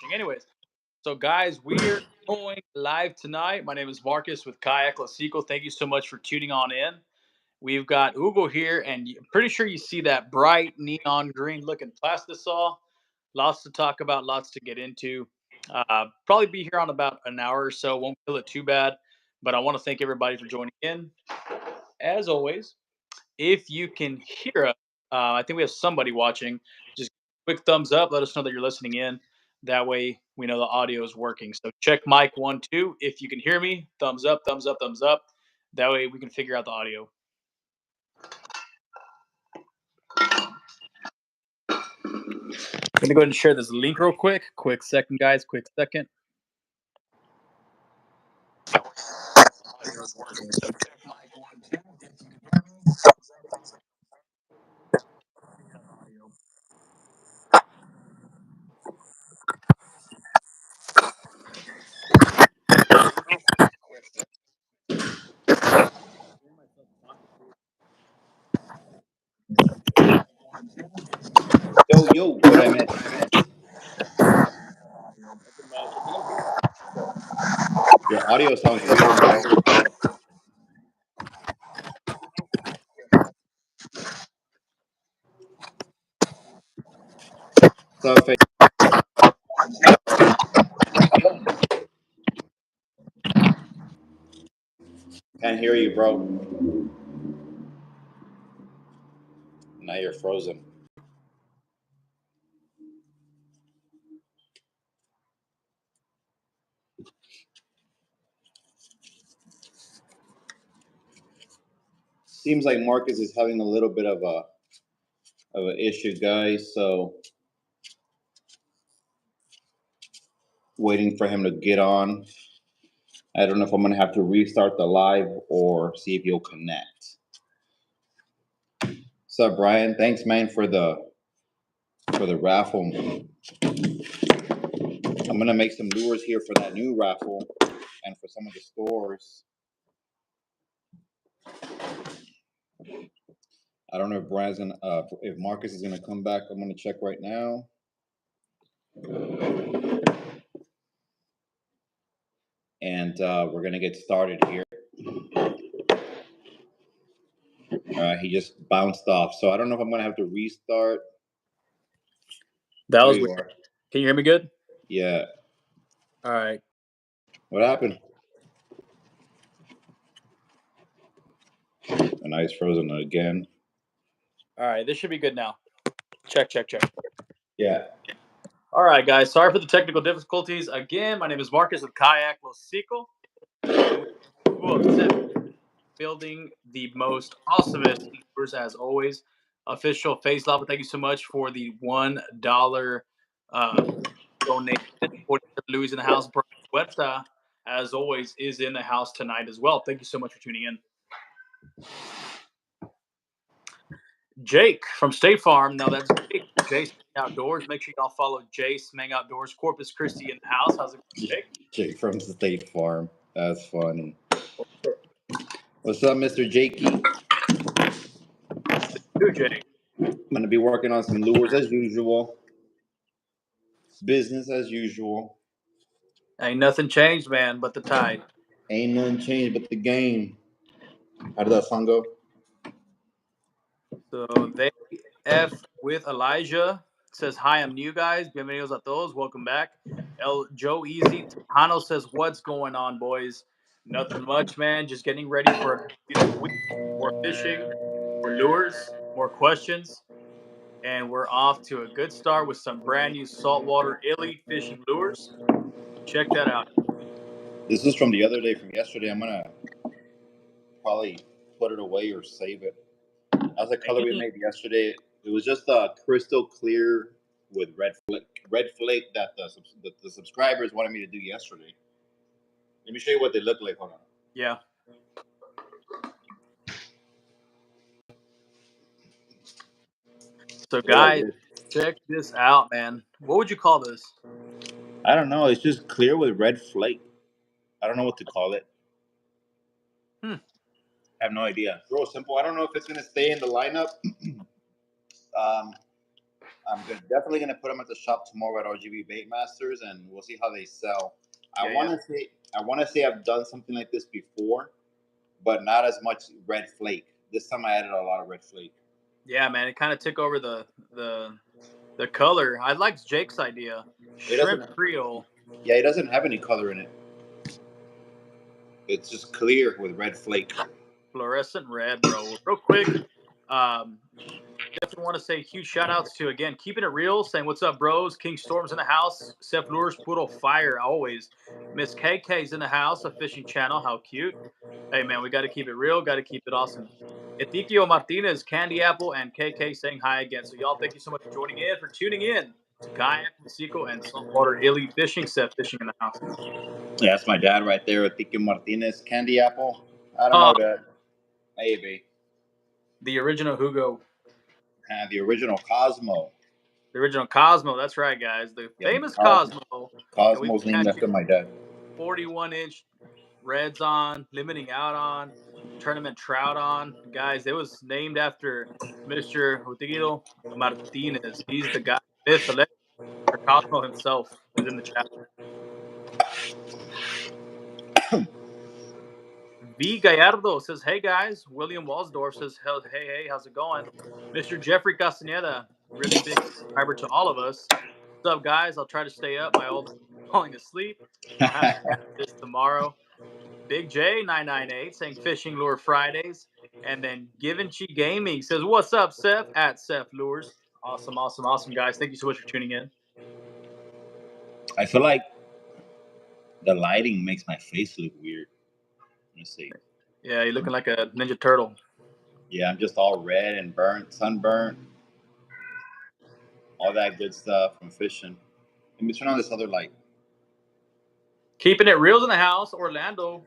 Anyways, so guys, we're going live tonight. My name is Marcus with KayakLosico. Thank you so much for tuning on in. We've got Hugo here, and I'm pretty sure you see that bright neon green looking plastisol. Lots to talk about, lots to get into. Probably be here on about an hour or so. Won't feel it too bad, but I want to thank everybody for joining in. As always, if you can hear us, I think we have somebody watching. Just quick thumbs up. Let us know that you're listening in. That way we know the audio is working. So check mic 1, 2. If you can hear me, thumbs up, thumbs up, thumbs up. That way we can figure out the audio. I'm going to go ahead and share this link real quick. Quick second, guys. Quick second. Audio is working. So check mic 1, 2. If you can hear me, thumbs up, thumbs up. Audio. Yo, what I meant. Your audio sounds weird, bro. So if can't hear you, bro. Now you're frozen. Seems like Marcus is having a little bit of an issue, guys. So waiting for him to get on. I don't know if I'm gonna have to restart the live or see if he'll connect. What's up, Brian? Thanks, man, for the raffle. I'm gonna make some lures here for that new raffle and for some of the stores. I don't know if Brian's gonna, if Marcus is gonna come back. I'm gonna check right now. And we're gonna get started here. He just bounced off, so I don't know if I'm gonna have to restart. That was weird. Can you hear me good? Yeah. All right. What happened? And now he's frozen again. All right, this should be good now. Check. Yeah. All right, guys. Sorry for the technical difficulties. Again, my name is Marcus with KayakLosico. Building the most awesomest lures as always. Official Face Lava. Thank you so much for the $1 donation. Louis in the house. Websta, as always, is in the house tonight as well. Thank you so much for tuning in. Jake from State Farm. Now that's Jake. Jace Outdoors. Make sure y'all follow Jace Mang Outdoors. Corpus Christi in the house. How's it going, Jake? Jake from State Farm. That's funny. What's up, Mr. Jakey? Who, Jake? I'm gonna be working on some lures as usual. Business as usual. Ain't nothing changed, man, but the tide. Ain't nothing changed but the game. How did that song go? So they F with Elijah says, "Hi, I'm new, guys. Bienvenidos a todos. Welcome back." Joe Easy Tejano says, "What's going on, boys? Nothing much, man. Just getting ready for a beautiful week. More fishing, more lures, more questions, and we're off to a good start with some brand new saltwater illy fishing lures. Check that out." This is from the other day, from yesterday. I'm gonna probably put it away or save it. That's the color we made yesterday. It was just crystal clear with red flake that the subscribers wanted me to do yesterday. Let me show you what they look like. Hold on. Yeah. So, guys, check this out, man. What would you call this? I don't know. It's just clear with red flake. I don't know what to call it. I have no idea. It's real simple. I don't know if it's gonna stay in the lineup. I'm definitely gonna put them at the shop tomorrow at RGB Bait Masters, and we'll see how they sell. I want to say I've done something like this before, but not as much red flake. This time I added a lot of red flake. Yeah, man, it kind of took over the color. I liked Jake's idea. Shrimp Creole. Yeah, it doesn't have any color in it. It's just clear with red flake. Fluorescent red, bro. Real quick, definitely want to say huge shout outs to, again, keeping it real, saying what's up, bros. King Storm's in the house. Seth Lures, Puro Fire, always. Miss KK's in the house, a fishing channel. How cute. Hey, man, we got to keep it real, got to keep it awesome. Ezequiel Martinez, Candy Apple, and KK saying hi again. So, y'all, thank you so much for joining in, for tuning in to KayakLosico and Saltwater Illy Fishing. Seth Fishing in the house. Yeah, that's my dad right there, Ezequiel Martinez, Candy Apple. I don't know, Dad. Maybe. The original Hugo. The original Cosmo. The original Cosmo. That's right, guys. The famous Cosmo. Cosmo's named after my dad. 41-inch reds on, limiting out on, tournament trout on. Guys, it was named after Mr. Ezequiel Martinez. He's the guy, myth, the legend, or Cosmo himself is in the chat. V. Gallardo says, hey, guys. William Walsdorf says, hey, how's it going? Mr. Jeffrey Castaneda, really big subscriber to all of us. What's up, guys? I'll try to stay up. My old falling asleep. I'll have to catch this tomorrow. Big J 998 saying Fishing Lure Fridays. And then Givenchy Gaming says, what's up, Seth? At Seth Lures. Awesome, guys. Thank you so much for tuning in. I feel like the lighting makes my face look weird. Let's see. Yeah, you're looking like a Ninja Turtle. Yeah, I'm just all red and burnt, sunburnt. All that good stuff from fishing. Let me turn on this other light. Keeping it real in the house, Orlando,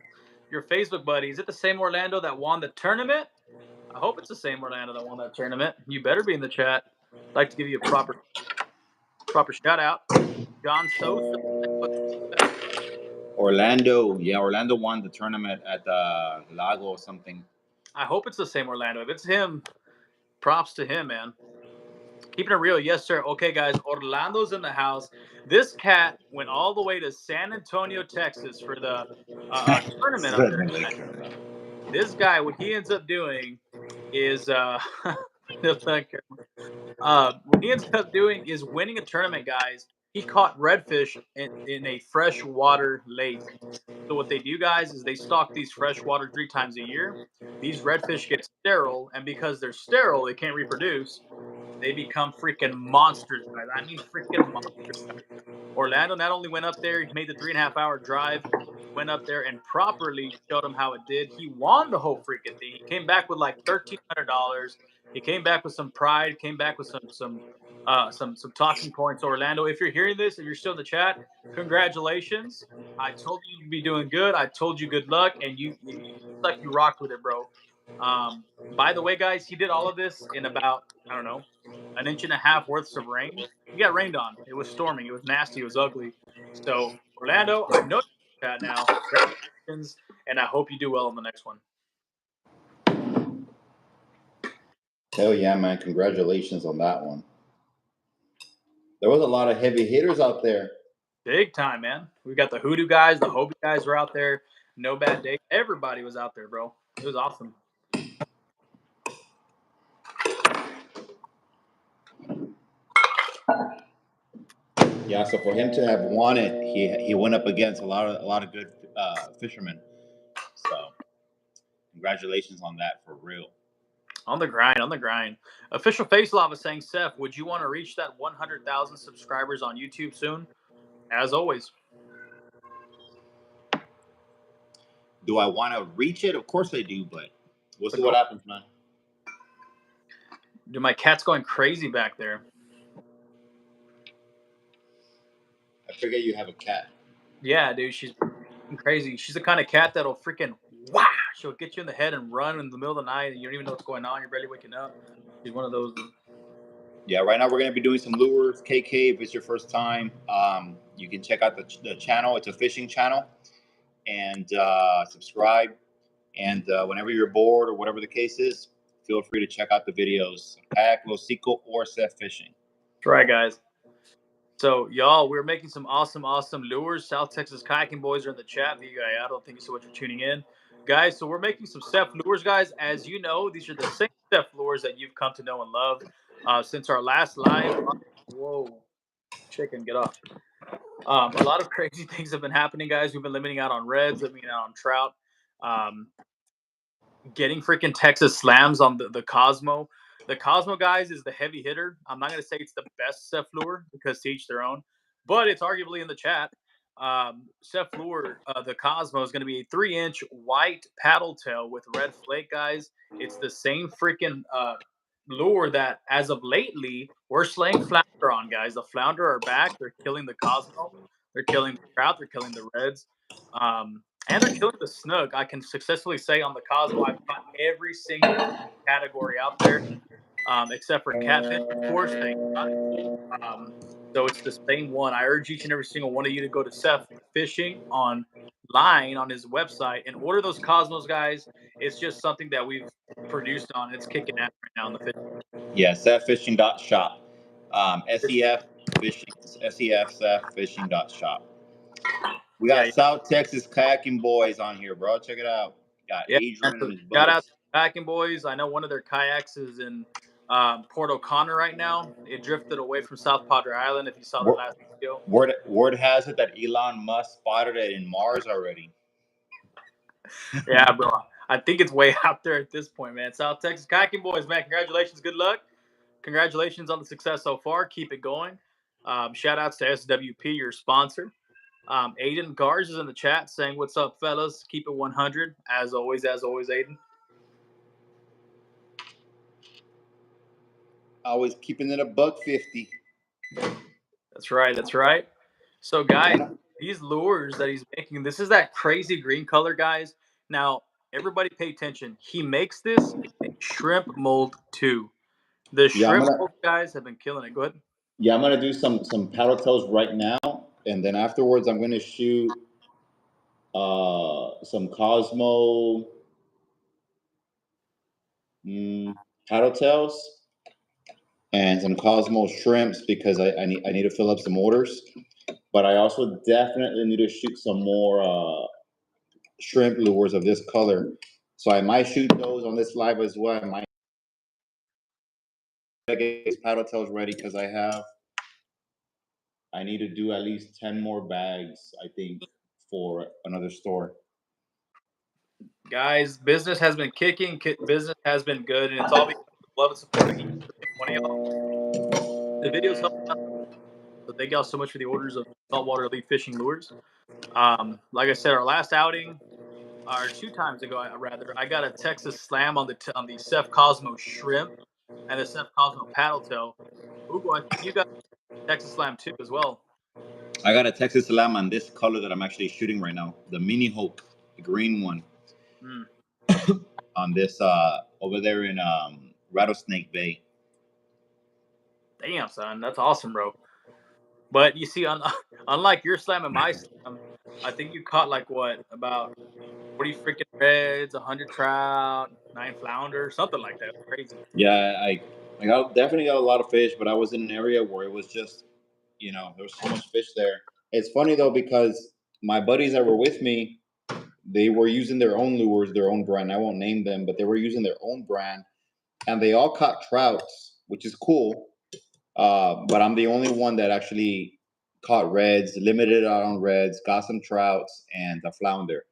your Facebook buddy. Is it the same Orlando that won the tournament? I hope it's the same Orlando that won that tournament. You better be in the chat. I'd like to give you a proper shout out. John Sosa. Orlando won the tournament at the Lago or something. I hope it's the same Orlando. If it's him, props to him, man. Keeping it real, yes, sir. Okay, guys, Orlando's in the house. This cat went all the way to San Antonio, Texas for the tournament up there. This guy, what he ends up doing is what he ends up doing is winning a tournament, guys. He caught redfish in a freshwater lake. So what they do, guys, is they stock these freshwater 3 times a year. These redfish get sterile, and because they're sterile, they can't reproduce. They become freaking monsters, guys. I mean, freaking monsters. Orlando not only went up there, he made the 3.5-hour drive, went up there and properly showed him how it did. He won the whole freaking thing. He came back with like $1,300. He came back with some pride. Came back with some talking points. Orlando, if you're hearing this, if you're still in the chat, congratulations. I told you you'd be doing good. I told you good luck, and you like you rocked with it, bro. By the way, guys, he did all of this in about, I don't know, 1.5 inches worth of rain. He got rained on. It was storming. It was nasty. It was ugly. So, Orlando, I know you're in the chat now. Congratulations, and I hope you do well on the next one. Hell yeah, man. Congratulations on that one. There was a lot of heavy hitters out there. Big time, man. We got the Hoodoo guys, the Hobie guys were out there. No Bad Day. Everybody was out there, bro. It was awesome. Yeah, so for him to have won it, he went up against a lot of good fishermen. So congratulations on that, for real. On the grind. Official Face Lava saying, Seth, would you want to reach that 100,000 subscribers on YouTube soon? As always. Do I want to reach it? Of course I do, but we'll see what happens, man. Dude, my cat's going crazy back there. I forget you have a cat. Yeah, dude, she's crazy. She's the kind of cat that'll freaking she'll get you in the head and run in the middle of the night, and you don't even know what's going on. You're barely waking up. She's one of those. Yeah, right now we're going to be doing some lures. KK, if it's your first time, you can check out the channel. It's a fishing channel. And subscribe. And whenever you're bored or whatever the case is, feel free to check out the videos. KayakLosico or Seth Fishing. That's right, guys. So, y'all, we're making some awesome lures. South Texas kayaking boys are in the chat. Vigayato, thank you so much for tuning in, guys. So, we're making some Steph lures, guys. As you know, these are the same Steph lures that you've come to know and love since our last live. Whoa, chicken, get off. A lot of crazy things have been happening, guys. We've been limiting out on reds, limiting out on trout. Um, Getting freaking Texas slams on the Cosmo. The Cosmo, guys, is the heavy hitter. I'm not going to say it's the best Ceph lure because to each their own, but it's arguably in the chat. Ceph lure, the Cosmo is going to be a 3-inch white paddle tail with red flake, guys. It's the same freaking lure that, as of lately, we're slaying flounder on, guys. The flounder are back. They're killing the Cosmo. They're killing the trout. They're killing the reds. And they're killing the snook. I can successfully say on the Cosmo, I've got every single category out there, except for catfish, of course. Thank God. So it's the same one. I urge each and every single one of you to go to Seth Fishing online on his website and order those Cosmos, guys. It's just something that we've produced on. It's kicking ass right now in the fish. Yeah, SethFishing.shop. SEF Fishing, SEF Fishing.shop. We Yeah, got South Texas kayaking boys on here, bro. Check it out. Got yeah. Adrian and his Shout out buddies. to Packing Boys. I know one of their kayaks is in Port O'Connor right now. It drifted away from South Padre Island. If you saw their last video. Word has it that Elon Musk spotted it in Mars already. Yeah, bro. I think it's way out there at this point, man. South Texas kayaking boys, man. Congratulations. Good luck. Congratulations on the success so far. Keep it going. Shout outs to SWP, your sponsor. Aiden Gars is in the chat saying, "What's up, fellas? Keep it 100." As always, Aiden. Always keeping it a $1.50. That's right. That's right. So, guys, these lures that he's making, this is that crazy green color, guys. Now, everybody pay attention. He makes this in a shrimp mold too. The Yeah, shrimp mold guys have been killing it. Go ahead. yeah, I'm gonna do some paddle tails right now, and then afterwards I'm gonna shoot some Cosmo paddle tails and some Cosmo shrimps because I need to fill up some orders. But I also definitely need to shoot some more shrimp lures of this color. So I might shoot those on this live as well. I might get these paddle tails ready because I need to do at least 10 more bags, I think, for another store. Guys, business has been kicking. Business has been good, and it's all because of the love and support of each and every one of y'all. The videos help us out. So thank y'all so much for the orders of saltwater elite fishing lures. Like I said, our last outing, or 2 times ago, rather, I got a Texas slam on the Ceph Cosmo shrimp and the Ceph Cosmo paddle tail. Hugo, I think you got Texas slam too as well. I got a Texas Slam on this color that I'm actually shooting right now, the Mini Hulk, the green one. On this over there in Rattlesnake Bay. Damn, son, that's awesome, bro. But you see, unlike your slam and my slam, I think you caught like what, about 40 freaking reds, 100 trout, 9 flounder, something like that. Crazy. Yeah, I definitely got a lot of fish, but I was in an area where it was just, there was so much fish there. It's funny though because my buddies that were with me, they were using their own lures, their own brand. I won't name them, but they were using their own brand, and they all caught trouts, which is cool. But I'm the only one that actually caught reds, limited out on reds, got some trouts, and a flounder.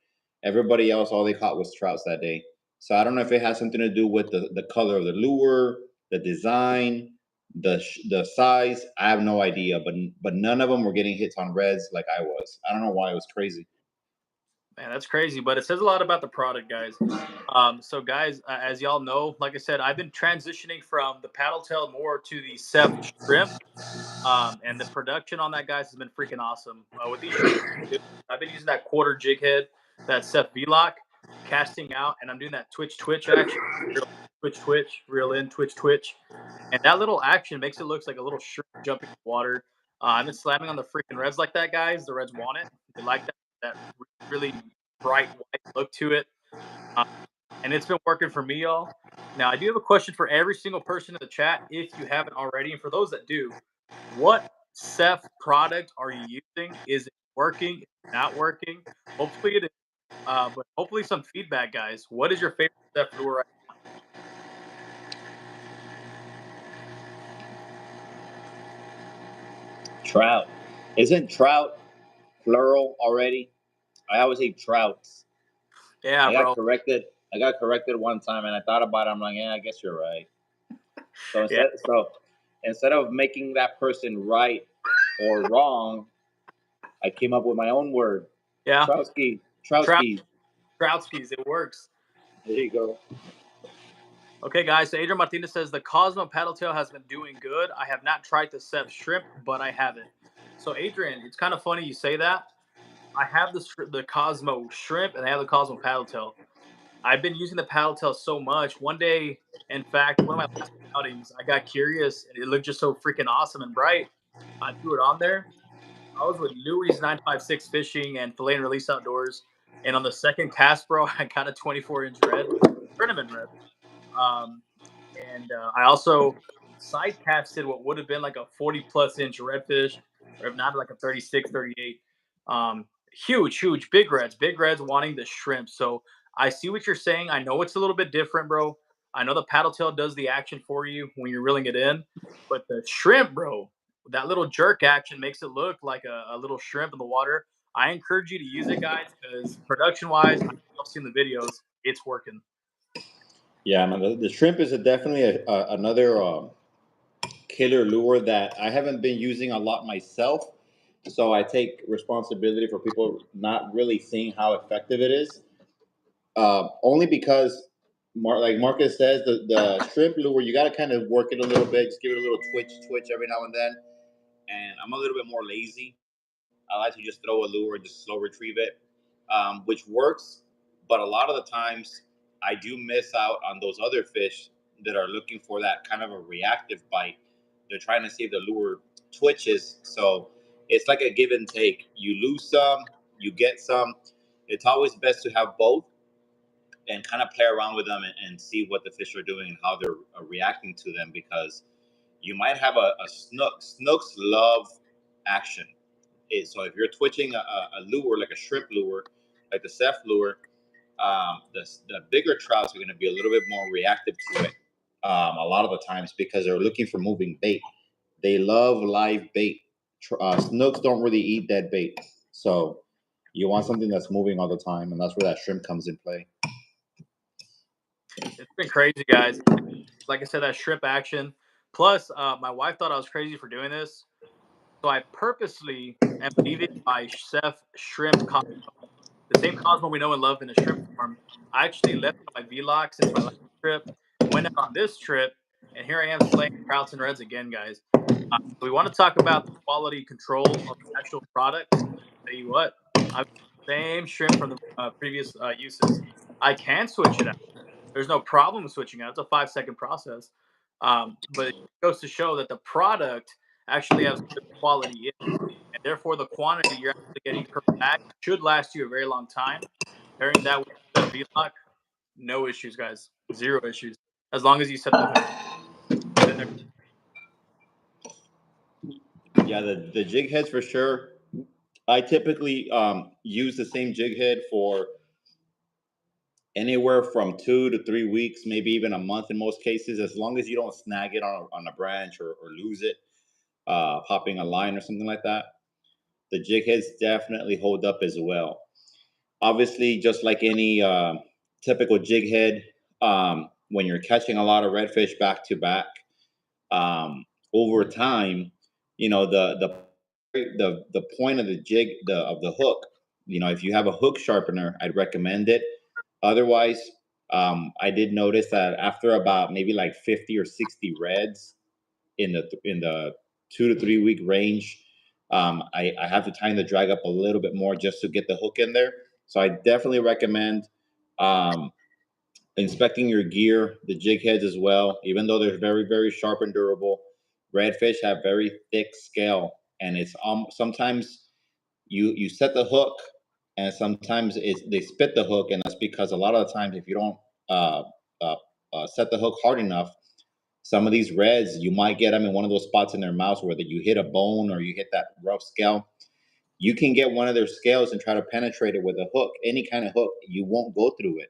Everybody else, all they caught was trouts that day. So I don't know if it has something to do with the color of the lure, the design, the size. I have no idea, but none of them were getting hits on reds like I was. I don't know why. It was crazy. Man, that's crazy, but it says a lot about the product, guys. So, guys, as y'all know, like I said, I've been transitioning from the paddle tail more to the Ceph shrimp. And the production on that, guys, has been freaking awesome. With these shrimp, I've been using that quarter jig head, that Ceph V-Lock, casting out, and I'm doing that twitch action. Twitch, reel in, twitch. And that little action makes it look like a little shrimp jumping in the water. I've been slamming on the freaking reds like that, guys. The reds want it. They like that really bright white look to it. And it's been working for me, y'all. Now, I do have a question for every single person in the chat, if you haven't already. And for those that do, What Ceph product are you using? Is it working? Is it not working? Hopefully it is. But hopefully some feedback, guys. What is your favorite Ceph lure right Trout. Isn't trout plural already? I always say trouts. now? Yeah, I got bro. corrected. I got corrected one time, and I thought about it. I'm like, yeah, I guess you're right. So Yeah, instead of making that person right or wrong, I came up with my own word. yeah. Troutski. Trout Troutski. Troutskis, it works. There you go. Okay, guys. So Adrian Martinez says the Cosmo paddle tail has been doing good. I have not tried the Ceph shrimp, but I have it. So Adrian, it's kind of funny you say that. I have the Cosmo shrimp and I have the Cosmo paddle tail. I've been using the paddle tail so much. One day, in fact, one of my last outings, I got curious and it looked just so freaking awesome and bright. I threw it on there. I was with Louis 956 Fishing and Fillet and Release Outdoors. And on the second cast, bro, I got a 24-inch red, tournament red. Um, and I also side casted what would have been like a 40 plus inch redfish, or if not, like a 36, 38. Huge, huge, big reds wanting the shrimp. So I see what you're saying. I know it's a little bit different, bro. I know the paddle tail does the action for you when you're reeling it in, but the shrimp, bro, that little jerk action makes it look like a little shrimp in the water. I encourage you to use it, guys, because production wise, I've seen the videos. It's working. Yeah, man. The shrimp is definitely another killer lure that I haven't been using a lot myself. So I take responsibility for people not really seeing how effective it is. Only because, like Marcus says, the shrimp lure, you got to kind of work it a little bit, just give it a little twitch every now and then. And I'm a little bit more lazy. I like to just throw a lure and just slow retrieve it, which works. But a lot of the times, I do miss out on those other fish that are looking for that kind of a reactive bite. They're trying to see if the lure twitches. So it's like a give and take. You lose some, you get some. It's always best to have both and kind of play around with them and see what the fish are doing and how they're reacting to them because you might have a snook. Snooks love action. So if you're twitching a lure like a shrimp lure, like the Ceph lure, the bigger trouts are going to be a little bit more reactive to it a lot of the times because they're looking for moving bait. They love live bait. Snooks don't really eat dead bait. So you want something that's moving all the time, and that's where that shrimp comes in play. It's been crazy, guys. Like I said, that shrimp action. Plus, my wife thought I was crazy for doing this, so I purposely am leaving my Chef Shrimp Cosmo, the same Cosmo we know and love in the shrimp form. I actually left my vlog since my last trip, went out on this trip, and here I am slaying trouts and reds again, guys. We want to talk about the quality control of the actual products. Tell you what, I've the same shrimp from the previous uses. I can switch it out. There's no problem with switching out. It's a 5-second process. But it goes to show that the product actually has good quality in it. And therefore, the quantity you're actually getting per bag should last you a very long time. Pairing that with a good V-Lock, no issues, guys. Zero issues. As long as you set the hook. Then they're Yeah, the jig heads for sure. I typically use the same jig head for anywhere from 2 to 3 weeks, maybe even a month in most cases, as long as you don't snag it on a branch or lose it, popping a line or something like that. The jig heads definitely hold up as well. Obviously, just like any typical jig head, when you're catching a lot of redfish back to back, over time, you know the point of the jig of the hook. You know, if you have a hook sharpener, I'd recommend it. Otherwise, I did notice that after about maybe like 50 or 60 reds in the 2 to 3 week range, I have to tighten the drag up a little bit more just to get the hook in there. So I definitely recommend um, inspecting your gear, the jig heads as well. Even though they're very sharp and durable, redfish have very thick scale, and it's sometimes you set the hook, and sometimes they spit the hook, and that's because a lot of the times if you don't uh, uh, set the hook hard enough, some of these reds, you might get them in one of those spots in their mouths where you hit a bone or you hit that rough scale. You can get one of their scales and try to penetrate it with a hook, any kind of hook. You won't go through it.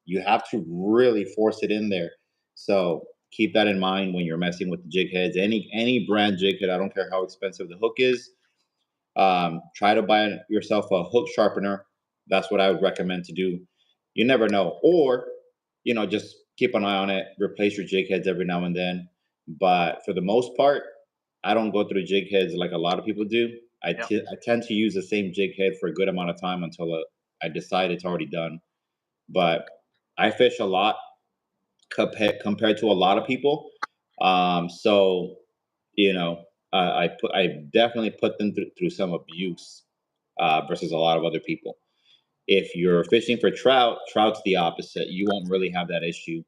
You have to really force it in there. So keep that in mind when you're messing with the jig heads. Any brand jig head, I don't care how expensive the hook is. Try to buy yourself a hook sharpener. That's what I would recommend to do. You never know. Or, just keep an eye on it, replace your jig heads every now and then. But for the most part, I don't go through jig heads like a lot of people do. Yeah. I tend to use the same jig head for a good amount of time until I decide it's already done. But I fish a lot compared to a lot of people. So you know, I definitely put them through some abuse versus a lot of other people. If you're fishing for trout, trout's the opposite. You won't really have that issue.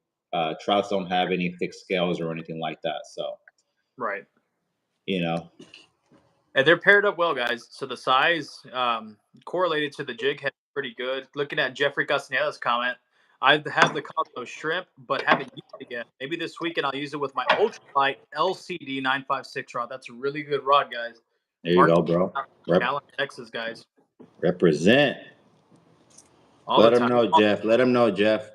Trouts don't have any thick scales or anything like that. So, Right. you know, And they're paired up well, guys. So the size correlated to the jig head pretty good. Looking at Jeffrey Castaneda's comment, I have the Cosmo shrimp, but haven't used it yet. Maybe this weekend I'll use it with my ultralight LCD 956 rod. That's a really good rod, guys. there you Mark go, bro. Allen, Texas, guys, Represent. all the Let him time. know, Jeff. Let him know, Jeff.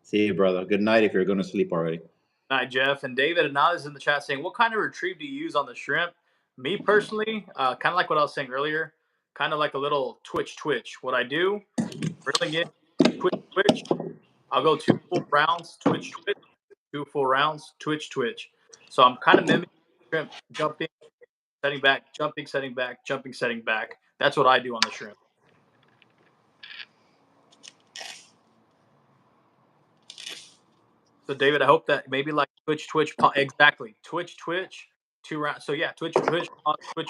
See you, brother. Good night if you're going to sleep already. Night, Jeff. And David Anal in the chat saying, what kind of retrieve do you use on the shrimp? Me personally, kind of like what I was saying earlier, kind of like a little twitch. What I do, reeling in, twitch. I'll go 2 full rounds, twitch, 2 full rounds, twitch. So I'm kind of mimicking shrimp, jumping, setting back, jumping, setting back, jumping, setting back. That's what I do on the shrimp. So David, I hope that maybe like twitch, exactly. Twitch, 2 rounds. So yeah, twitch, pause, twitch.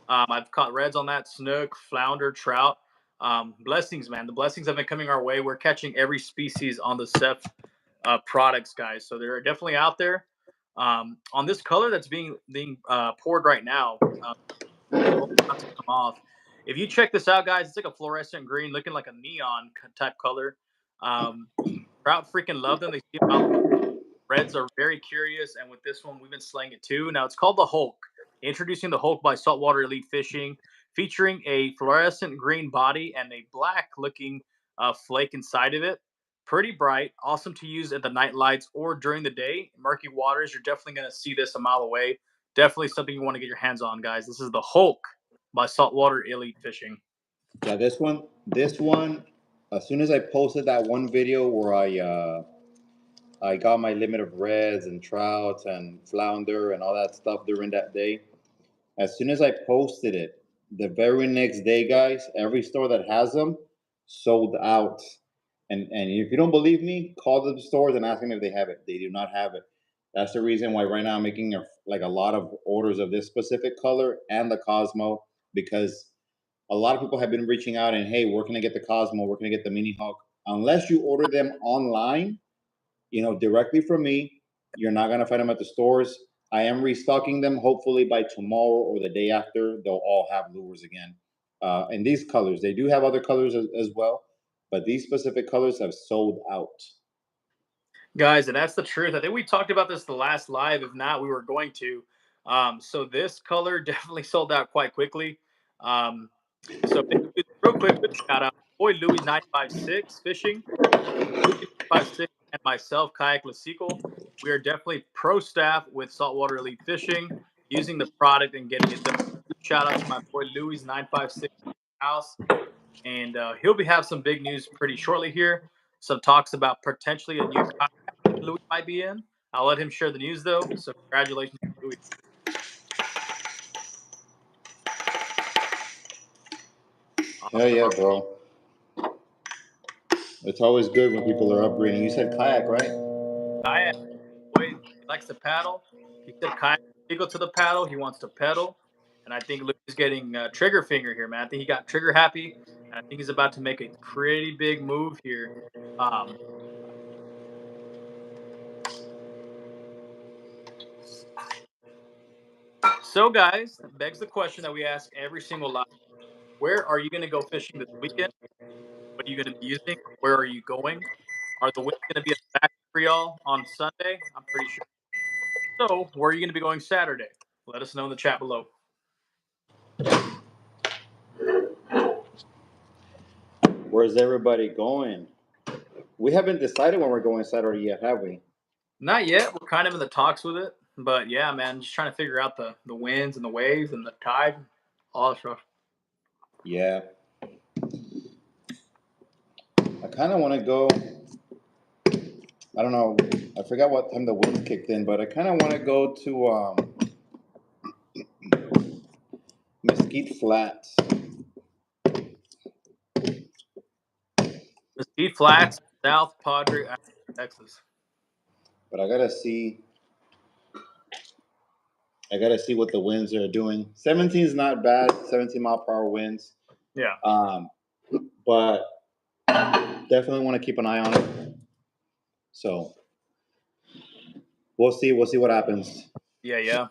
I've caught reds on that, snook, flounder, trout. Blessings, man. The blessings have been coming our way. We're catching every species on the Ceph products, guys. So they're definitely out there. On this color that's being poured right now, about to come off. If you check this out, guys, it's like a fluorescent green, looking like a neon type color. Um, Trout freaking love them. They see them out. Reds are very curious, and with this one, we've been slaying it too. Now it's called the Hulk. Introducing the Hulk by Saltwater Elite Fishing, featuring a fluorescent green body and a black-looking flake inside of it. Pretty bright, awesome to use at the night lights or during the day. Murky waters, you're definitely going to see this a mile away. Definitely something you want to get your hands on, guys. This is the Hulk by Saltwater Elite Fishing. Yeah, this one. As soon as I posted that one video where I got my limit of reds and trouts and flounder and all that stuff during that day. As soon as I posted it, the very next day, guys, every store that has them sold out. And if you don't believe me, call the stores and ask them if they have it. They do not have it. That's the reason why right now I'm making a lot of orders of this specific color and the Cosmo, because a lot of people have been reaching out and, hey, where can I get the Cosmo? Where can I get the Mini Hawk? Unless you order them online, directly from me, you're not gonna find them at the stores. I am restocking them. Hopefully by tomorrow or the day after, they'll all have lures again. In these colors, they do have other colors as well, but these specific colors have sold out. Guys, and that's the truth. I think we talked about this the last live. If not, we were going to. So this color definitely sold out quite quickly. So real quick, shout out, boy Louis 956 fishing, Louis 956, and myself, KayakLosico. We are definitely pro staff with Saltwater Elite Fishing, using the product and getting it done. Shout out to my boy Louis 956 house, and he'll be have some big news pretty shortly here. Some talks about potentially a new kayak Louis might be in. I'll let him share the news though. So congratulations, Louis. Hell Awesome. yeah, bro. It's always good when people are upgrading. You said kayak, right? Kayak, boy, he likes to paddle. He said kayak equal to the paddle. He wants to pedal. And I think Louis is getting trigger finger here, man. I think he got trigger happy. And I think he's about to make a pretty big move here. Um, so, guys, that begs the question that we ask every single live. Where are you going to go fishing this weekend? What are you going to be using? Where are you going? Are the winds going to be a factor for y'all on Sunday? I'm pretty sure So, where are you going to be going Saturday? Let us know in the chat below. Where's everybody going? We haven't decided when we're going Saturday yet, have we? Not yet. We're kind of in the talks with it, but yeah, man, just trying to figure out the winds and the waves and the tide, all that stuff. Yeah. I kind of want to go. I don't know. I forgot what time the wind kicked in, but I kind of want to go to Mesquite Flats. Mesquite Flats, South Padre, Texas. But I gotta see. I gotta see what the winds are doing. 17 is not bad. 17-mile-per-hour winds. Yeah. But definitely want to keep an eye on it. So we'll see. We'll see what happens. Yeah.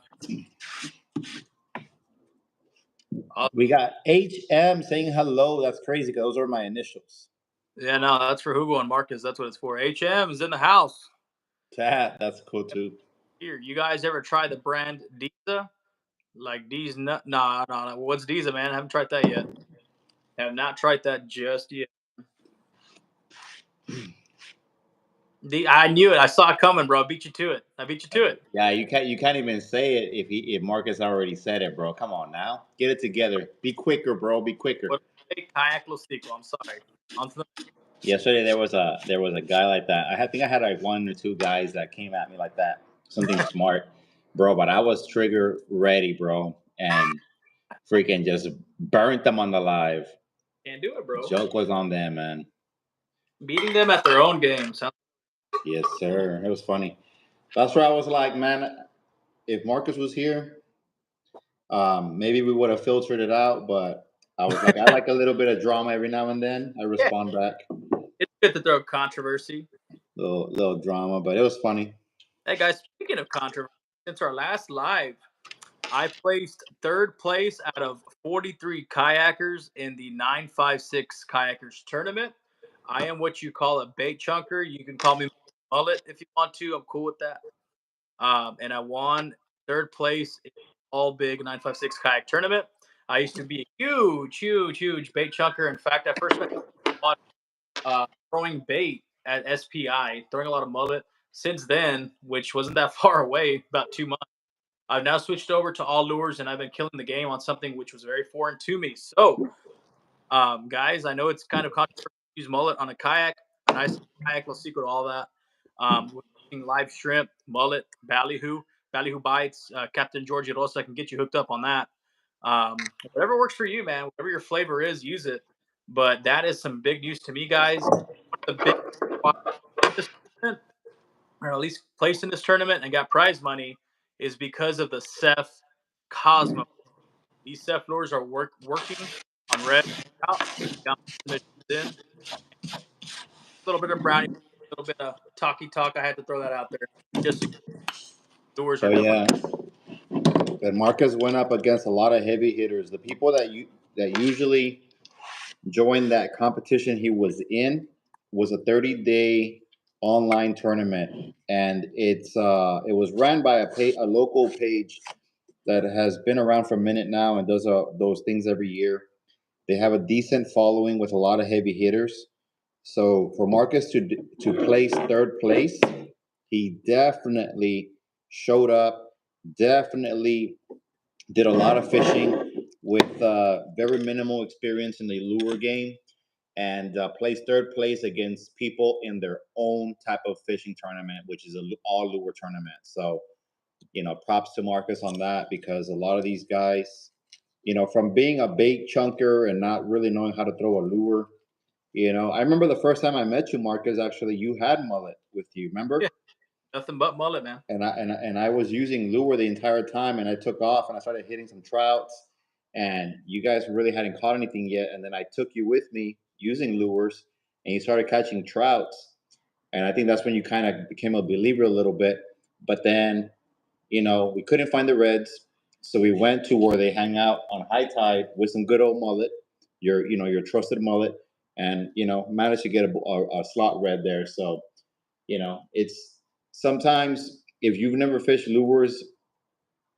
We got HM saying hello. That's crazy because those are my initials. Yeah, no, that's for Hugo and Marcus. That's what it's for. HM is in the house. That's cool too. Here, you guys ever try the brand Diza? Like D's nut? Nah. What's Diza, man? I haven't tried that yet. Have not tried that just yet. I knew it. I saw it coming, bro. I beat you to it. Yeah, you can't even say it if Marcus already said it, bro. Come on now, get it together. Be quicker, bro. Be quicker. What KayakLosico. I'm sorry. Yesterday there was a guy like that. I think I had like one or two guys that came at me like that. Something smart, bro. But I was trigger ready, bro, and freaking just burnt them on the live. Can't do it, bro. Joke was on them, man. Beating them at their own games, huh? Yes, sir. It was funny. That's where I was like, man, if Marcus was here, maybe we would have filtered it out. But I was like, I like a little bit of drama every now and then. I respond back. It's good to throw controversy. Little drama, but it was funny. Hey guys, speaking of controversy, since our last live, I placed third place out of 43 kayakers in the 956 kayakers tournament. I am what you call a bait chunker. You can call me mullet if you want to. I'm cool with that. And I won third place in all big 956 kayak tournament. I used to be a huge bait chunker. In fact, I first met throwing bait at SPI, throwing a lot of mullet. Since then, which wasn't that far away, about 2 months, I've now switched over to all lures, and I've been killing the game on something which was very foreign to me. So, guys, I know it's kind of controversial to use mullet on a kayak, and I KayakLosico to all that. We're using live shrimp, mullet, ballyhoo bites. Captain Georgie Rosa can get you hooked up on that. Whatever works for you, man. Whatever your flavor is, use it. But that is some big news to me, guys. One of the biggest or at least placed in this tournament and got prize money is because of the Ceph Cosmo. These Ceph lures are working on red out. In. A little bit of brownie, a little bit of talky talk. I had to throw that out there. Just lures So are yeah, but Marcus went up against a lot of heavy hitters. The people that usually joined that competition he was in was a 30-day online tournament, and it was ran by a local page that has been around for a minute now and does those things every year. They have a decent following with a lot of heavy hitters. So for Marcus to place third place, he definitely showed up. Definitely did a lot of fishing with very minimal experience in the lure game, and placed third place against people in their own type of fishing tournament, which is an all lure tournament. So, props to Marcus on that, because a lot of these guys, from being a bait chunker and not really knowing how to throw a lure, I remember the first time I met you, Marcus, actually, you had mullet with you, remember? yeah, nothing but mullet, man. And I was using lure the entire time, and I took off and I started hitting some trouts, and you guys really hadn't caught anything yet. And then I took you with me using lures, and you started catching trouts. And I think that's when you kind of became a believer a little bit. But then, we couldn't find the reds, so we went to where they hang out on high tide with some good old mullet, your trusted mullet, and managed to get a slot red there. So, it's sometimes if you've never fished lures,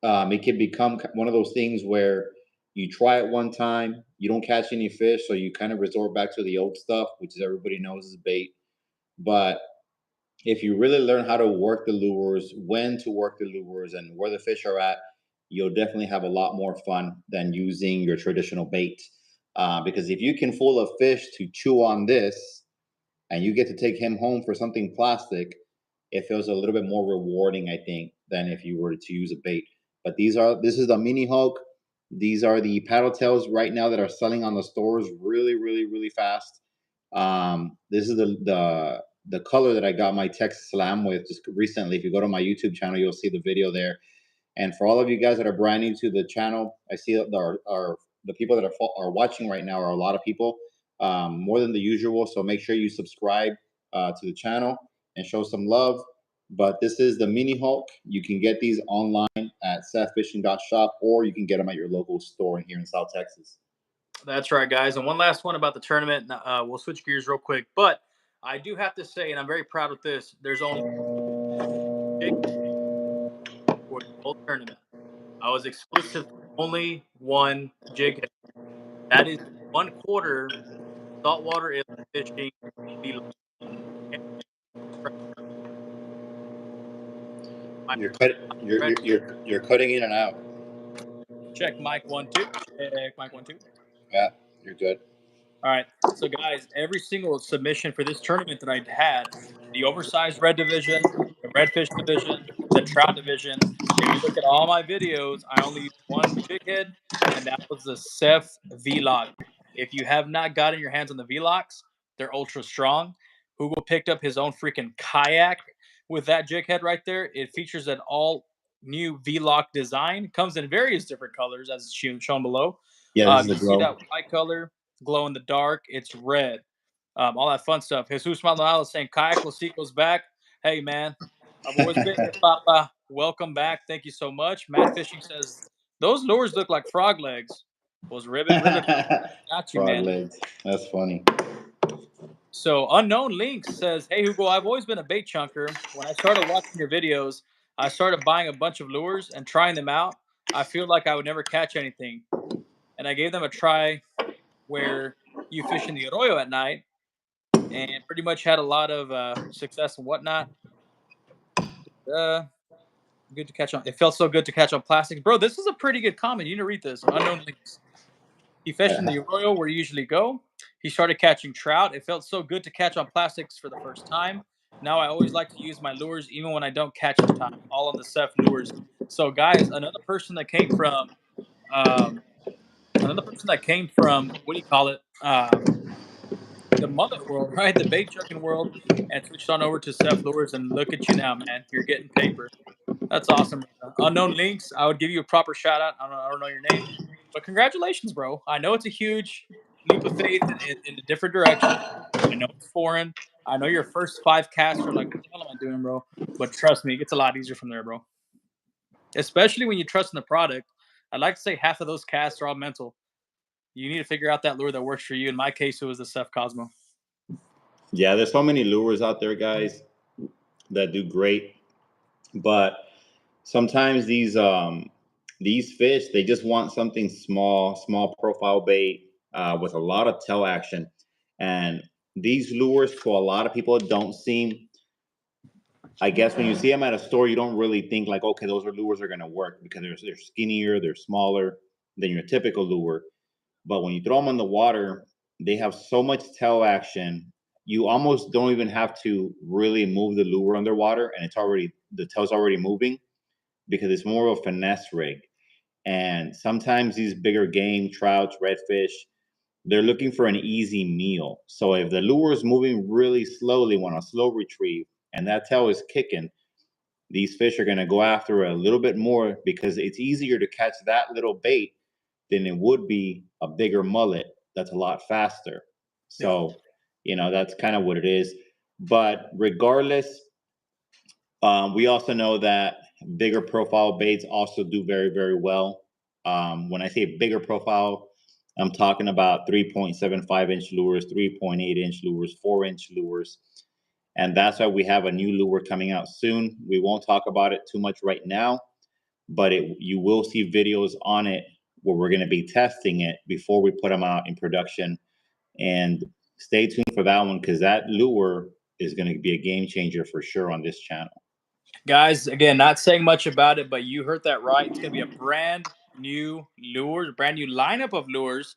it can become one of those things where you try it one time, you don't catch any fish, so you kind of resort back to the old stuff, which is everybody knows is bait. But if you really learn how to work the lures, when to work the lures, and where the fish are at, you'll definitely have a lot more fun than using your traditional bait. Because if you can fool a fish to chew on this, and you get to take him home for something plastic, it feels a little bit more rewarding, I think, than if you were to use a bait. But this is the mini Hulk. These are the paddle tails right now that are selling on the stores really, really, really fast. This is the color that I got my Texas Slam with just recently. If you go to my YouTube channel, you'll see the video there. And for all of you guys that are brand new to the channel, I see that the people that are watching right now are a lot of people, more than the usual. So make sure you subscribe to the channel and show some love. But this is the Mini Hulk. You can get these online at sethfishing.shop, or you can get them at your local store here in South Texas. That's right, guys. And one last one about the tournament. We'll switch gears real quick, but I do have to say, and I'm very proud of this. There's only for the whole tournament. I was exclusive to only one jig head. That is 1/4 saltwater fishing. You're cut, you're cutting in and out. Check mic 1 2. Check mic 1 2. Yeah, you're good. All right. So, guys, every single submission for this tournament that I had, the oversized red division, the redfish division, the trout division, if you look at all my videos, I only used one jig head, and that was the Ceph V-Lock. If you have not gotten your hands on the V-Locks, they're ultra strong. Hugo picked up his own freaking kayak with that jig head right there. It features an all new V-Lock design. Comes in various different colors, as shown below. Yeah, this is the You see glow. that white color, glow in the dark. It's red. All that fun stuff. Jesus Maldonado is saying KayakLosico's back. Hey, man, I've always been here, Papa. Welcome back. Thank you so much. Matt Fishing says those lures look like frog legs. Was ribbit. Got you, Frog man. legs. That's funny. So Unknown Links says, "Hey Hugo, I've always been a bait chunker. When I started watching your videos, I started buying a bunch of lures and trying them out. I feel like I would never catch anything, and I gave them a try where you fish in the arroyo at night, and pretty much had a lot of success and whatnot. Uh, Good to catch on. It felt so good to catch on plastics, bro. This is a pretty good comment. You need to read this. Unknown Links. He fished in the arroyo where you usually go. He started catching trout. It felt so good to catch on plastics for the first time. Now I always like to use my lures even when I don't catch in time. All on the Ceph lures. So guys, another person that came from what do you call it? The mullet world, right? The bait chucking world, and switched on over to Ceph lures. And look at you now, man. You're getting paper. That's awesome. Unknown Links, I would give you a proper shout out. I don't know your name, but congratulations, bro. I know it's a huge leap of faith in a different direction. I know it's foreign. I know your first 5 casts are like, what the hell am I doing, bro? But trust me, it gets a lot easier from there, bro. Especially when you trust in the product. I'd like to say half of those casts are all mental. You need to figure out that lure that works for you. In my case, it was the Ceph Cosmo. Yeah, there's so many lures out there, guys, that do great, but sometimes these fish, they just want something small profile bait with a lot of tail action, and these lures to a lot of people don't seem. I guess when you see them at a store, you don't really think like, okay, those lures are going to work because they're skinnier, they're smaller than your typical lure. But when you throw them in the water, they have so much tail action. You almost don't even have to really move the lure underwater, and the tail's already moving because it's more of a finesse rig. And sometimes these bigger game, trouts, redfish, they're looking for an easy meal. So if the lure is moving really slowly, when a slow retrieve, and that tail is kicking, these fish are going to go after it a little bit more because it's easier to catch that little bait than it would be a bigger mullet that's a lot faster. So, that's kind of what it is. But regardless, we also know that bigger profile baits also do very, very well. When I say bigger profile, I'm talking about 3.75 inch lures, 3.8 inch lures, 4 inch lures. And that's why we have a new lure coming out soon. We won't talk about it too much right now, but you will see videos on it where we're going to be testing it before we put them out in production. And stay tuned for that one, because that lure is going to be a game changer for sure on this channel. Guys, again, not saying much about it, but you heard that right. It's going to be a brand new lure, brand new lineup of lures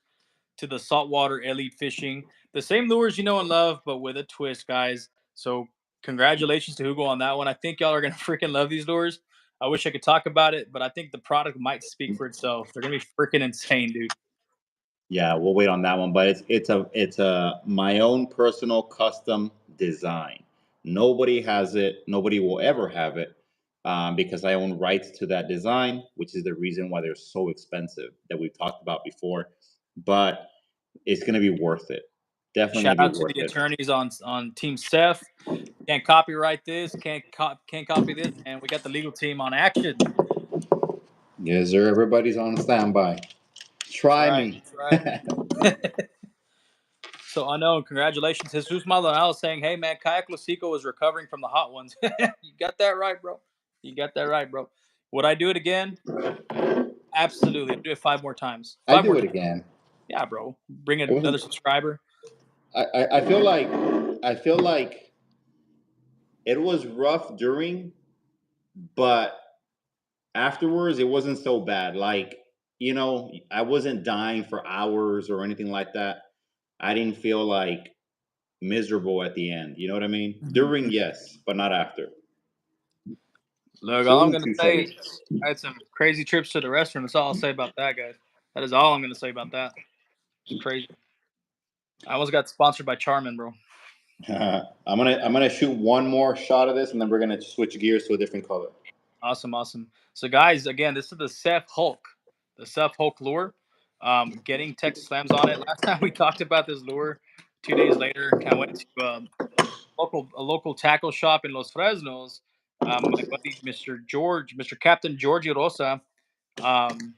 to the saltwater elite fishing. The same lures you know and love, but with a twist, guys. So congratulations to Hugo on that one. I think y'all are going to freaking love these lures. I wish I could talk about it, but I think the product might speak for itself. They're going to be freaking insane, dude. Yeah, we'll wait on that one, but it's a my own personal custom design. Nobody has it. Nobody will ever have it, because I own rights to that design, which is the reason why they're so expensive that we've talked about before. But it's gonna be worth it. Definitely Shout gonna out be to worth the it. attorneys on Team Seth. Can't copyright this. Can't copy this. And we got the legal team on action. Yes, sir. Everybody's on standby. Try me. That's right. So unknown, congratulations. Jesus Maldonado saying, "Hey man, KayakLosico is recovering from the hot ones." You got that right, bro. You got that right, bro. Would I do it again? Absolutely. I'd do it 5 more times. I 5 do more it times. again. Yeah, bro. Bring It another wasn't. subscriber. I feel like it was rough during, but afterwards it wasn't so bad. Like, I wasn't dying for hours or anything like that. I didn't feel like miserable at the end. You know what I mean? During, yes, but not after. Look, all I'm True gonna to say say. is I had some crazy trips to the restroom. That's all I'll say about that, guys. That is all I'm gonna say about that. It's crazy. I almost got sponsored by Charmin, bro. I'm gonna shoot one more shot of this, and then we're gonna switch gears to a different color. Awesome, awesome. So, guys, again, this is the Seth Hulk, lure. Getting Texas slams on it. Last time we talked about this lure, 2 days later, I went to a local tackle shop in Los Fresnos. My buddy, Mr. Captain Georgie Rosa, um,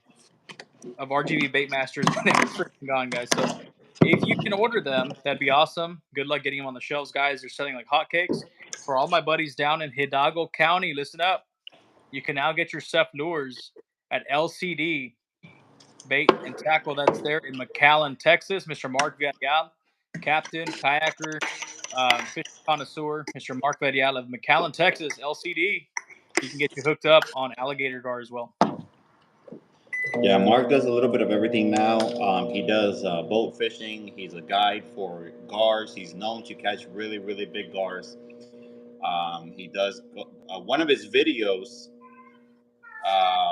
of RGV Baitmasters, they were freaking gone, guys. So, if you can order them, that'd be awesome. Good luck getting them on the shelves, guys. They're selling like hotcakes. For all my buddies down in Hidalgo County, listen up. You can now get your Seth lures at LCD Bait and Tackle. That's there in McAllen, Texas. Mr. Mark Villarreal, captain, kayaker, fishing connoisseur, Mr. Mark Villarreal of McAllen, Texas, LCD. He can get you hooked up on alligator gar as well. Yeah, Mark does a little bit of everything now. He does boat fishing. He's a guide for gars. He's known to catch really, really big gars. He does one of his videos,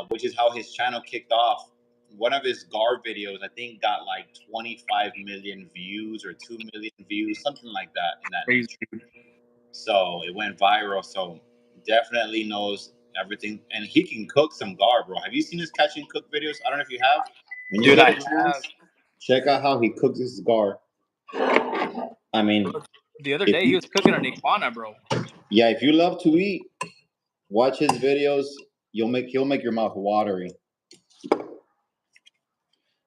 which is how his channel kicked off. One of his gar videos, I think, got like 25 million views or 2 million views, something like that in that Crazy. nature. So it went viral. So definitely knows everything, and he can cook some gar, bro. Have you seen his catch and cook videos? I don't know if you have. When you Dude, get I a have. chance, check out how he cooks his gar. I mean, The other if day, he you, was cooking an iguana, bro. yeah, if you love to eat, watch his videos. He'll make your mouth watery.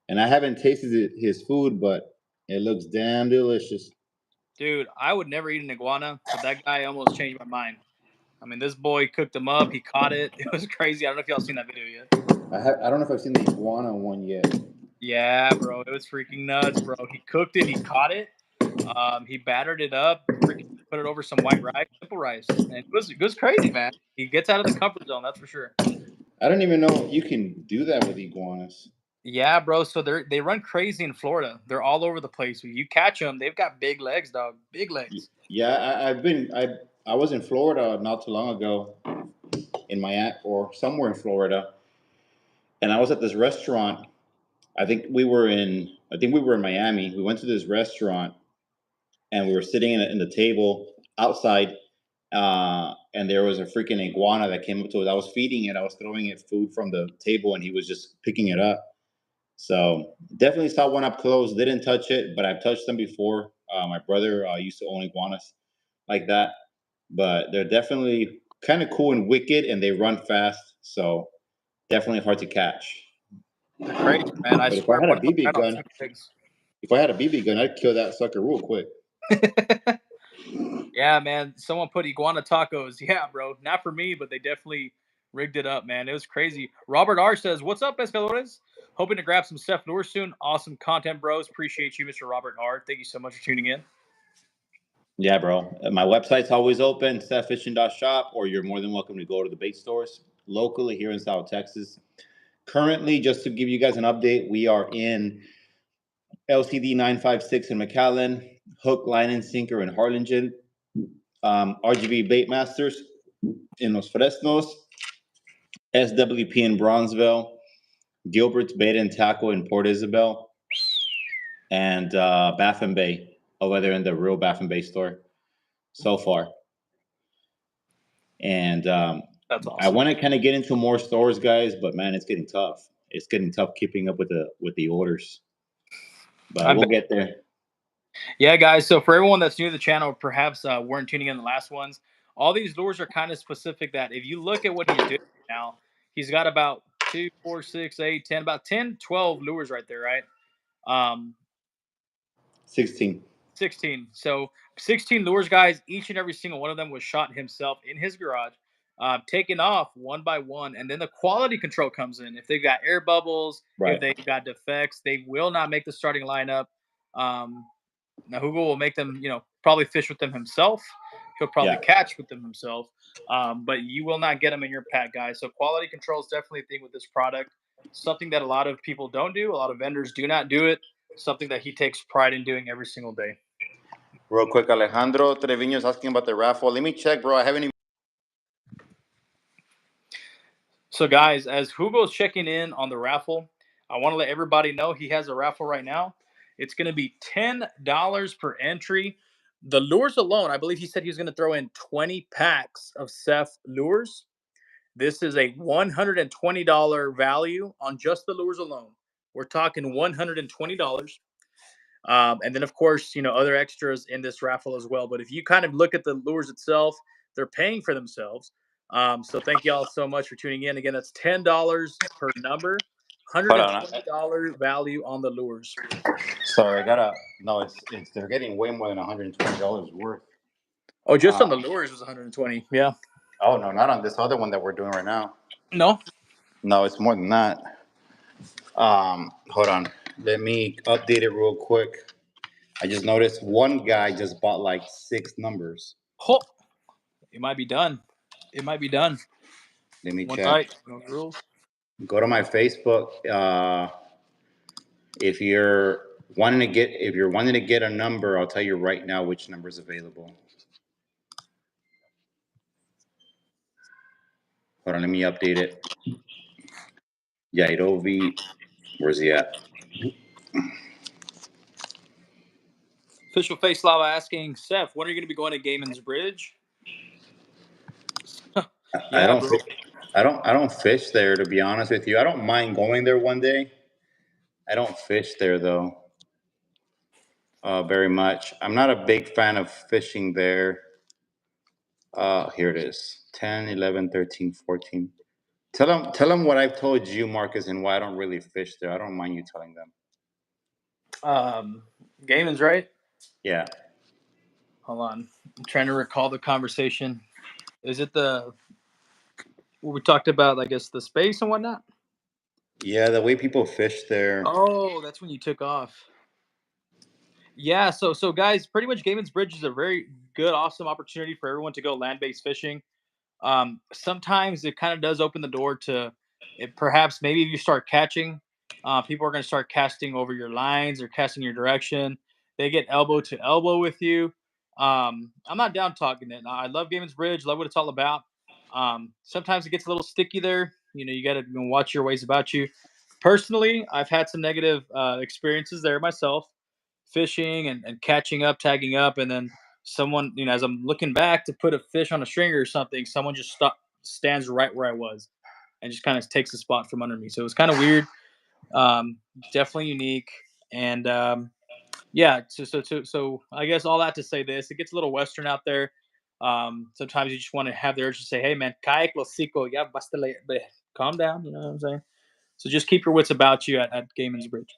And I haven't tasted his food, but it looks damn delicious. Dude, I would never eat an iguana, but that guy almost changed my mind. I mean, this boy cooked him up. He caught it. It was crazy. I don't know if y'all seen that video yet. I don't know if I've seen the iguana one yet. Yeah, bro, it was freaking nuts, bro. He cooked it. He caught it. He battered it up. Freaking put it over some white rice, simple rice, and it was crazy, man. He gets out of the comfort zone, that's for sure. I don't even know you can do that with iguanas. Yeah, bro. So they run crazy in Florida. They're all over the place. When you catch them, they've got big legs, dog. Big legs. Yeah, I was in Florida not too long ago, in Miami or somewhere in Florida, and I was at this restaurant. I think we were in Miami. We went to this restaurant, and we were sitting in the table outside, and there was a freaking iguana that came up to us. I was feeding it. I was throwing it food from the table, and he was just picking it up. So definitely saw one up close. Didn't touch it, but I've touched them before. My brother used to own iguanas like that, but they're definitely kind of cool and wicked, and they run fast. So definitely hard to catch. They're crazy, man. I But if I swear, had a one of them BB ran on gun, 2 legs. if I had a BB gun, I'd kill that sucker real quick. Yeah, man. Someone put iguana tacos. Yeah, bro. Not for me, but they definitely rigged it up, man. It was crazy. Robert R says, "What's up, pescadores? Hoping to grab some Steph lures soon. Awesome content, bros. Appreciate you, Mr. Robert R. Thank you so much for tuning in." Yeah, bro. My website's always open, stephfishing.shop, or you're more than welcome to go to the bait stores locally here in South Texas. Currently, just to give you guys an update, we are in LCD 956 in McAllen, Hook, Line, and Sinker in Harlingen, RGB Bait Masters in Los Fresnos, SWP in Bronzeville, Gilbert's Bait and Tackle in Port Isabel, and Baffin Bay over there in the real Baffin Bay store so far. And That's awesome. I want to kind of get into more stores, guys, but man, it's getting tough. It's getting tough keeping up with the orders. But we'll get there. Yeah, guys. So for everyone that's new to the channel, perhaps weren't tuning in the last ones, all these lures are kind of specific that if you look at what he's doing now, he's got about 2, 4, 6, 8, 10, about 10, 12 lures right there, right? 16. 16. So 16 lures, guys. Each and every single one of them was shot himself in his garage, taken off one by one. And then the quality control comes in. If they've got air bubbles, if they've got defects, they will not make the starting lineup. Now Hugo will make them, probably fish with them himself. He'll probably catch with them himself. But you will not get them in your pack, guys. So quality control is definitely a thing with this product. Something that a lot of people don't do. A lot of vendors do not do it. Something that he takes pride in doing every single day. Real quick, Alejandro Trevino is asking about the raffle. Let me check, bro. I haven't even. So, guys, as Hugo's checking in on the raffle, I want to let everybody know he has a raffle right now. It's going to be $10 per entry. The lures alone, I believe he said he was going to throw in 20 packs of Ceph lures. This is a $120 value on just the lures alone. We're talking $120. And then, of course, other extras in this raffle as well. But if you kind of look at the lures itself, they're paying for themselves. So thank you all so much for tuning in. Again, that's $10 per number, $120 value on the lures. Sorry, no, it's they're getting way more than $120 worth. Oh, just on the lures was 120. Yeah. Oh no, not on this other one that we're doing right now. No. No, it's more than that. Hold on. Let me update it real quick. I just noticed one guy just bought like 6 numbers. Oh, it might be done. It might be done. Let me One check. tight. No rules. Go to my Facebook. If you're wanting to get a number, I'll tell you right now which number is available. Hold on, let me update it. Yairovi, where's he at? Official Face Lava asking, Seth, when are you going to be going to Gaiman's Bridge? Yeah, I don't fish there, to be honest with you. I don't mind going there one day. I don't fish there though. Very much. I'm not a big fan of fishing there. Here it is. 10, 11, 13, 14. Tell them what I've told you, Marcus, and why I don't really fish there. I don't mind you telling them. Gaiman's, right? Yeah. Hold on. I'm trying to recall the conversation. Is it what we talked about, I guess, the space and whatnot? Yeah, the way people fish there. Oh, that's when you took off. Yeah, so guys, pretty much Gaiman's Bridge is a very good, awesome opportunity for everyone to go land-based fishing. Sometimes it kind of does open the door to it, perhaps maybe if you start catching, people are going to start casting over your lines or casting your direction. They get elbow to elbow with you. I'm not down talking it. I love Gaiman's Bridge, love what it's all about. Sometimes it gets a little sticky there. You got to watch your ways about you. Personally, I've had some negative experiences there myself, fishing and catching up, tagging up, and then someone, as I'm looking back to put a fish on a stringer or something, someone just stands right where I was and just kind of takes the spot from under me. So it was kind of weird. Definitely unique. And yeah, so I guess all that to say this, it gets a little Western out there. Sometimes you just want to have the urge to say, hey man, KayakLosico, yeah, calm down, you know what I'm saying? So just keep your wits about you at Gaiman's Bridge.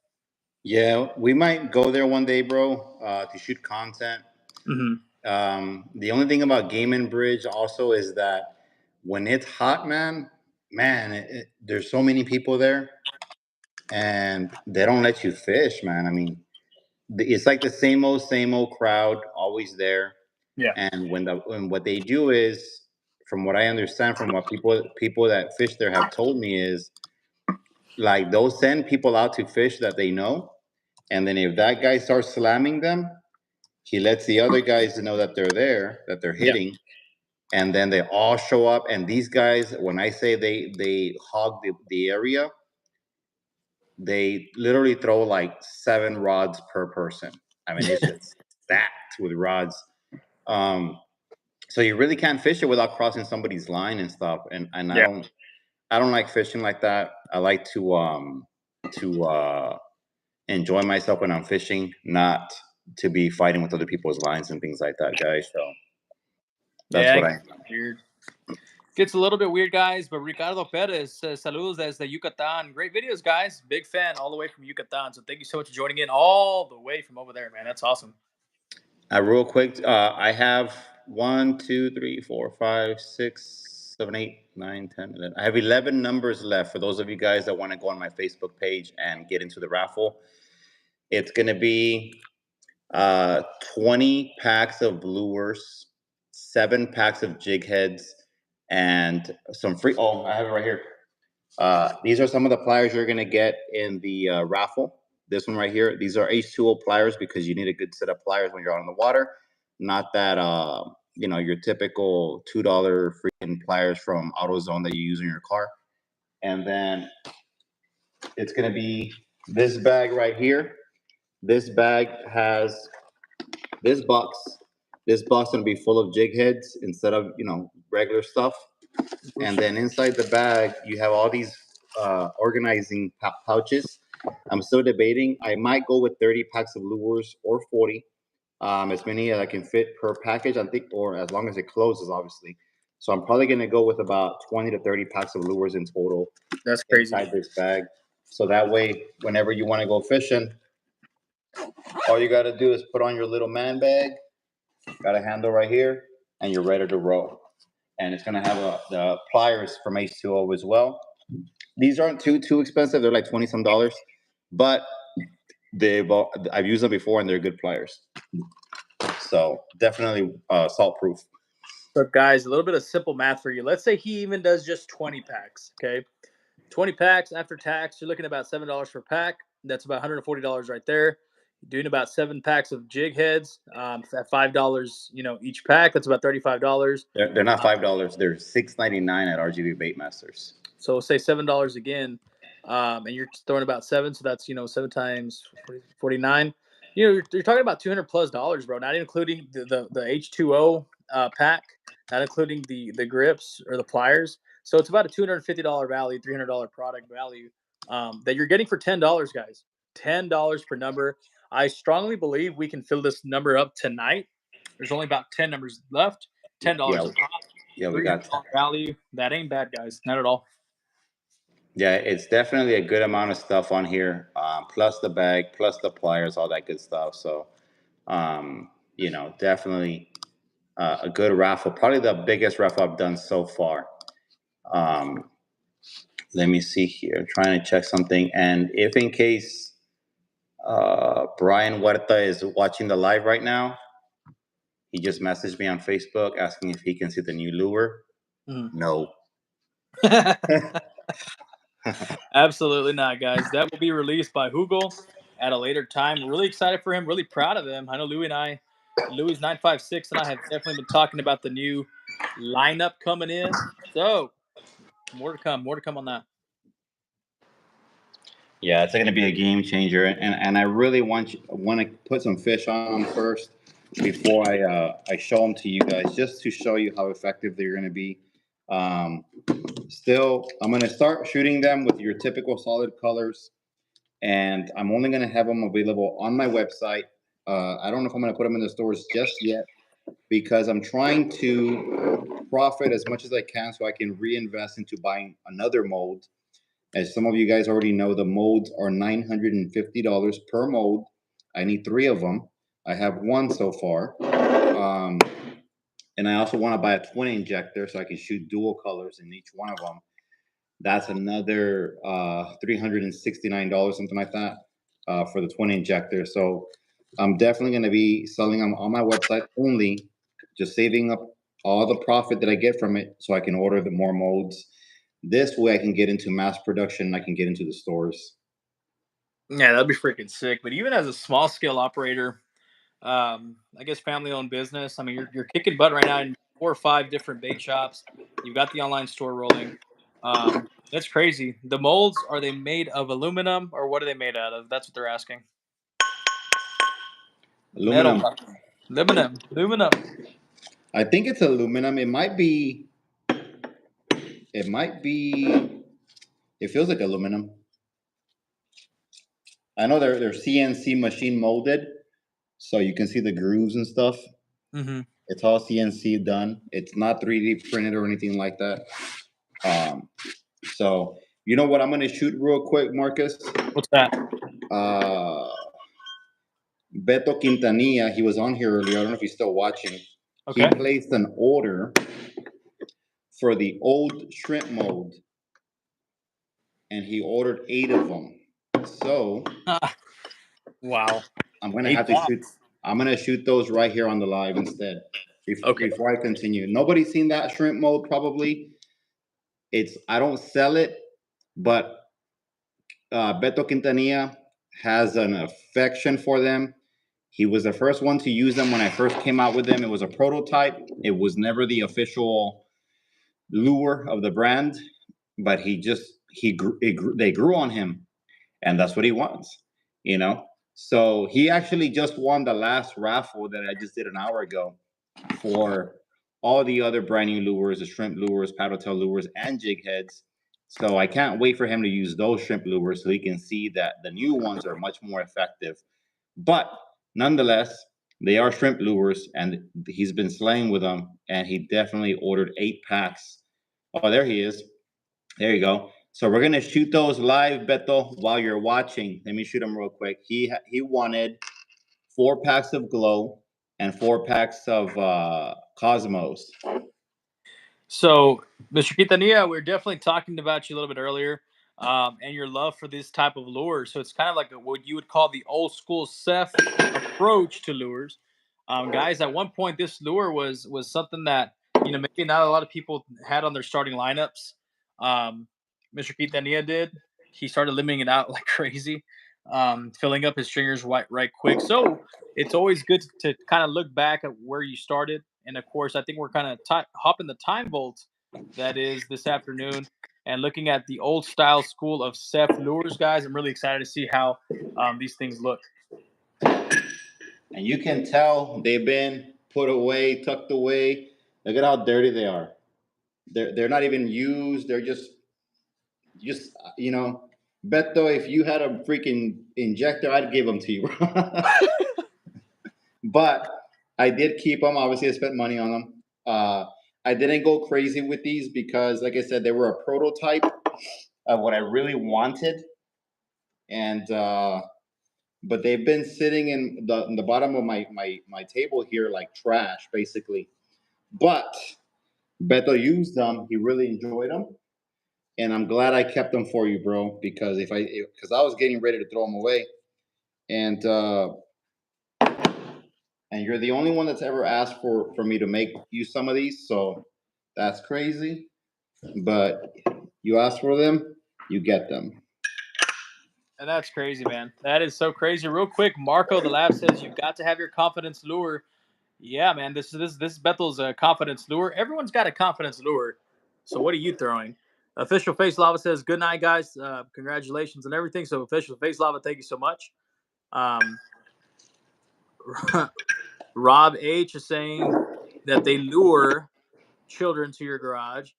Yeah, we might go there one day, bro, to shoot content. Mm-hmm. The only thing about Game and Bridge also is that when it's hot, man, there's so many people there, and they don't let you fish, man. I mean, it's like the same old crowd always there. Yeah. And when what they do is, from what I understand, from what people that fish there have told me is, like, they'll send people out to fish that they know, and then if that guy starts slamming them, he lets the other guys know that they're there, that they're Yeah. hitting, and then they all show up. And these guys, when I say they hog the area, they literally throw like 7 rods per person. I mean, it's just stacked with rods. Um, so you really can't fish it without crossing somebody's line and stuff. And Yeah. I don't like fishing like that. I like to enjoy myself when I'm fishing, not to be fighting with other people's lines and things like that, guys. So that's Yeah. what It I. gets weird. Gets a little bit weird, guys. But Ricardo Perez says, "Saludos desde Yucatan. Great videos, guys. Big fan all the way from Yucatan. So thank you so much for joining in all the way from over there, man. That's awesome." Real quick, I have 1, 2, 3, 4, 5, 6, 7, 8, 9, 10, 11. I have 11 numbers left for those of you guys that want to go on my Facebook page and get into the raffle. It's going to be 20 packs of lures, 7 packs of jig heads, and some free. Oh, I have it right here. These are some of the pliers you're going to get in the raffle. This one right here. These are H2O pliers because you need a good set of pliers when you're out on the water. Not that, your typical $2 freaking pliers from AutoZone that you use in your car. And then it's going to be this bag right here. This bag has this box. This box is going to be full of jig heads instead of, regular stuff. And then inside the bag, you have all these organizing pouches. I'm still debating. I might go with 30 packs of lures or 40, as many as I can fit per package, I think, or as long as it closes, obviously. So I'm probably going to go with about 20 to 30 packs of lures in total. That's crazy. Inside this bag. So that way, whenever you want to go fishing, all you got to do is put on your little man bag, got a handle right here, and you're ready to roll. And it's going to have the pliers from H2O as well. These aren't too expensive. They're like 20 some dollars, but I've used them before and they're good pliers. So definitely salt proof. So, guys, a little bit of simple math for you. Let's say he even does just 20 packs. Okay, 20 packs after tax, you're looking at about $7 per pack. That's about $140 right there. Doing about 7 packs of jig heads at $5, each pack. That's about $35. They're not $5. They're $6.99 at RGB Baitmasters. So we'll say $7 again, and you're throwing about 7. So that's 7 times 49. You're talking about $200+ bro. Not including the H2O pack, not including the grips or the pliers. So it's about a $250 value, $300 product value that you're getting for $10, guys. $10 per number. I strongly believe we can fill this number up tonight. There's only about 10 numbers left. $10 a pop. Yeah, we got $300 value. That ain't bad, guys. Not at all. Yeah, it's definitely a good amount of stuff on here, plus the bag, plus the pliers, all that good stuff. So, definitely a good raffle. Probably the biggest raffle I've done so far. Let me see here. I'm trying to check something. And if in case Brian Huerta is watching the live right now, he just messaged me on Facebook asking if he can see the new lure. No. Absolutely not, guys. That will be released by Hugo at a later time. We're really excited for him. Really proud of him. I know Louis 956 and I have definitely been talking about the new lineup coming in. So more to come. More to come on that. Yeah, it's going to be a game changer, and I really want to put some fish on them first before I show them to you guys, just to show you how effective they're going to be. Still, I'm going to start shooting them with your typical solid colors, and I'm only going to have them available on my website. I don't know if I'm going to put them in the stores just yet because I'm trying to profit as much as I can so I can reinvest into buying another mold. As some of you guys already know, the molds are $950 per mold. I need 3 of them. I have 1 so far. And I also want to buy a twin injector so I can shoot dual colors in each one of them. That's another $369, something like that, for the twin injector. So I'm definitely going to be selling them on my website only, just saving up all the profit that I get from it so I can order the more molds. This way I can get into mass production and I can get into the stores. Yeah, that'd be freaking sick. But even as a small scale operator, I guess family owned business. I mean, you're kicking butt right now in 4 or 5 different bait shops. You've got the online store rolling. That's crazy. The molds, are they made of aluminum or what are they made out of? That's what they're asking. Metal. Aluminum. Aluminum. I think it's aluminum. It might be. It might be. It feels like aluminum. I know they're CNC machine molded, so you can see the grooves and stuff. Mm-hmm. It's all CNC done. It's not 3D printed or anything like that. So you know what I'm gonna shoot real quick, Marcus? What's that? Beto Quintanilla, he was on here earlier. I don't know if he's still watching. Okay. He placed an order for the old shrimp mold, and he ordered 8 of them. So Wow. I'm gonna 8 have to shoot. I'm gonna shoot those right here on the live instead. Okay. Before I continue, nobody's seen that shrimp mold probably. I don't sell it, but Beto Quintanilla has an affection for them. He was the first one to use them when I first came out with them. It was a prototype. It was never the official lure of the brand, but they grew on him, and that's what he wants, you know. So he actually just won the last raffle that I just did an hour ago for all the other brand new lures, the shrimp lures, paddle tail lures, and jig heads. So I can't wait for him to use those shrimp lures so he can see that the new ones are much more effective. But nonetheless, they are shrimp lures, and he's been slaying with them. And he definitely ordered 8 packs. Oh, there he is. There you go. So we're gonna shoot those live, Beto, while you're watching. Let me shoot them real quick. He wanted 4 packs of glow and 4 packs of Cosmos. So, Mr. Quintanilla, we are definitely talking about you a little bit earlier, and your love for this type of lure. So it's kind of like what you would call the old school Seth approach to lures. Guys, at one point, this lure was something that maybe not a lot of people had on their starting lineups. Mr. Quintanilla did. He started limiting it out like crazy, filling up his stringers right quick. So it's always good to kind of look back at where you started. And of course, I think we're kind of hopping the time vault that is this afternoon and looking at the old style school of Seth lures, guys. I'm really excited to see how these things look. And you can tell they've been put away, tucked away. Look at how dirty they are. They're not even used. They're just Beto, if you had a freaking injector, I'd give them to you. But I did keep them. Obviously, I spent money on them. I didn't go crazy with these because, like I said, they were a prototype of what I really wanted, and but they've been sitting in the bottom of my table here like trash, basically. But Beto used them. He really enjoyed them, and I'm glad I kept them for you, bro. Because because I was getting ready to throw them away, and you're the only one that's ever asked for me to make you some of these, so that's crazy. But you ask for them, you get them. And that's crazy, man. That is so crazy. Real quick, Marco the Lab says you've got to have your confidence lure. Yeah, man. This is Bethel's confidence lure. Everyone's got a confidence lure. So what are you throwing? Official Face Lava says, "Good night, guys. Congratulations and everything." So Official Face Lava, thank you so much. Um, Rob H is saying that they lure children to your garage.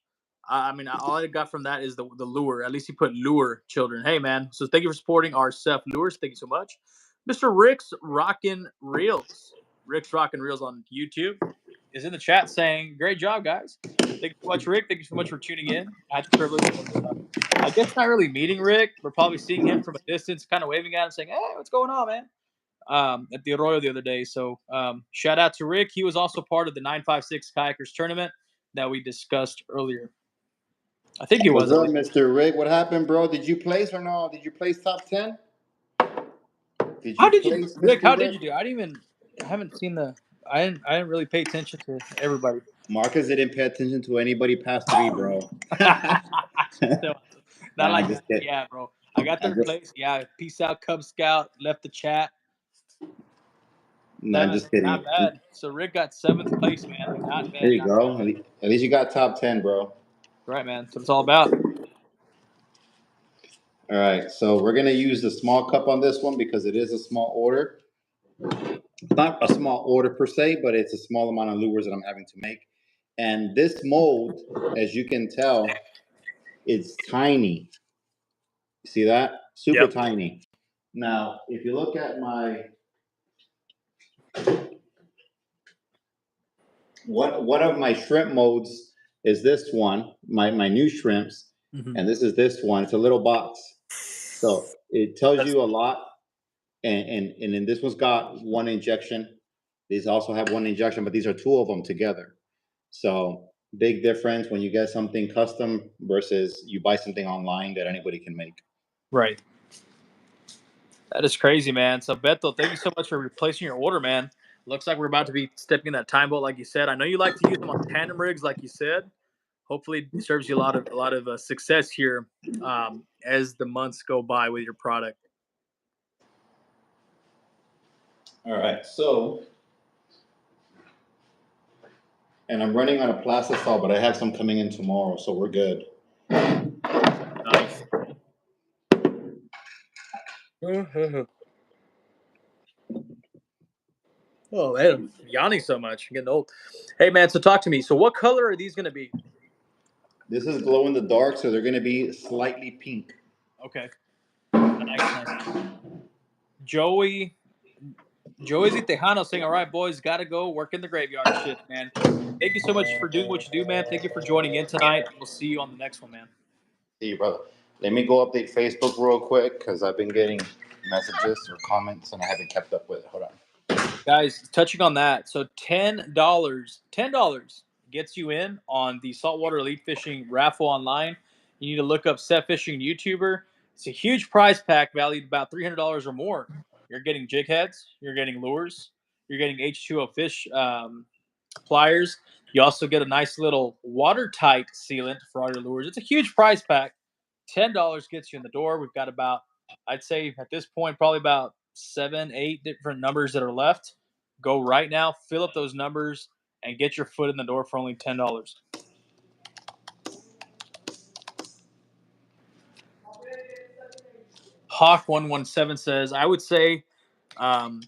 I mean, all I got from that is the lure. At least he put lure children. Hey, man. So thank you for supporting our Seth Lures. Thank you so much. Mr. Rick's Rockin' Reels. Rick's Rockin' Reels on YouTube is in the chat saying, "Great job, guys." Thank you so much, Rick. Thank you so much for tuning in. I had the privilege of, I guess, not really meeting Rick, but probably seeing him from a distance, kind of waving at him, saying, "Hey, what's going on, man?" at the Arroyo the other day. So shout out to Rick. He was also part of the 956 Kayakers tournament that we discussed earlier. I think he was. What's up, Mr. Rick? What happened, bro? Did you place or no? Did you place top 10? Did How you did you, place, Rick? Mr. How did Rick? you do? I haven't seen the. I didn't really pay attention to everybody. Marcus didn't pay attention to anybody past 3, bro. So, not Nah, like I'm just that. kidding. Yeah, bro. I got I'm third just, place. Yeah, peace out, Cub Scout. Left the chat. nah, I'm 7th, just kidding. not bad. So Rick got 7th place, man. Not There bad, you not go. bad. At least you got top 10, bro. Right, man. That's what it's all about. All right, so we're gonna use the small cup on this one because it is a small order. Not a small order per se, but it's a small amount of lures that I'm having to make. And this mold, as you can tell, it's tiny. See that? Super Yep. tiny. Now, if you look at my one of my shrimp molds is this one, my new shrimps, and this is this one. It's a little box. So it tells you a lot. And then this one's got one injection. These also have one injection, but these are 2 of them together. So big difference when you get something custom versus you buy something online that anybody can make. Right. That is crazy, man. So Beto, thank you so much for replacing your order, man. Looks like we're about to be stepping in that time boat, like you said. I know you like to use them on tandem rigs, like you said. Hopefully, it serves you a lot of success here as the months go by with your product. All right, so, and I'm running on a plastic saw, but I have some coming in tomorrow, so we're good. Nice. Oh man, I'm yawning so much. I'm getting old. Hey man, so talk to me. So what color are these going to be? This is glow in the dark, so they're going to be slightly pink. Okay. Nice, nice. Joey's Tejano saying, "All right, boys, got to go work in the graveyard shift, man." Thank you so much for doing what you do, man. Thank you for joining in tonight. We'll see you on the next one, man. See you, brother. Let me go update Facebook real quick because I've been getting messages or comments and I haven't kept up with it. Hold on. Guys, touching on that, so $10 gets you in on the saltwater elite fishing raffle online. You need to look up Set Fishing YouTuber. It's a huge prize pack valued about $300 or more. You're getting jig heads, you're getting lures, you're getting H2O fish pliers. You also get a nice little watertight sealant for all your lures. It's a huge prize pack. $10 gets you in the door. We've got about, I'd say at this point, probably about 7, 8 different numbers that are left. Go right now, fill up those numbers, and get your foot in the door for only $10. Hawk117 says, I would say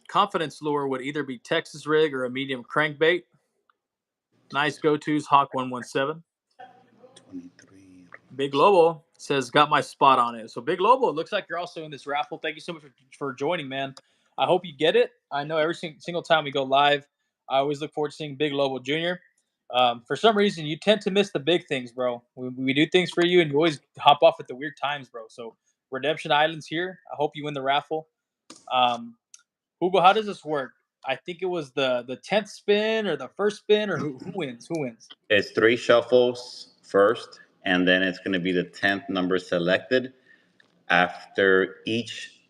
confidence lure would either be Texas rig or a medium crankbait. Nice go-tos, Hawk117. 23. Big Lobo says, got my spot on it. So, Big Lobo, it looks like you're also in this raffle. Thank you so much for joining, man. I hope you get it. I know every single time we go live, I always look forward to seeing Big Lobo Jr. For some reason, you tend to miss the big things, bro. We do things for you, and you always hop off at the weird times, bro. So, Redemption Island's here. I hope you win the raffle. Hugo, how does this work? I think it was the 10th spin or the first spin, or who wins? Who wins? It's 3 shuffles first, and then it's going to be the 10th number selected. After each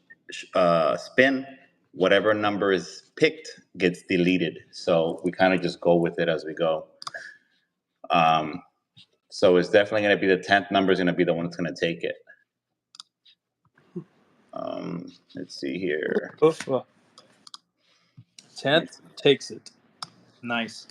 spin, whatever number is picked gets deleted. So we kind of just go with it as we go. So it's definitely going to be the 10th number is going to be the one that's going to take it. Let's see here. 10th takes it. Nice.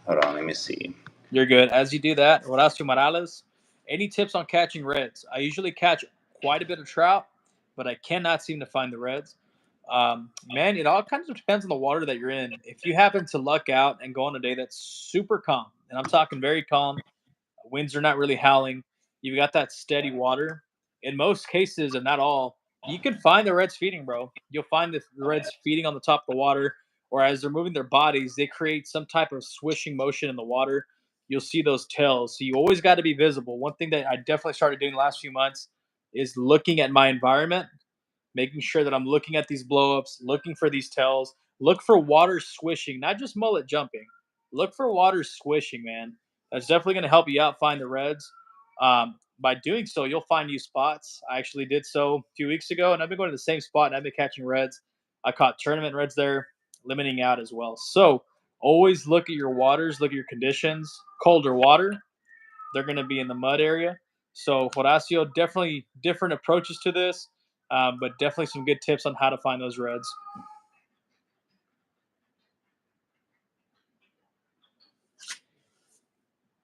Hold on, let me see. You're good. As you do that, Horacio Morales, any tips on catching reds? I usually catch quite a bit of trout, but I cannot seem to find the reds. Man, it all kind of depends on the water that you're in. If you happen to luck out and go on a day that's super calm, and I'm talking very calm, winds are not really howling, you've got that steady water. In most cases, and not all, you can find the reds feeding, bro. You'll find the reds feeding on the top of the water, or as they're moving their bodies, they create some type of swishing motion in the water. You'll see those tails. So you always got to be visible. One thing that I definitely started doing the last few months is looking at my environment, making sure that I'm looking at these blowups, looking for these tails, look for water swishing, not just mullet jumping. Look for water swishing, man. That's definitely going to help you out find the reds. By doing so, you'll find new spots. I actually did so a few weeks ago, and I've been going to the same spot and I've been catching reds. I caught tournament reds there, limiting out as well. So always look at your waters, look at your conditions. Colder water, they're going to be in the mud area. So Horacio, definitely different approaches to this, but definitely some good tips on how to find those reds.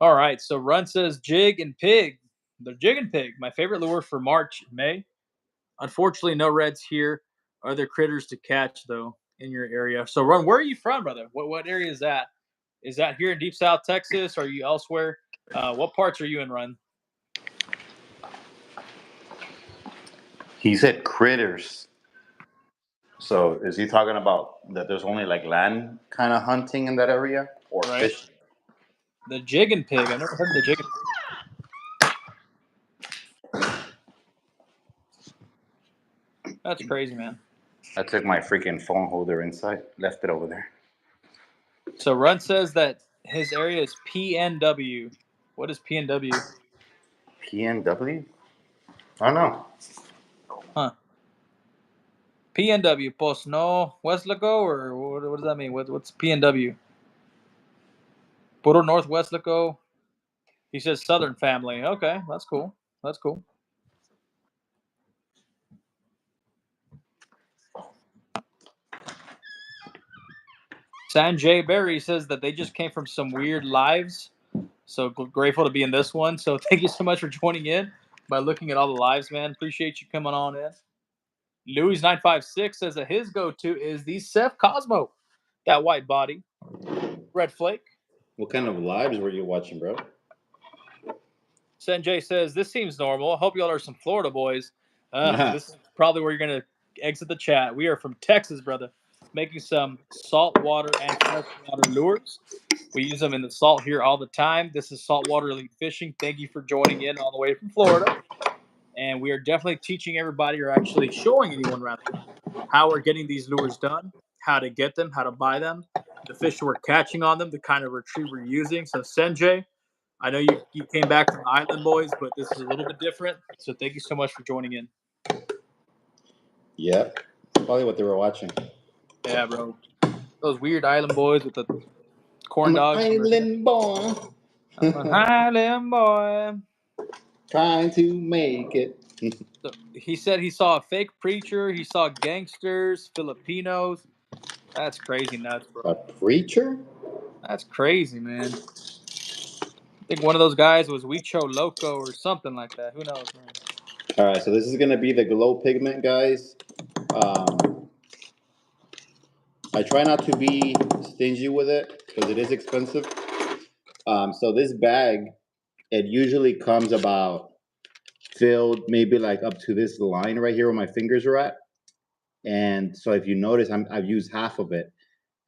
All right, so Run says jig and pig. The jig and pig, my favorite lure for March, May. Unfortunately, no reds here. Other critters to catch though in your area. So Run, where are you from, brother? What area is that? Is that here in Deep South Texas? Or are you elsewhere? What parts are you in, Run? He said critters. So is he talking about that there's only like land kind of hunting in that area or Right. fishing? The jig and pig. I've never heard of the jig and pig. That's crazy, man. I took my freaking phone holder inside, left it over there. So Run says that his area is PNW. What is PNW? PNW? I don't know. Huh. PNW, Post No Westlaco, or what does that mean? What's PNW? Puro North Westlaco. He says Southern Family. Okay, that's cool. That's cool. Sanjay Berry says that they just came from some weird lives. So grateful to be in this one. So thank you so much for joining in by looking at all the lives, man. Appreciate you coming on in. Louis956 says that his go-to is the Seth Cosmo. That white body. Red flake. What kind of lives were you watching, bro? Sanjay says, this seems normal. I hope y'all are some Florida boys. Yeah. This is probably where you're going to exit the chat. We are from Texas, brother. Making some saltwater and freshwater lures. We use them in the salt here all the time. This is Saltwater Elite Fishing. Thank you for joining in all the way from Florida. And we are definitely teaching everybody, or actually showing anyone rather, how we're getting these lures done, how to get them, how to buy them, the fish we're catching on them, the kind of retrieve we're using. So Sanjay, I know you came back from the Island Boys, but this is a little bit different. So thank you so much for joining in. Yep. Probably what they were watching. Yeah, bro. Those weird Island Boys with the corn I'm an dogs. island boy. I'm an Island Boy. Trying to make it. So he said he saw a fake preacher. He saw gangsters, Filipinos. That's crazy nuts, bro. A preacher? That's crazy, man. I think one of those guys was Huicho Loco or something like that. Who knows, man? All right, so this is going to be the glow pigment, guys. I try not to be stingy with it because it is expensive. So this bag, it usually comes about filled maybe like up to this line right here where my fingers are at. And so if you notice, I've used half of it.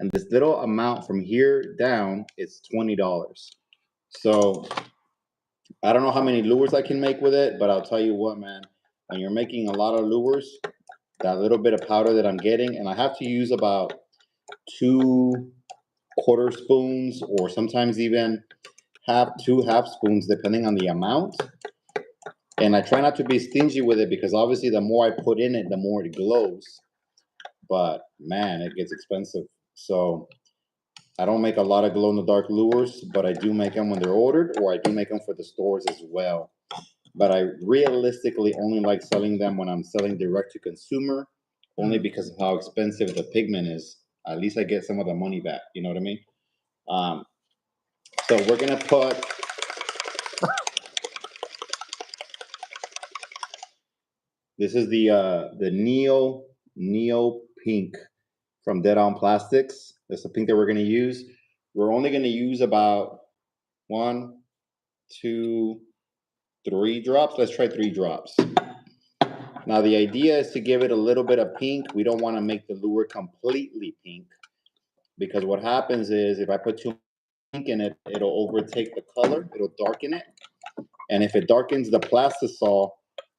And this little amount from here down is $20. So I don't know how many lures I can make with it, but I'll tell you what, man, when you're making a lot of lures, that little bit of powder that I'm getting, and I have to use about 2/4 spoons or sometimes even two half spoons, depending on the amount. And I try not to be stingy with it because obviously the more I put in it, the more it glows. But man, it gets expensive. So I don't make a lot of glow-in-the-dark lures, but I do make them when they're ordered, or I do make them for the stores as well. But I realistically only like selling them when I'm selling direct to consumer, only because of how expensive the pigment is. At least I get some of the money back. You know what I mean? So we're gonna put this is the Neo Pink from Dead On Plastics. That's the pink that we're gonna use. We're only gonna use about 1, 2, 3 drops. Let's try 3 drops. Now the idea is to give it a little bit of pink. We don't want to make the lure completely pink because what happens is if I put too much pink in it, it'll overtake the color. It'll darken it. And if it darkens the plastisol,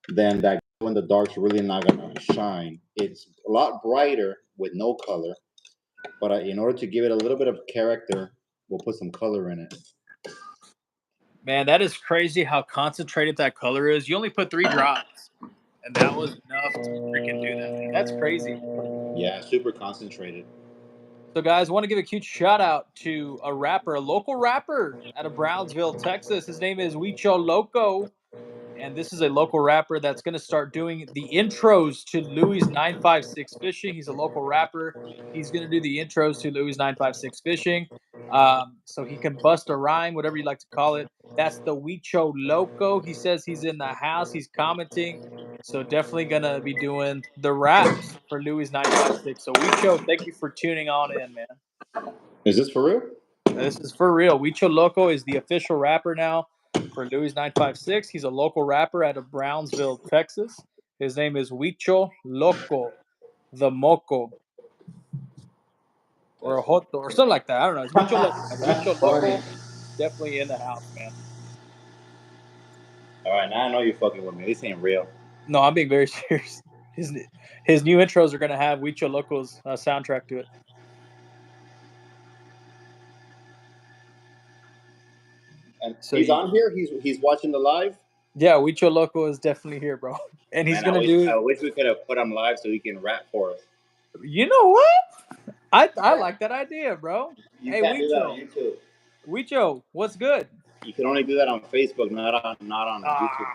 then that glow in the dark's really not gonna shine. It's a lot brighter with no color, but in order to give it a little bit of character, we'll put some color in it. Man, that is crazy how concentrated that color is. You only put 3 drops, and that was enough to freaking do that, man. That's crazy. Yeah, super concentrated. So, guys, I want to give a huge shout out to a rapper, a local rapper out of Brownsville, Texas. His name is Huicho Loco. And this is a local rapper that's going to start doing the intros to Louis 956 Fishing. He's a local rapper. He's going to do the intros to Louis 956 Fishing. So he can bust a rhyme, whatever you like to call it. That's the Huicho Loco. He says he's in the house. He's commenting. So definitely going to be doing the raps for Louis 956. So Huicho, thank you for tuning on in, man. Is this for real? This is for real. Huicho Loco is the official rapper now for Louis 956. He's a local rapper out of Brownsville, Texas. His name is Huicho Loco, the Moco, or a Joto, or something like that. I don't know. It's Huicho Loco. That's Huicho funny. Loco, definitely in the house, man. All right, now I know you're fucking with me. This ain't real. No, I'm being very serious. His new intros are going to have Huicho Loco's soundtrack to it. And so he's on here. He's watching the live. Yeah, Huicho Loco is definitely here, bro. And he's going to do. I wish we could have put him live so he can rap for us. You know what? I like that idea, bro. You can't do that on YouTube. Huicho, what's good? You can only do that on Facebook, not on YouTube.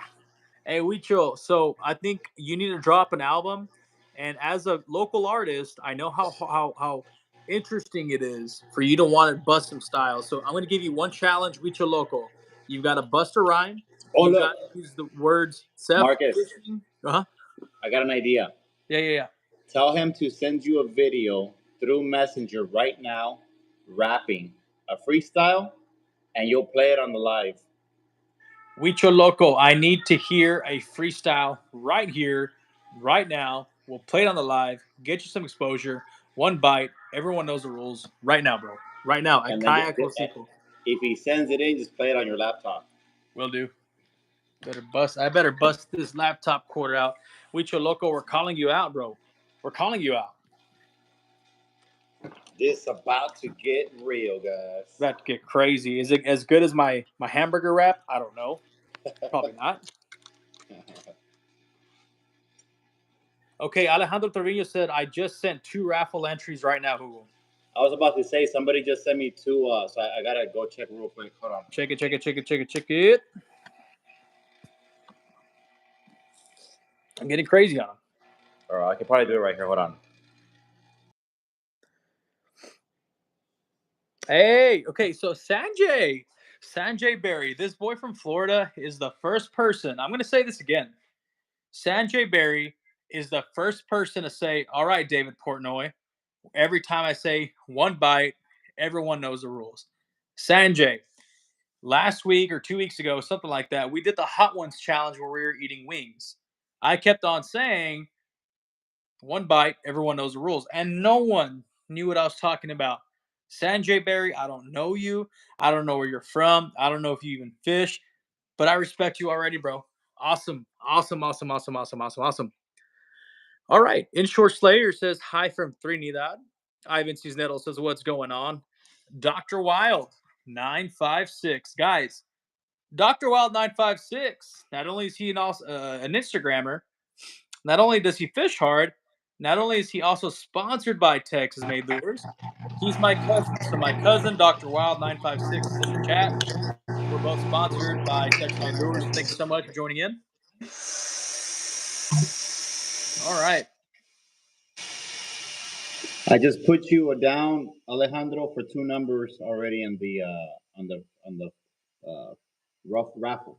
Hey, Huicho, so I think you need to drop an album. And as a local artist, I know how interesting it is for you to want to bust some styles. So I'm going to give you one challenge, Huicho Loco. You've got to bust a rhyme. You've got to use the words Marcus. Uh-huh. I got an idea. Yeah. Tell him to send you a video through Messenger right now, rapping a freestyle, and you'll play it on the live. Huicho Loco, I need to hear a freestyle right here, right now. We'll play it on the live, get you some exposure, one bite. Everyone knows the rules. Right now, bro. Right now at KayakLosico. If he sends it in, just play it on your laptop. Will do. I better bust this laptop cord out. Huicho Loco, we're calling you out, bro. We're calling you out. This about to get real, guys. About to get crazy. Is it as good as my hamburger wrap? I don't know. Probably not. Okay, Alejandro Torino said, I just sent 2 raffle entries right now, Hugo. I was about to say, somebody just sent me 2, so I got to go check real quick. Hold on. Check it. I'm getting crazy on them. Or I can probably do it right here. Hold on. Hey, okay, so Sanjay Berry, this boy from Florida is the first person. I'm going to say this again. Sanjay Berry is the first person to say, all right, David Portnoy, every time I say one bite, everyone knows the rules. Sanjay, last week or 2 weeks ago, something like that, we did the Hot Ones challenge where we were eating wings. I kept on saying, one bite, everyone knows the rules. And no one knew what I was talking about. Sanjay Berry, I don't know you. I don't know where you're from. I don't know if you even fish, but I respect you already, bro. Awesome. All right. Inshore Slayer says hi from Trinidad. Ivan Cisneros says, what's going on? Dr. Wild 956. Guys, Dr. Wild 956. Not only is he an Instagrammer, not only does he fish hard, not only is he also sponsored by Texas Made Lures, he's my cousin. So my cousin, Dr. Wild 956, is in the chat. We're both sponsored by Texas Made Lures. Thank you so much for joining in. All right. I just put you down, Alejandro, for 2 numbers already on the rough raffle.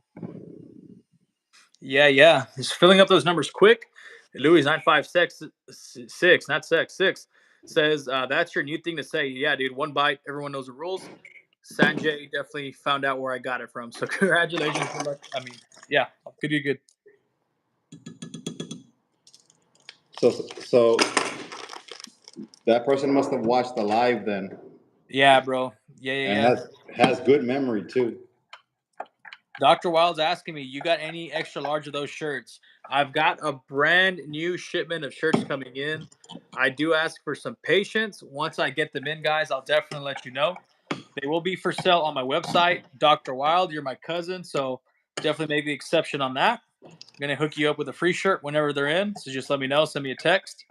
Yeah. Just filling up those numbers quick. Louis 956 not sex 6 says that's your new thing to say. Yeah, dude. One bite. Everyone knows the rules. Sanjay definitely found out where I got it from. So congratulations. Good luck. I mean, yeah, good. So that person must have watched the live then. Yeah, bro. Yeah. And has good memory too. Dr. Wild's asking me, you got any extra large of those shirts? I've got a brand new shipment of shirts coming in. I do ask for some patience. Once I get them in, guys, I'll definitely let you know. They will be for sale on my website. Dr. Wild, you're my cousin, so definitely make the exception on that. I'm going to hook you up with a free shirt whenever they're in, so just let me know. Send me a text.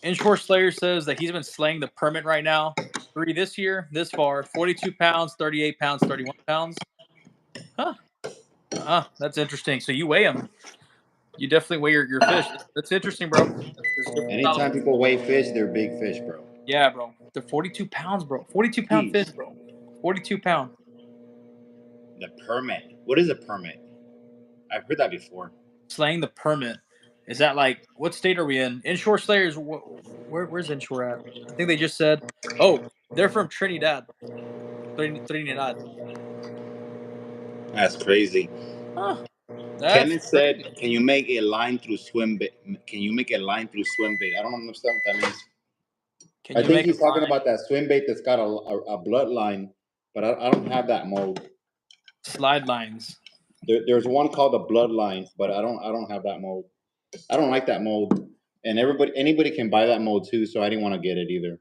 Inshore Slayer says that he's been slaying the permit right now. 3 this year, this far, 42 pounds, 38 pounds, 31 pounds. Huh. That's interesting. So you weigh them. You definitely weigh your fish. That's interesting, bro. There's different styles. Anytime people weigh fish, they're big fish, bro. Yeah, bro. They're 42 pounds, bro. 42-pound fish, Jeez. bro. 42-pound. The permit. What is a permit? I've heard that before. Slaying the permit. Is that like, what state are we in? Inshore Slayers, where's Inshore at? I think they just said, oh, they're from Trinidad. Trinidad. That's crazy. Huh. That's Kenneth crazy. said, "Can you make a line through swim bait? Can you make a line through swim bait?" I don't understand what that means. Can I you think make he's a talking line? about that swim bait that's got a bloodline, but I don't have that mold. Slide lines. There's one called the bloodline, but I don't have that mold. I don't like that mold, and anybody can buy that mold too. So I didn't want to get it either.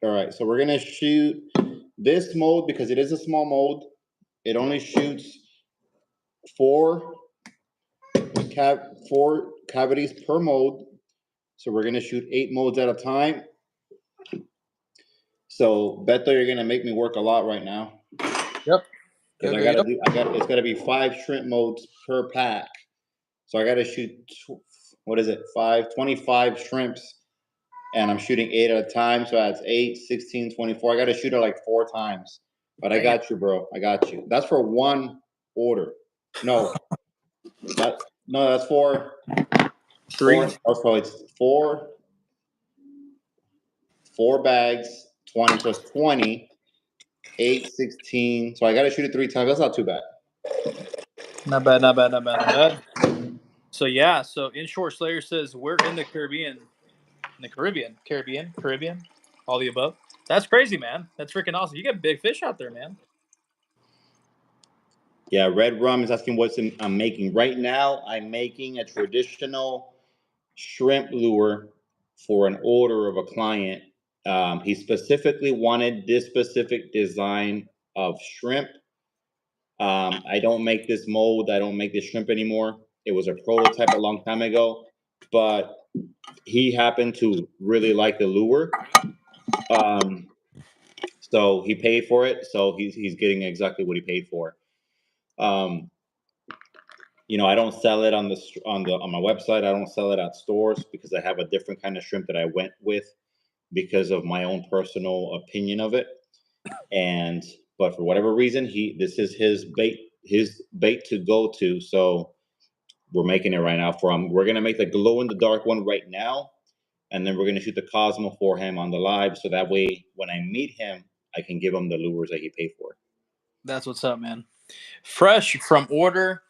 All right, so we're gonna shoot this mold because it is a small mold. It only shoots four cavities per mold. So we're gonna shoot 8 molds at a time. So Beto, you're gonna make me work a lot right now. Yep. Because it's gotta be 5 shrimp molds per pack. So I gotta shoot what is it? 25 shrimps, and I'm shooting 8 at a time. So that's 8, 16, 24. I gotta shoot it like 4 times. But I got you, bro. I got you. That's for one order. No. That's for 3. it's four bags, 20 plus 20, 8, 16. So I got to shoot it 3 times. That's not too bad. Not bad, not bad, not bad, not bad. So yeah, so Inshore Slayer says we're in the Caribbean. In the Caribbean, all the above. That's crazy, man. That's freaking awesome. You got big fish out there, man. Yeah, Red Rum is asking I'm making. Right now, I'm making a traditional shrimp lure for an order of a client. He specifically wanted this specific design of shrimp. I don't make this mold. I don't make this shrimp anymore. It was a prototype a long time ago, but he happened to really like the lure. So he paid for it. So he's getting exactly what he paid for. I don't sell it on my website. I don't sell it at stores because I have a different kind of shrimp that I went with because of my own personal opinion of it. But for whatever reason, this is his bait to go to. So we're making it right now we're gonna make the glow in the dark one right now, and then we're gonna shoot the Cosmo for him on the live, so that way when I meet him, I can give him the lures that he paid for. That's what's up, man. Fresh from order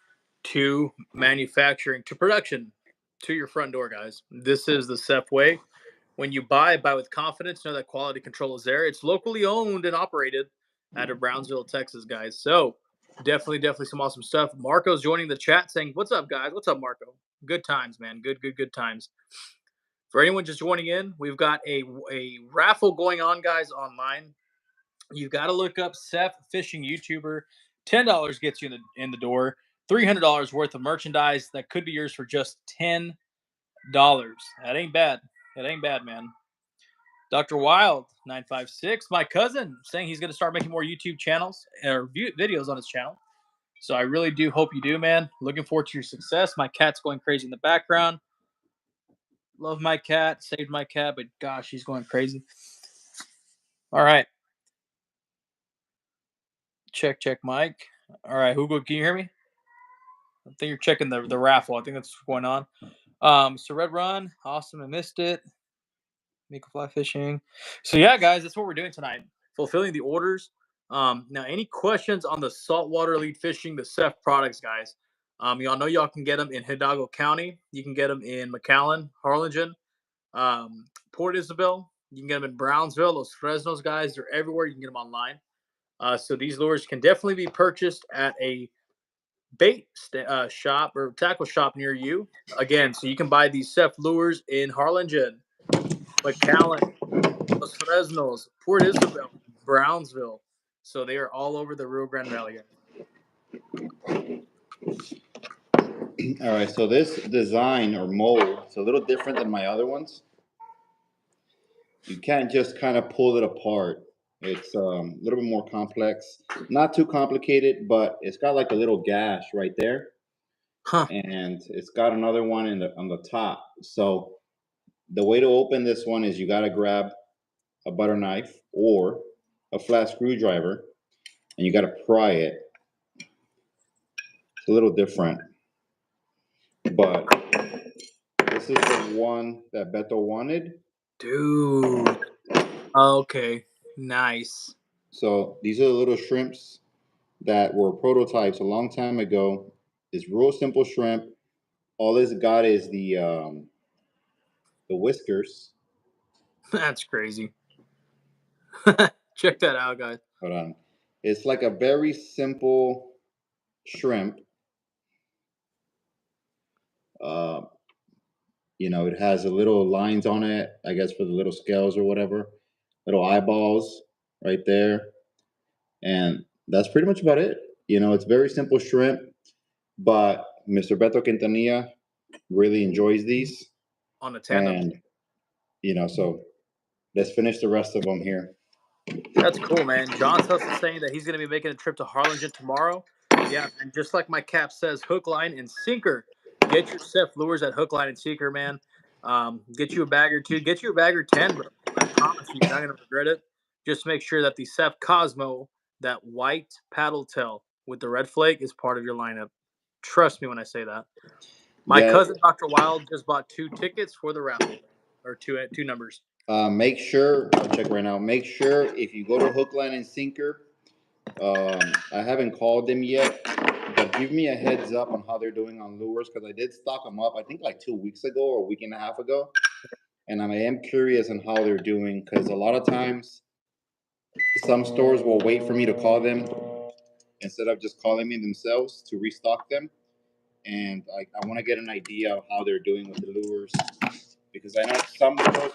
to manufacturing to production to your front door, guys. This is the Seth way. When you buy with confidence. Know that quality control is there. It's locally owned and operated out of Brownsville, Texas, guys. So definitely some awesome stuff. Marco's joining the chat saying, "What's up, guys? What's up, Marco? Good times, man. Good times." For anyone just joining in, we've got a raffle going on, guys, online. You got to look up Seth Fishing YouTuber. $10 gets you in the door. $300 worth of merchandise that could be yours for just $10. That ain't bad. That ain't bad, man. Dr. Wild 956, my cousin, saying he's going to start making more YouTube channels or videos on his channel. So I really do hope you do, man. Looking forward to your success. My cat's going crazy in the background. Love my cat. Saved my cat, but gosh, she's going crazy. All right. Check, Mike. All right, Hugo, can you hear me? I think you're checking the raffle. I think that's what's going on. So Red Run, awesome. I missed it. Miko Fly Fishing. So yeah, guys, that's what we're doing tonight. Fulfilling the orders. Now, any questions on the saltwater lead fishing, the Seth products, guys? Y'all know y'all can get them in Hidalgo County. You can get them in McAllen, Harlingen, Port Isabel. You can get them in Brownsville, Los Fresnos, guys. They're everywhere. You can get them online. So these lures can definitely be purchased at a bait shop or tackle shop near you. Again, so you can buy these Ceph lures in Harlingen, McAllen, Los Fresnos, Port Isabel, Brownsville. So they are all over the Rio Grande Valley. All right, so this design or mold is a little different than my other ones. You can't just kind of pull it apart. It's a little bit more complex. Not too complicated, but it's got like a little gash right there. Huh. And it's got another one on the top. So the way to open this one is you got to grab a butter knife or a flat screwdriver, and you got to pry it. It's a little different, but this is the one that Beto wanted. Dude. Okay. Nice. So these are the little shrimps that were prototypes a long time ago. It's real simple shrimp. All it's got is the whiskers. That's crazy. Check that out, guys. Hold on. It's like a very simple shrimp. Uh, it has a little lines on it, I guess, for the little scales or whatever. Little eyeballs right there. And that's pretty much about it. It's very simple shrimp, but Mr. Beto Quintanilla really enjoys these. On a tandem. And, so let's finish the rest of them here. That's cool, man. John's Hustle saying that he's going to be making a trip to Harlingen tomorrow. Yeah, and just like my cap says, hook, line, and sinker. Get your Ceph lures at hook, line, and sinker, man. Get you a bag or two. Get you a bag or 10, bro. I promise you, you're not going to regret it. Just make sure that the Ceph Cosmo, that white paddle tail with the red flake, is part of your lineup. Trust me when I say that. My cousin, Dr. Wild, just bought 2 tickets for the raffle, or two numbers. Make sure, I'll check right now. Make sure if you go to hook, line, and sinker, I haven't called them yet, but give me a heads up on how they're doing on lures because I did stock them up, I think like 2 weeks ago or a week and a half ago. And I am curious on how they're doing because a lot of times some stores will wait for me to call them instead of just calling me themselves to restock them. And I want to get an idea of how they're doing with the lures because I know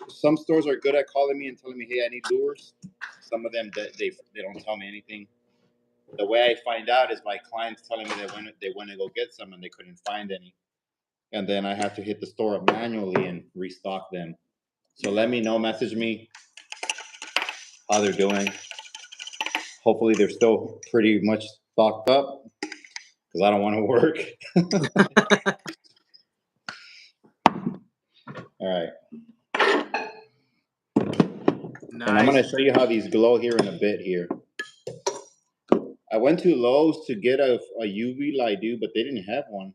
some stores are good at calling me and telling me, hey, I need lures. Some of them they don't tell me anything. The way I find out is my clients telling me they went to go get some and they couldn't find any, and then I have to hit the store up manually and restock them. So let me know, message me how they're doing. Hopefully they're still pretty much stocked up because I don't want to work. All right. Nice. And I'm going to show you how these glow here in a bit here. I went to Lowe's to get a UV light, dude, but they didn't have one.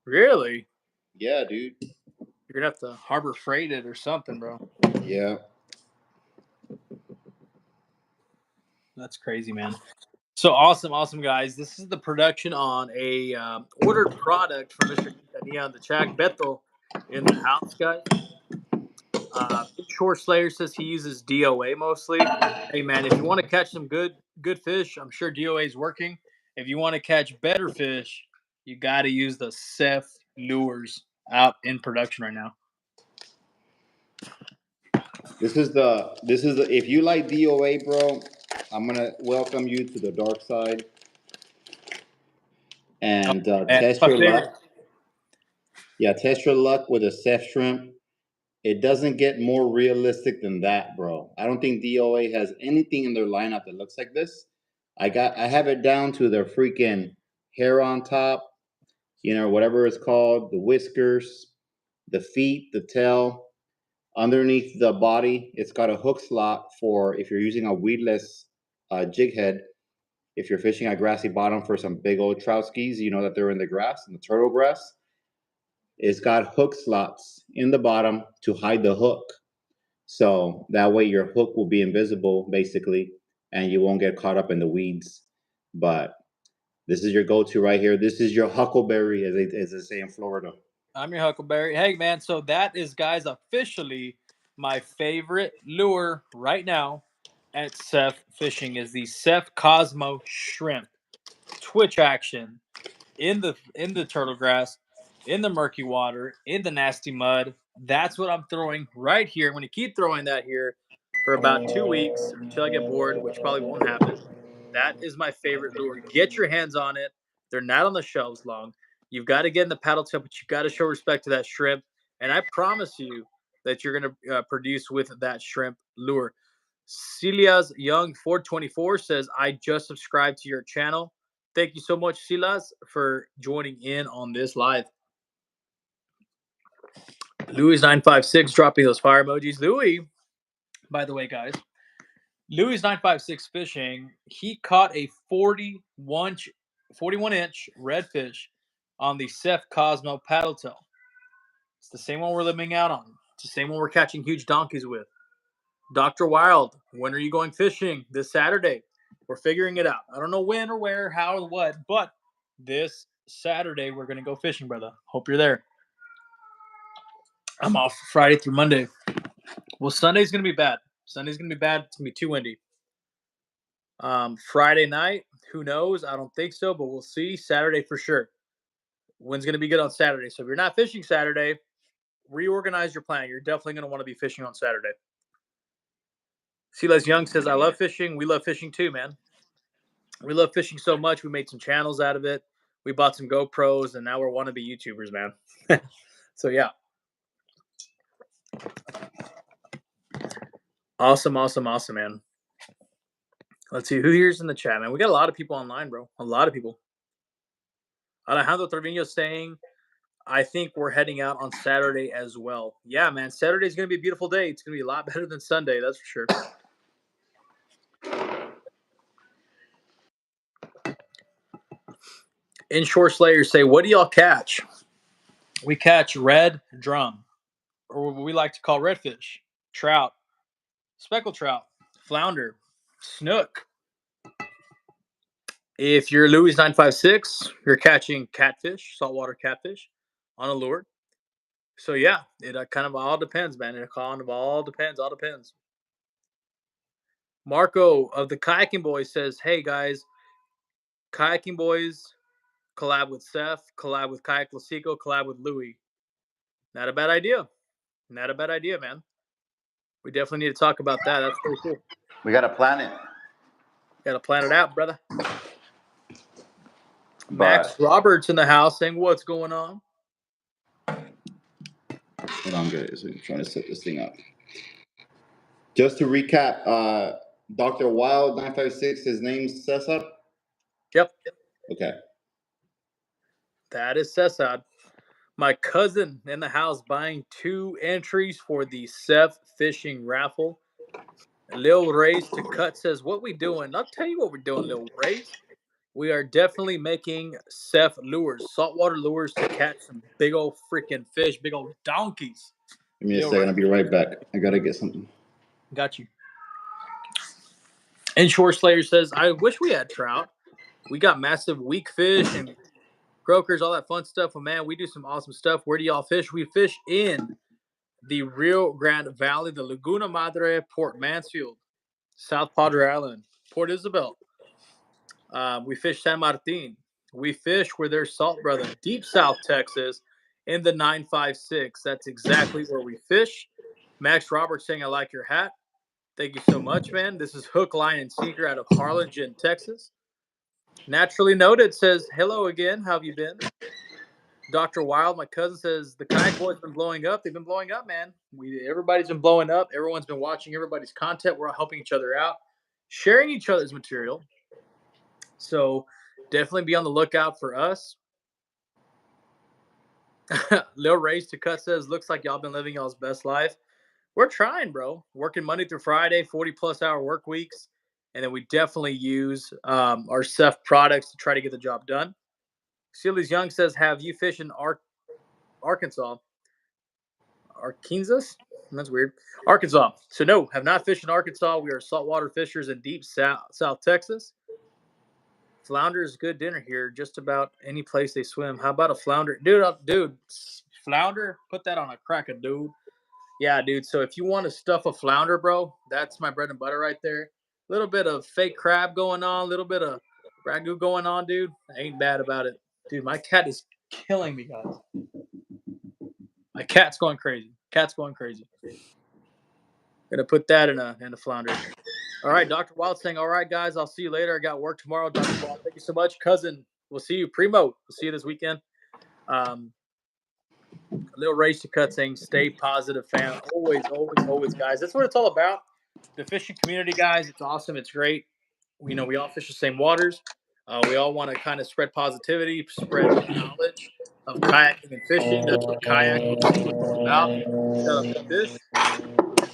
Really? Yeah, dude. You're going to have to Harbor Freight it or something, bro. Yeah. That's crazy, man. So awesome, guys. This is the production on a ordered product from Mr. Quintanilla on the chat. Beto in the house, guys. Short Slayer says he uses DOA mostly. Hey, man, if you want to catch some good fish, I'm sure DOA is working. If you want to catch better fish, you got to use the Ceph lures out in production right now. This is the if you like DOA, bro, I'm gonna welcome you to the dark side and test your luck. Yeah, test your luck with a Ceph shrimp. It doesn't get more realistic than that, bro. I don't think DOA has anything in their lineup that looks like this. I have it down to their freaking hair on top, whatever it's called, the whiskers, the feet, the tail. Underneath the body, it's got a hook slot for if you're using a weedless jig head. If you're fishing at grassy bottom for some big old trout skis, you know that they're in the grass, in the turtle grass. It's got hook slots in the bottom to hide the hook. So that way your hook will be invisible, basically, and you won't get caught up in the weeds. But this is your go-to right here. This is your huckleberry, as they say in Florida. I'm your Huckleberry. Hey, man, so that is, guys, officially my favorite lure right now. at Seth Fishing is the Seth Cosmo Shrimp Twitch action in the turtle grass, in the murky water, in the nasty mud. That's what I'm throwing right here. I'm going to keep throwing that here for about 2 weeks until I get bored, which probably won't happen. That is my favorite lure. Get your hands on it. They're not on the shelves long. You've got to get in the paddle tub, but you got to show respect to that shrimp. And I promise you that you're going to produce with that shrimp lure. Celia's Young 424 says, I just subscribed to your channel. Thank you so much, Silas, for joining in on this live. Louis956 dropping those fire emojis. Louis, by the way, guys, Louis956 Fishing, he caught a 41-inch redfish on the Seth Cosmo paddle tail. It's the same one we're living out on. It's the same one we're catching huge donkeys with. Dr. Wild, when are you going fishing? This Saturday. We're figuring it out. I don't know when or where, how or what, but this Saturday we're going to go fishing, brother. Hope you're there. I'm off Friday through Monday. Well, Sunday's going to be bad. Sunday's going to be bad. It's going to be too windy. Friday night, who knows? I don't think so, but we'll see. Saturday for sure. Wind's going to be good on Saturday. So if you're not fishing Saturday, reorganize your plan. You're definitely going to want to be fishing on Saturday. Silas Young says, I love fishing. We love fishing too, man. We love fishing so much. We made some channels out of it. We bought some GoPros, and now we're wannabe YouTubers, man. So, yeah. Awesome, man. Let's see. Who here's in the chat, man? We got a lot of people online, bro. A lot of people. Alejandro Trevino saying, I think we're heading out on Saturday as well. Yeah, man. Saturday's going to be a beautiful day. It's going to be a lot better than Sunday. That's for sure. Inshore Slayers say, what do y'all catch? We catch red drum, or what we like to call redfish, trout, speckled trout, flounder, snook. If you're Louis956, you're catching catfish, saltwater catfish on a lure. So, yeah, it kind of all depends, man. It kind of all depends. Marco of the Kayaking Boys says, hey, guys, Kayaking Boys collab with Seth, collab with KayakLosico, collab with Louis. Not a bad idea. Not a bad idea, man. We definitely need to talk about that. That's pretty cool. We got to plan it. Got to plan it out, brother. Max Roberts in the house saying, what's going on? Hold on, guys. I'm trying to set this thing up. Just to recap, Dr. Wild 956, his name's Cesar? Yep. Okay. That is Cesar. My cousin in the house buying 2 entries for the Seth Fishing Raffle. Lil Ray's to cut says, what we doing? I'll tell you what we're doing, Lil Ray's. We are definitely making Seth lures, saltwater lures to catch some big old freaking fish, big old donkeys. Give me a second. I'll be right back. I got to get something. Got you. Inshore Slayer says, I wish we had trout. We got massive weak fish and croakers, all that fun stuff. But, man, we do some awesome stuff. Where do y'all fish? We fish in the Rio Grande Valley, the Laguna Madre, Port Mansfield, South Padre Island, Port Isabel. We fish San Martin. We fish where there's salt, brother. Deep South Texas in the 956. That's exactly where we fish. Max Roberts saying, I like your hat. Thank you so much, man. This is Hook, Line, and Sinker out of Harlingen, Texas. Naturally Noted says, hello again. How have you been? Dr. Wild, my cousin, says, the Kayak Boys have been blowing up. They've been blowing up, man. Everybody's been blowing up. Everyone's been watching everybody's content. We're all helping each other out, sharing each other's material. So definitely be on the lookout for us. Lil Race to Cut says, looks like y'all been living y'all's best life. We're trying, bro. Working Monday through Friday, 40-plus hour work weeks. And then we definitely use our Seth products to try to get the job done. Celia's Young says, have you fished in Arkansas? Arkansas? That's weird. Arkansas. So, no, have not fished in Arkansas. We are saltwater fishers in deep South Texas. Flounder is good dinner here. Just about any place they swim. How about a flounder? Dude, flounder, put that on a cracker, dude. Yeah, dude. So if you want to stuff a flounder, bro, that's my bread and butter right there. little bit of fake crab going on, a little bit of ragu going on, dude. I ain't bad about it, dude. My cat is killing me, guys. My cat's going crazy. Cat's going crazy. Gonna put that in a flounder. All right, Dr. Wild saying, all right, guys, I'll see you later. I got work tomorrow. Dr. Wild, thank you so much. Cousin, we'll see you. Primo, we'll see you this weekend. A little race to cut saying, stay positive, fam. Always, always, always, guys. That's what it's all about. The fishing community, guys, it's awesome. It's great. We all fish the same waters. We all want to kind of spread positivity, spread knowledge of kayaking and fishing. That's what KayakLosico is all about. Shut up and fish.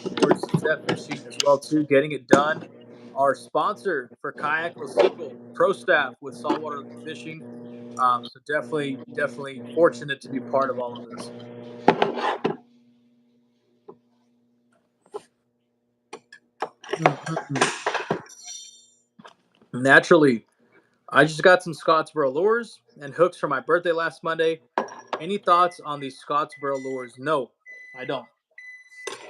Of course, Zep Fishing as well too, getting it done. Our sponsor for KayakLosico, Pro Staff with Saltwater Lake Fishing. So definitely, definitely fortunate to be part of all of this. Naturally, I just got some Scottsboro lures and hooks for my birthday last Monday. Any thoughts on these Scottsboro lures? No, I don't.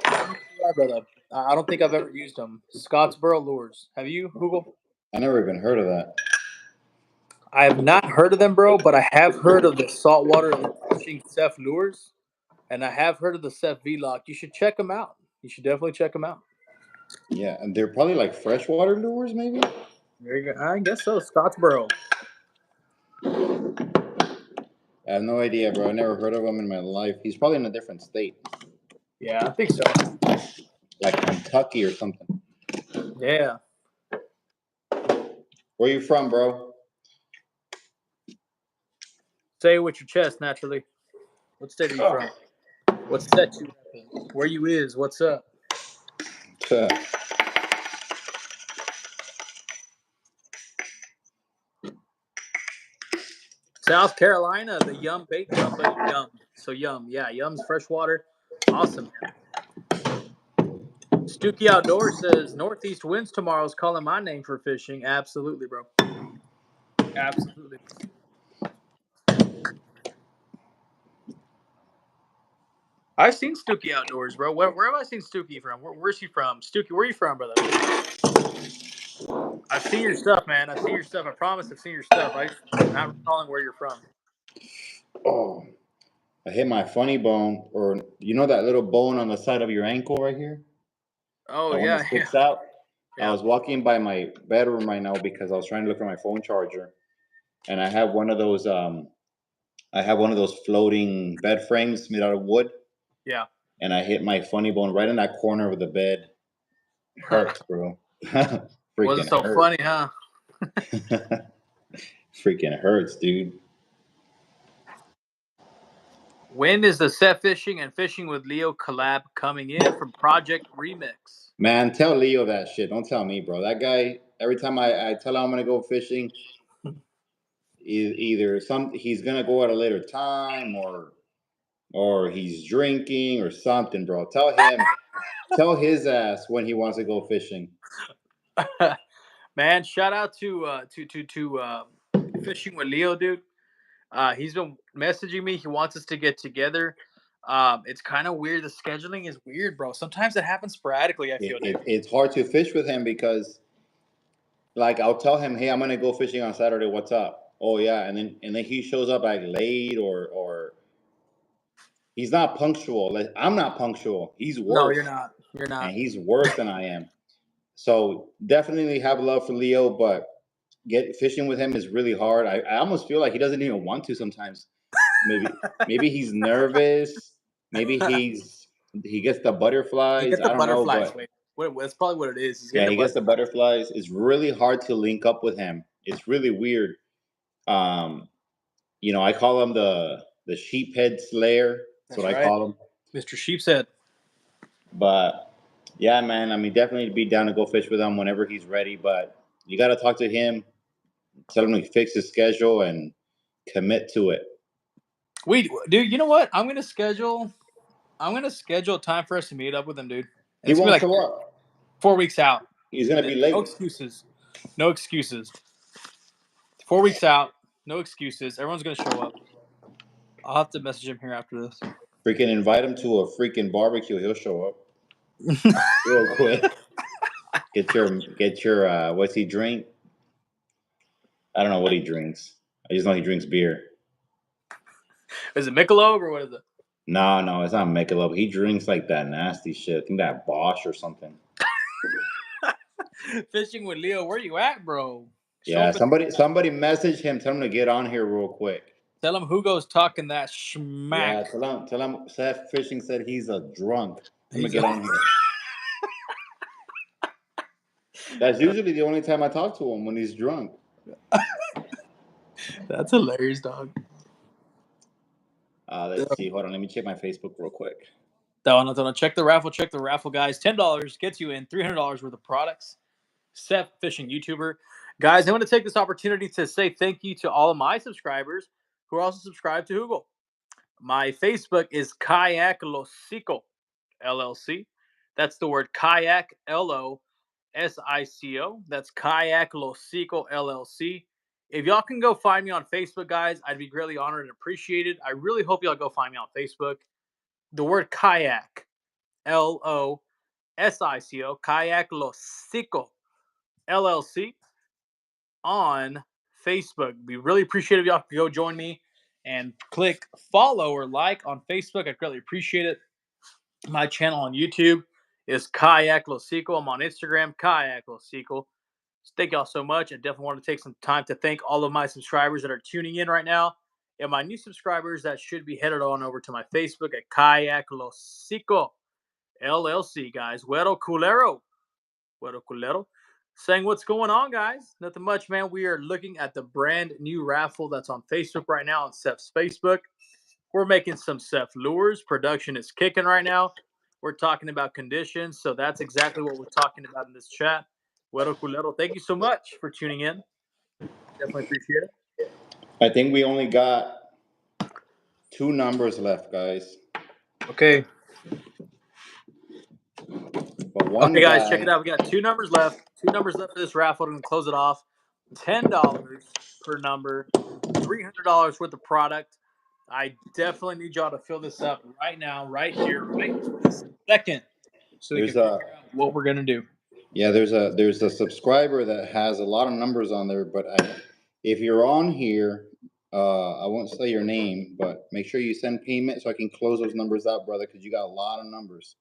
I don't know what they are, brother. I don't think I've ever used them. Scottsboro lures. Have you, Google? I never even heard of that. I have not heard of them, bro, but I have heard of the saltwater lake fishing Ceph lures, and I have heard of the Ceph V-Lock. You should check them out. You should definitely check them out. Yeah, and they're probably like freshwater lures, maybe. There you go. I guess so. Scottsboro. I have no idea, bro. I never heard of him in my life. He's probably in a different state, Yeah, I think so. like Kentucky or something. Yeah. Where you from, bro? Say it with your chest, naturally. What state are you from? What set you up in? Where you is? What's up? South Carolina, the Yum Bait Company. Yum. So Yum. Yeah, Yum's freshwater. Awesome, man. Stooky Outdoor says northeast winds tomorrow is calling my name for fishing. Absolutely, bro. Absolutely. I've seen Stooky Outdoors, bro. Where have I seen Stooky from? Where's he from? Stooky, where are you from, brother? I've seen your stuff, man. I've seen your stuff. I promise I've seen your stuff. I'm not recalling where you're from. Oh, I hit my funny bone, or you know that little bone on the side of your ankle right here? Oh, That one that yeah, yeah. sticks out. I Yeah. was walking by my bedroom right now because I was trying to look for my phone charger, and I have one of those. I have one of those floating bed frames made out of wood, Yeah. and I hit my funny bone right in that corner of the bed. Hurts, bro. Wasn't Freaking so hurts. funny, huh? Freaking hurts, dude. When is the Set Fishing and Fishing with Leo collab coming in from Project Remix? Man, tell Leo that shit. Don't tell me, bro. That guy, every time I tell him I'm gonna go fishing, either he's gonna go at a later time or he's drinking or something, bro. Tell his ass when he wants to go fishing. Man, shout out to Fishing with Leo, dude. He's been messaging me. He wants us to get together. It's kind of weird. The scheduling is weird, bro. Sometimes it happens sporadically. I feel, dude. It's hard to fish with him because, like, I'll tell him, "Hey, I'm gonna go fishing on Saturday. What's up?" Oh yeah, and then he shows up like late or he's not punctual. Like I'm not punctual. He's No, worse, you're not. You're and not. he's worse than I am. So definitely have love for Leo, but get fishing with him is really hard. I almost feel like he doesn't even want to sometimes. Maybe he's nervous. Maybe he gets the You butterflies. get I the don't know, butterflies. but Wait, that's probably what it is. He's getting yeah, the he gets the butterflies. butterflies. It's really hard to link up with him. It's really weird. Um, I call him the sheephead slayer. That's That's what I right, call him. Mr. Sheepshead. But yeah, man, I mean, definitely be down to go fish with him whenever he's ready. But you got to talk to him, tell him to fix his schedule and commit to it. Dude, you know what? I'm gonna schedule time for us to meet up with him, dude. And He it's gonna won't be like show up. 4 weeks out. He's gonna be late. No excuses. No excuses. 4 weeks out. No excuses. Everyone's gonna show up. I'll have to message him here after this. Freaking invite him to a freaking barbecue. He'll show up real quick. Get your what's he drink? I don't know what he drinks. I just know he drinks beer. Is it Michelob or what is it? No, it's not Michelob. He drinks like that nasty shit. I think that Bosch or something. Fishing with Leo, where you at, bro? Show Yeah, up. somebody message him. Tell him to get on here real quick. Tell him Hugo's talking that schmack. Yeah, tell him. Seth Fishing said he's a drunk. I'm gonna He's get on here. That's usually the only time I talk to him, when he's drunk. That's hilarious, dog. Let's see. Hold on. Let me check my Facebook real quick. Check the raffle. Check the raffle, guys. $10 gets you in $300 worth of products. Seth Fishing YouTuber. Guys, I want to take this opportunity to say thank you to all of my subscribers who are also subscribed to Hugo. My Facebook is KayakLosico LLC. That's the word kayak, LOSICO. That's KayakLosico LLC. If y'all can go find me on Facebook, guys, I'd be greatly honored and appreciated. I really hope y'all go find me on Facebook. The word kayak, LOSICO, KayakLosico LLC on Facebook. We really appreciate it if y'all could go join me and click follow or like on Facebook. I greatly appreciate it. My channel on YouTube is KayakLosico. I'm on Instagram, KayakLosico. Thank y'all so much. I definitely want to take some time to thank all of my subscribers that are tuning in right now, and my new subscribers that should be headed on over to my Facebook at KayakLosico LLC, guys. Güero Culero. Saying what's going on, guys? Nothing much, man. We are looking at the brand new raffle that's on Facebook right now on Seth's Facebook. We're making some Seth lures. Production is kicking right now. We're talking about conditions, so that's exactly what we're talking about in this chat. Güero Culero, thank you so much for tuning in. Definitely appreciate it. I think we only got 2 numbers left, guys. Okay. But one Okay, guys, check guy. it out. We got 2 numbers left. 2 numbers left for this raffle. We're going to close it off. $10 per number. $300 worth of product. I definitely need y'all to fill this up right now, right here, right this second, so we can There's figure a out what we're gonna do. Yeah, there's a subscriber that has a lot of numbers on there, but if you're on here, I won't say your name, but make sure you send payment so I can close those numbers out, brother, because you got a lot of numbers.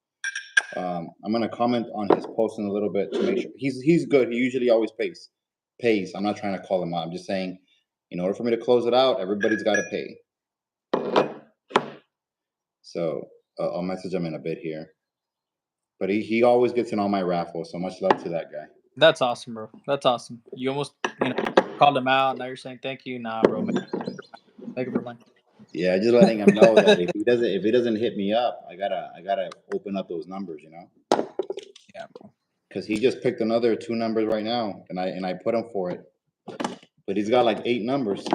I'm gonna comment on his post in a little bit to make sure he's good. He usually always pays. I'm not trying to call him out. I'm just saying, in order for me to close it out, everybody's got to pay. So I'll message him in a bit here. But he always gets in all my raffles, so much love to that guy. That's awesome, bro. That's awesome. You almost, called him out. Now you're saying thank you. Nah, bro. Make it for mine. Yeah, just letting him know that if he doesn't hit me up, I gotta open up those numbers, Yeah, bro. because he just picked another 2 numbers right now, and I put him for it, but he's got like 8 numbers.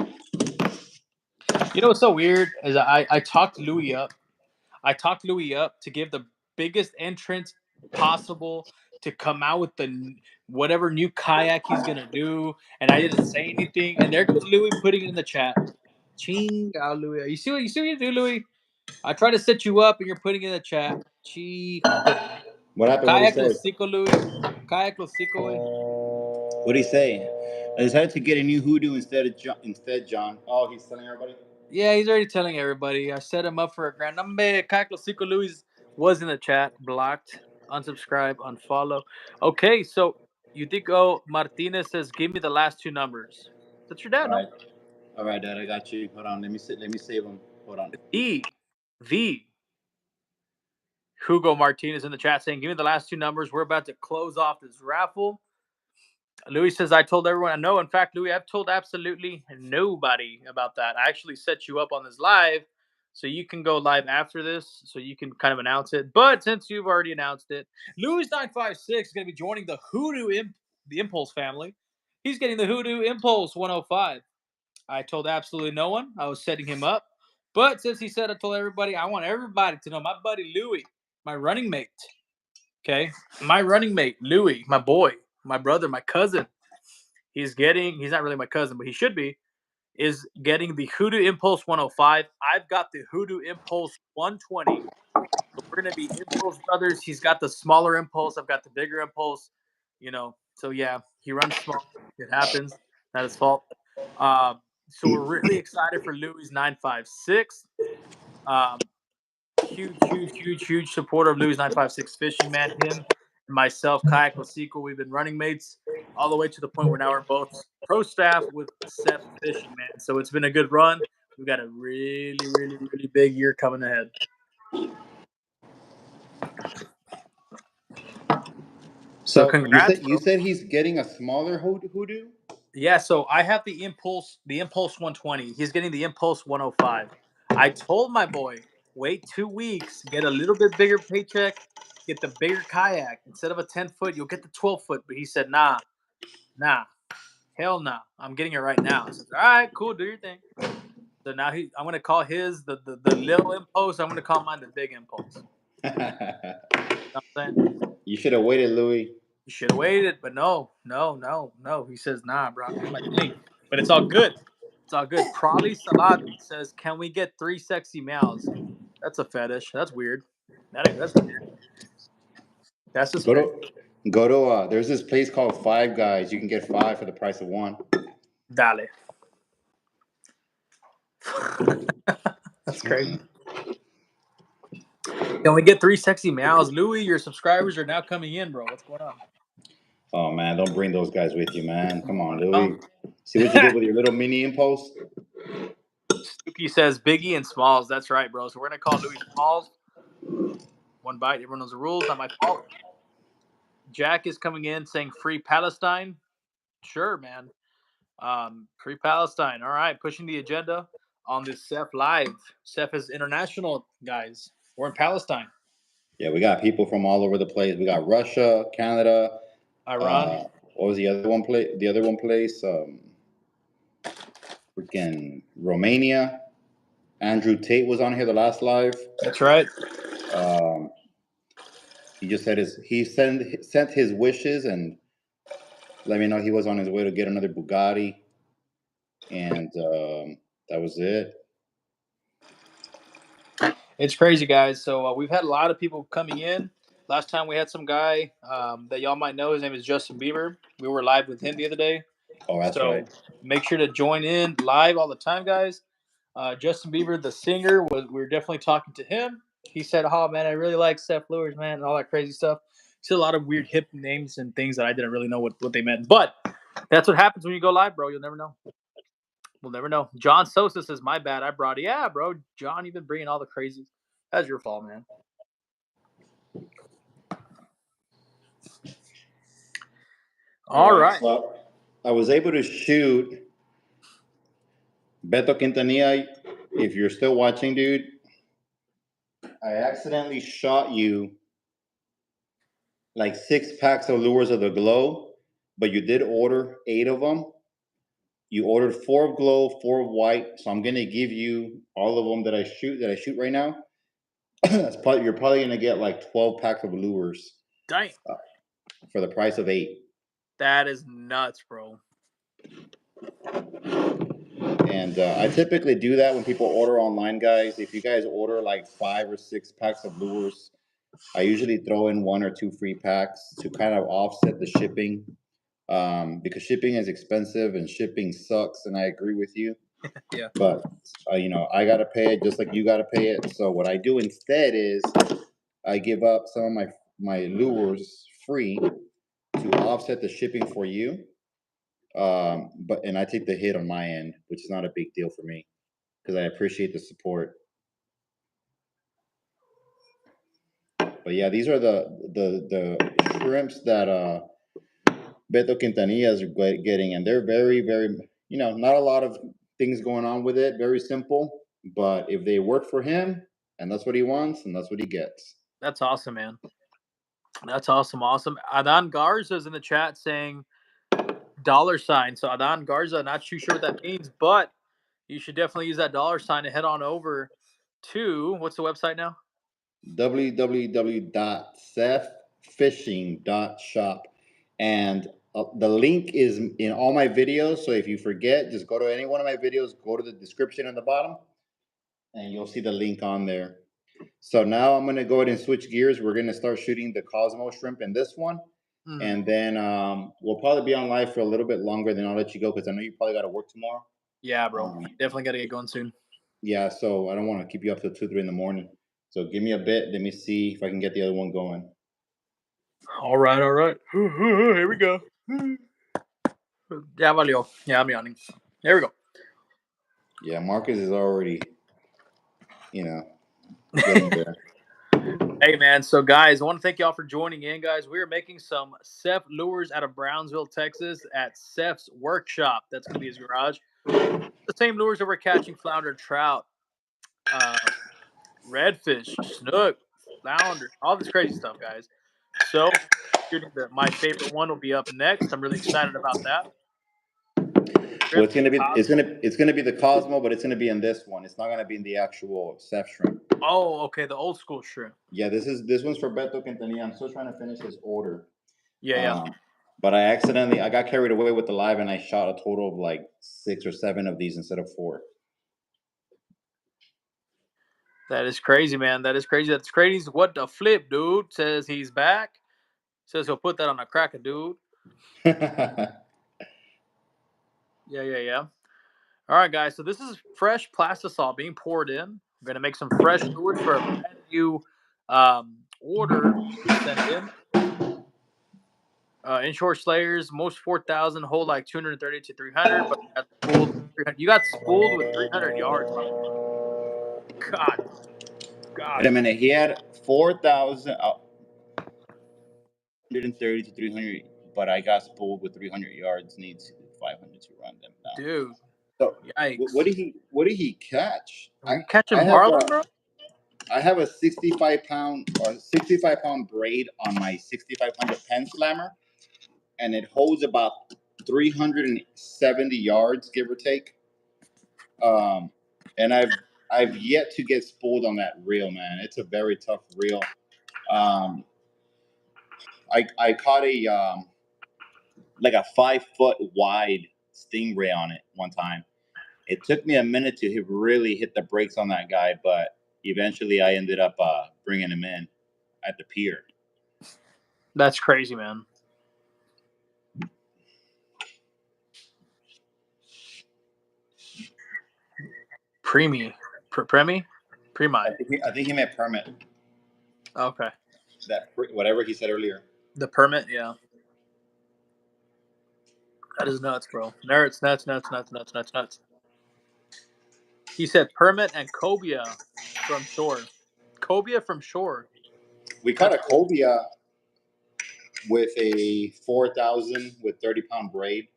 You know what's so weird is I talked Louis up. I talked Louis up to give the biggest entrance possible to come out with the whatever new kayak he's gonna do, and I didn't say anything. And there goes Louis putting it in the chat. Ching, Louis. You see what you do, Louis? I try to set you up, and you're putting it in the chat. Chi. What happened? What he Kayak say? Losico, Louis. Kayak Losico. What he say? I decided to get a new hoodoo instead John. Oh, he's telling everybody. Yeah, he's already telling everybody. I set him up for a grand number. Kayak Losico, Louis was in the chat. Blocked. Unsubscribe. Unfollow. Okay, so Utico Martinez says, "Give me the last 2 numbers." That's your dad, no? All right, Dad, I got you. Hold on, let me save him. Hold on. The Hugo Martinez in the chat saying, "Give me the last 2 numbers. We're about to close off this raffle." Louis says, "I told everyone I know." In fact, Louis, I've told absolutely nobody about that. I actually set you up on this live, so you can go live after this, so you can kind of announce it. But since you've already announced it, Louis956 is going to be joining the the Impulse family. He's getting the Hoodoo Impulse 105. I told absolutely no one. I was setting him up. But since he said I told everybody, I want everybody to know my buddy Louis, my running mate. Okay? My running mate, Louis, my boy, my brother, my cousin. He's not really my cousin, but he should be, is getting the Hoodoo Impulse 105. I've got the Hoodoo Impulse 120. So we're going to be Impulse brothers. He's got the smaller Impulse. I've got the bigger Impulse. So yeah, he runs small. It happens. Not his fault. So we're really excited for Louis 956. Um, huge supporter of Louis 956 Fishing, man. Him and myself, KayakLosico, we've been running mates all the way to the point where now we're both pro staff with Seth Fishing, man. So it's been a good run. We've got a really big year coming ahead. So So congrats, you bro. said he's getting a smaller hoodoo? Yeah, so I have the Impulse 120. He's getting the Impulse 105. I told my boy, wait 2 weeks, get a little bit bigger paycheck, get the bigger kayak. Instead of a 10-foot, you'll get the 12-foot. But he said, nah, hell nah. I'm getting it right now. So all right, cool, do your thing. So now I'm gonna call his the little Impulse. I'm gonna call mine the big Impulse. You know what I'm saying? You should have waited, Louis. You should have waited, but no. He says, nah, bro, I'm doing my thing. But it's all good. It's all good. Probably Salad says, can we get 3 sexy males? That's a fetish. That's weird. That's weird. That's Go suspect. to go to there's this place called Five Guys. You can get 5 for the price of 1. Dale. That's crazy. Can we get 3 sexy males? Louis, your subscribers are now coming in, bro. What's going on? Oh man, don't bring those guys with you, man. Come on, Oh. Louis. See what you did with your little mini impulse? Stuki says Biggie and Smalls. That's right, bro. So we're gonna call Louis Smalls. One bite. Everyone knows the rules. Not my fault. Jack is coming in saying free Palestine. Sure, man. Free Palestine. All right, pushing the agenda on this Ceph Live. Ceph is international, guys. We're in Palestine. Yeah, we got people from all over the place. We got Russia, Canada. Iran. What was the other one place? The other one place, freaking Romania. Andrew Tate was on here the last live. That's right. Um, he just said he sent his wishes and let me know he was on his way to get another Bugatti, and that was it. It's crazy, guys. So we've had a lot of people coming in. Last time we had some guy that y'all might know. His name is Justin Bieber. We were live with him the other day. Oh, that's right. So make sure to join in live all the time, guys. Justin Bieber, the singer, we were definitely talking to him. He said, "Oh man, I really like Seth Lewis, man, and all that crazy stuff." He said a lot of weird hip names and things that I didn't really know what they meant. But that's what happens when you go live, bro. You'll never know. We'll never know. John Sosa says, "My bad, I brought it." Yeah, bro. John, you've been bringing all the crazies. That's your fault, man. All right. So I was able to shoot Beto Quintanilla. If you're still watching, dude, I accidentally shot you like 6 packs of lures of the glow, but you did order 8 of them. You ordered 4 of glow, 4 of white, so I'm gonna give you all of them that I shoot right now. You're probably gonna get like 12 packs of lures. Dang. For the price of 8. That is nuts, bro. And I typically do that when people order online, guys. If you guys order like 5 or 6 packs of lures, I usually throw in 1 or 2 free packs to kind of offset the shipping, because shipping is expensive and shipping sucks. And I agree with you. Yeah. But I gotta pay it just like you gotta pay it. So what I do instead is I give up some of my lures free to offset the shipping for you. But I take the hit on my end, which is not a big deal for me because I appreciate the support. But yeah, these are the shrimps that Beto Quintanilla is getting, and they're very not a lot of things going on with it. Very simple, but if they work for him and that's what he wants and that's what he gets. That's awesome, man. That's awesome. Adan Garza's in the chat saying $sign. So Adan Garza, not too sure what that means, but you should definitely use that $sign to head on over to what's the website now? www.sethfishing.shop, and the link is in all my videos. So if you forget, just go to any one of my videos, go to the description on the bottom, and you'll see the link on there. So now I'm going to go ahead and switch gears. We're going to start shooting the Cosmo shrimp in this one. And then we'll probably be on live for a little bit longer. Then I'll let you go because I know you probably got to work tomorrow. Yeah, bro. Definitely got to get going soon. Yeah, so I don't want to keep you up till 2, 3 in the morning. So give me a bit. Let me see if I can get the other one going. All right, all right. Here we go. Ya valió. Yeah, I'm yawning. There we go. Yeah, Marcus is already, getting there. Hey, man. So, guys, I want to thank y'all for joining in, guys. We are making some Seth lures out of Brownsville, Texas at Seth's workshop. That's going to be his garage. The same lures that we're catching flounder, trout, redfish, snook, flounder, all this crazy stuff, guys. So, my favorite one will be up next. I'm really excited about that. Well, it's gonna be the Cosmo, but it's gonna be in this one. It's not gonna be in the actual Seth shrimp. Oh, okay, the old school shrimp. Yeah, this one's for Beto Quintanilla. I'm still trying to finish his order. Yeah. But I got carried away with the live, and I shot a total of like 6 or 7 of these instead of 4. That is crazy, man. That is crazy. That's crazy. What the flip, dude? Says he's back. Says he'll put that on a cracker, dude. Yeah. All right, guys. So this is fresh plastisol being poured in. We're gonna make some fresh lures for a brand new order we sent in. Inshore Slayers, most 4,000, hold like 230 to 300, but you got spooled with 300 yards, my boy. God. Wait a minute. He had 4,000, 130 to 300, but I got spooled with 300 yards. Needs 500 to run them down. Dude. So Yikes. what did he catch? Are you catching marlin, bro? I have a 65-pound braid on my 6500 pen slammer, and it holds about 370 yards, give or take. And I've yet to get spooled on that reel, man. It's a very tough reel. I caught a like a 5-foot wide stingray on it one time. It took me a minute to really hit the brakes on that guy, but eventually I ended up bringing him in at the pier. That's crazy, man. Premi. I think he meant permit. Okay. That whatever he said earlier. The permit, yeah. That is nuts, bro. Nuts. He said permit and cobia from shore. Cobia from shore. We caught a cobia with a 4,000 with 30-pound braid,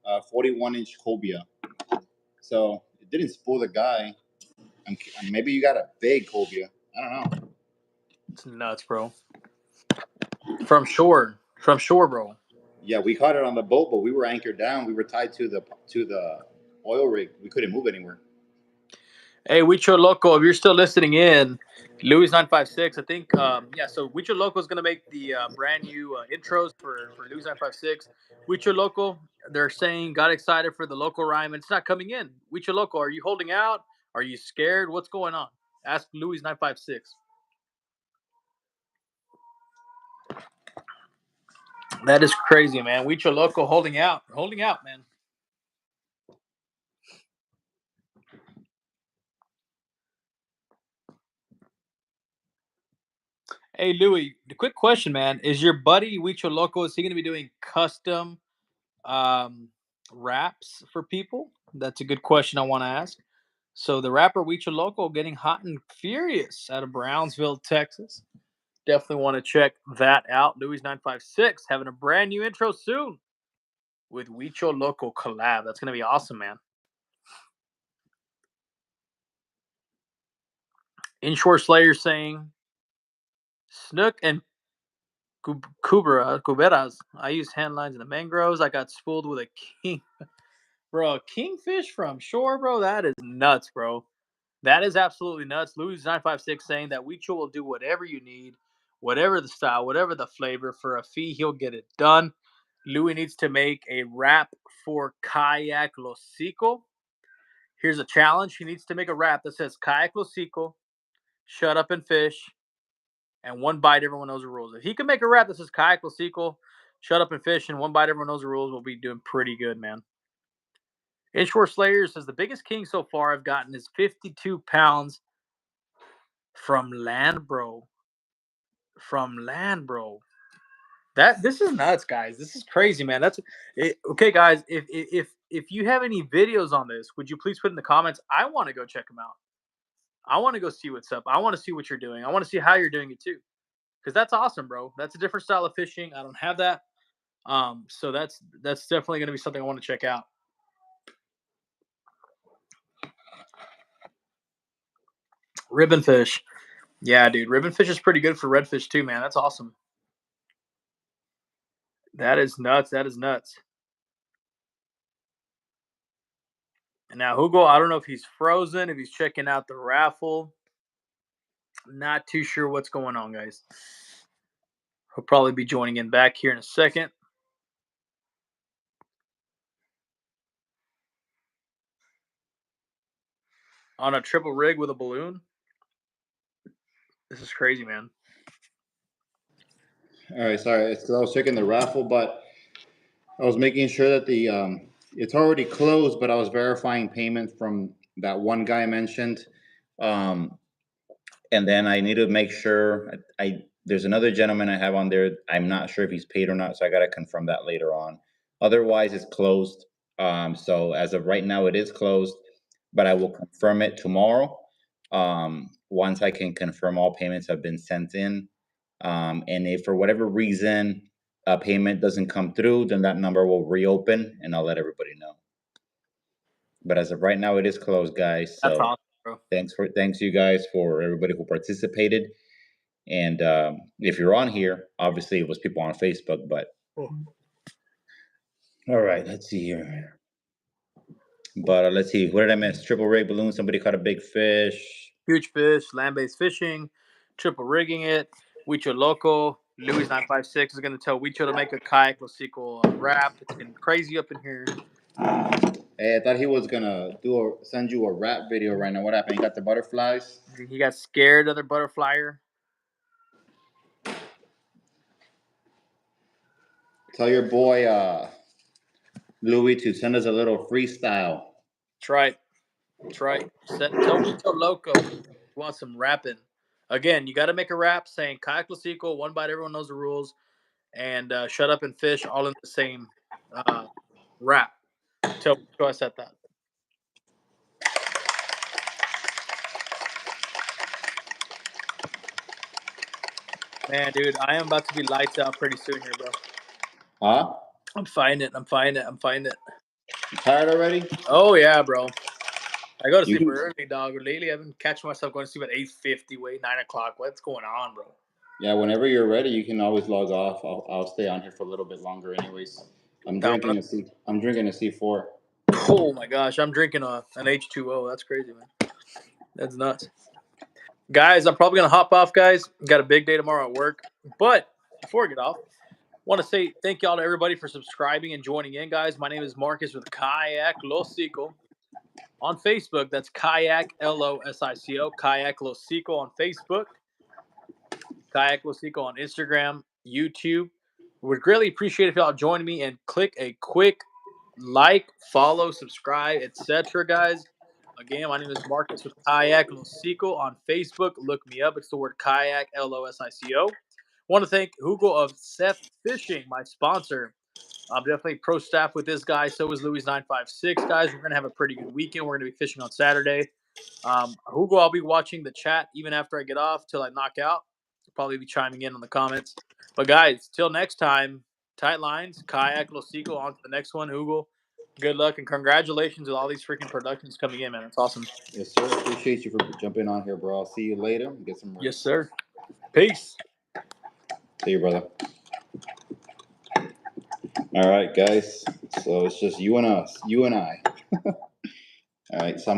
41-inch cobia. So it didn't spool the guy. Maybe you got a big cobia. I don't know. It's nuts, bro. From shore, bro. Yeah, we caught it on the boat, but we were anchored down. We were tied to the oil rig. We couldn't move anywhere. Hey, Huicho Loco, if you're still listening in, Louis 956, I think, so Huicho Loco is going to make the brand new intros for Louis 956. Huicho Loco, they're saying, got excited for the local rhyme, and it's not coming in. Huicho Loco, are you holding out? Are you scared? What's going on? Ask Louis 956. That is crazy, man. Huicho Loco holding out, man. Hey, Louis, the quick question, man. Is your buddy Huicho Loco, is he going to be doing custom raps for people? That's a good question I want to ask. So the rapper Huicho Loco getting hot and furious out of Brownsville, Texas. Definitely want to check that out. Louis 956 having a brand new intro soon with Huicho Loco collab. That's going to be awesome, man. Inshore Slayer saying Snook and Cuberas. I use hand lines in the mangroves. I got spooled with a king. Bro, a kingfish from shore, bro. That is nuts, bro. That is absolutely nuts. Louis 956 saying that Huicho will do whatever you need, whatever the style, whatever the flavor. For a fee, he'll get it done. Louis needs to make a rap for KayakLosico. Here's a challenge. He needs to make a rap that says KayakLosico, shut up and fish, and one bite, everyone knows the rules. If he can make a rap that says KayakLosico, Shut Up and Fish and One Bite Everyone Knows the Rules will be doing pretty good, man. Inshore Slayer says the biggest king so far I've gotten is 52 pounds from land, bro. From land, bro. This is nuts, guys. This is crazy, man. That's it. Okay, guys. If you have any videos on this, would you please put in the comments? I want to go check them out. I want to go see what's up. I want to see what you're doing. I want to see how you're doing it too, because that's awesome, bro. That's a different style of fishing. I don't have that. So that's definitely going to be something I want to check out. Ribbon fish. Yeah, dude. Ribbon fish is pretty good for redfish too, man. That's awesome. That is nuts. That is nuts. And now Hugo, I don't know if he's frozen, if he's checking out the raffle. Not too sure what's going on, guys. He'll probably be joining in back here in a second. On a triple rig with a balloon. This is crazy, man. All right, sorry, it's because I was checking the raffle, but I was making sure that the it's already closed, but I was verifying payment from that one guy I mentioned, and then I need to make sure there's another gentleman I have on there. I'm not sure if he's paid or not, so I got to confirm that later on. Otherwise, it's closed. So as of right now, it is closed, but I will confirm it tomorrow. Once I can confirm all payments have been sent in. And if for whatever reason a payment doesn't come through, then that number will reopen and I'll let everybody know. But as of right now, it is closed, guys. So that's awesome, bro. Thanks you guys for everybody who participated. And if you're on here, obviously it was people on Facebook, but all right, let's see here. But let's see, what did I miss? Triple rig balloon, somebody caught a big fish. Huge fish, land-based fishing, triple rigging it. Huicho Loco, Louis 956 is going to tell Huicho to make a KayakLosico wrap. It's getting crazy up in here. Hey, I thought he was gonna send you a rap video right now. What happened? You got the butterflies? He got scared of their butterflyer. Tell your boy Louis to send us a little freestyle. That's right. That's right. Tell Huicho Loco you want some rapping. Again, you got to make a rap saying KayakLosico, One Bite Everyone Knows the Rules, and Shut Up and Fish all in the same rap. Tell Huicho I said that. Man, dude, I am about to be lights out pretty soon here, bro. Huh? I'm fighting it. I'm fighting it. I'm fighting it. You tired already? Oh yeah, bro. I go to sleep early, dog. Lately, I've been catching myself going to sleep at 8:50. Wait, 9 o'clock. What's going on, bro? Yeah, whenever you're ready, you can always log off. I'll stay on here for a little bit longer, anyways. I'm drinking a C4. Oh my gosh, I'm drinking an H2O. That's crazy, man. That's nuts. Guys, I'm probably gonna hop off, guys. Got a big day tomorrow at work. But before I get off, want to say thank y'all to everybody for subscribing and joining in, guys. My name is Marcus with KayakLosico. On Facebook, that's KayakLosico. KayakLosico on Facebook. KayakLosico on Instagram, YouTube. Would greatly appreciate if y'all join me and click a quick like, follow, subscribe, etc. Guys. Again, my name is Marcus with KayakLosico on Facebook. Look me up. It's the word kayak, Losico. Want to thank Hugo of Seth Fishing, my sponsor. I'm definitely pro staff with this guy. So is Louis 956, guys. We're going to have a pretty good weekend. We're going to be fishing on Saturday. Hugo, I'll be watching the chat even after I get off till I knock out. I'll probably be chiming in on the comments. But, guys, till next time, tight lines, KayakLosico on to the next one. Hugo, good luck and congratulations with all these freaking productions coming in, man. That's awesome. Yes, sir. Appreciate you for jumping on here, bro. I'll see you later. Get some rest. Yes, sir. Peace. See you, brother. All right, guys. So it's just you and I. All right. So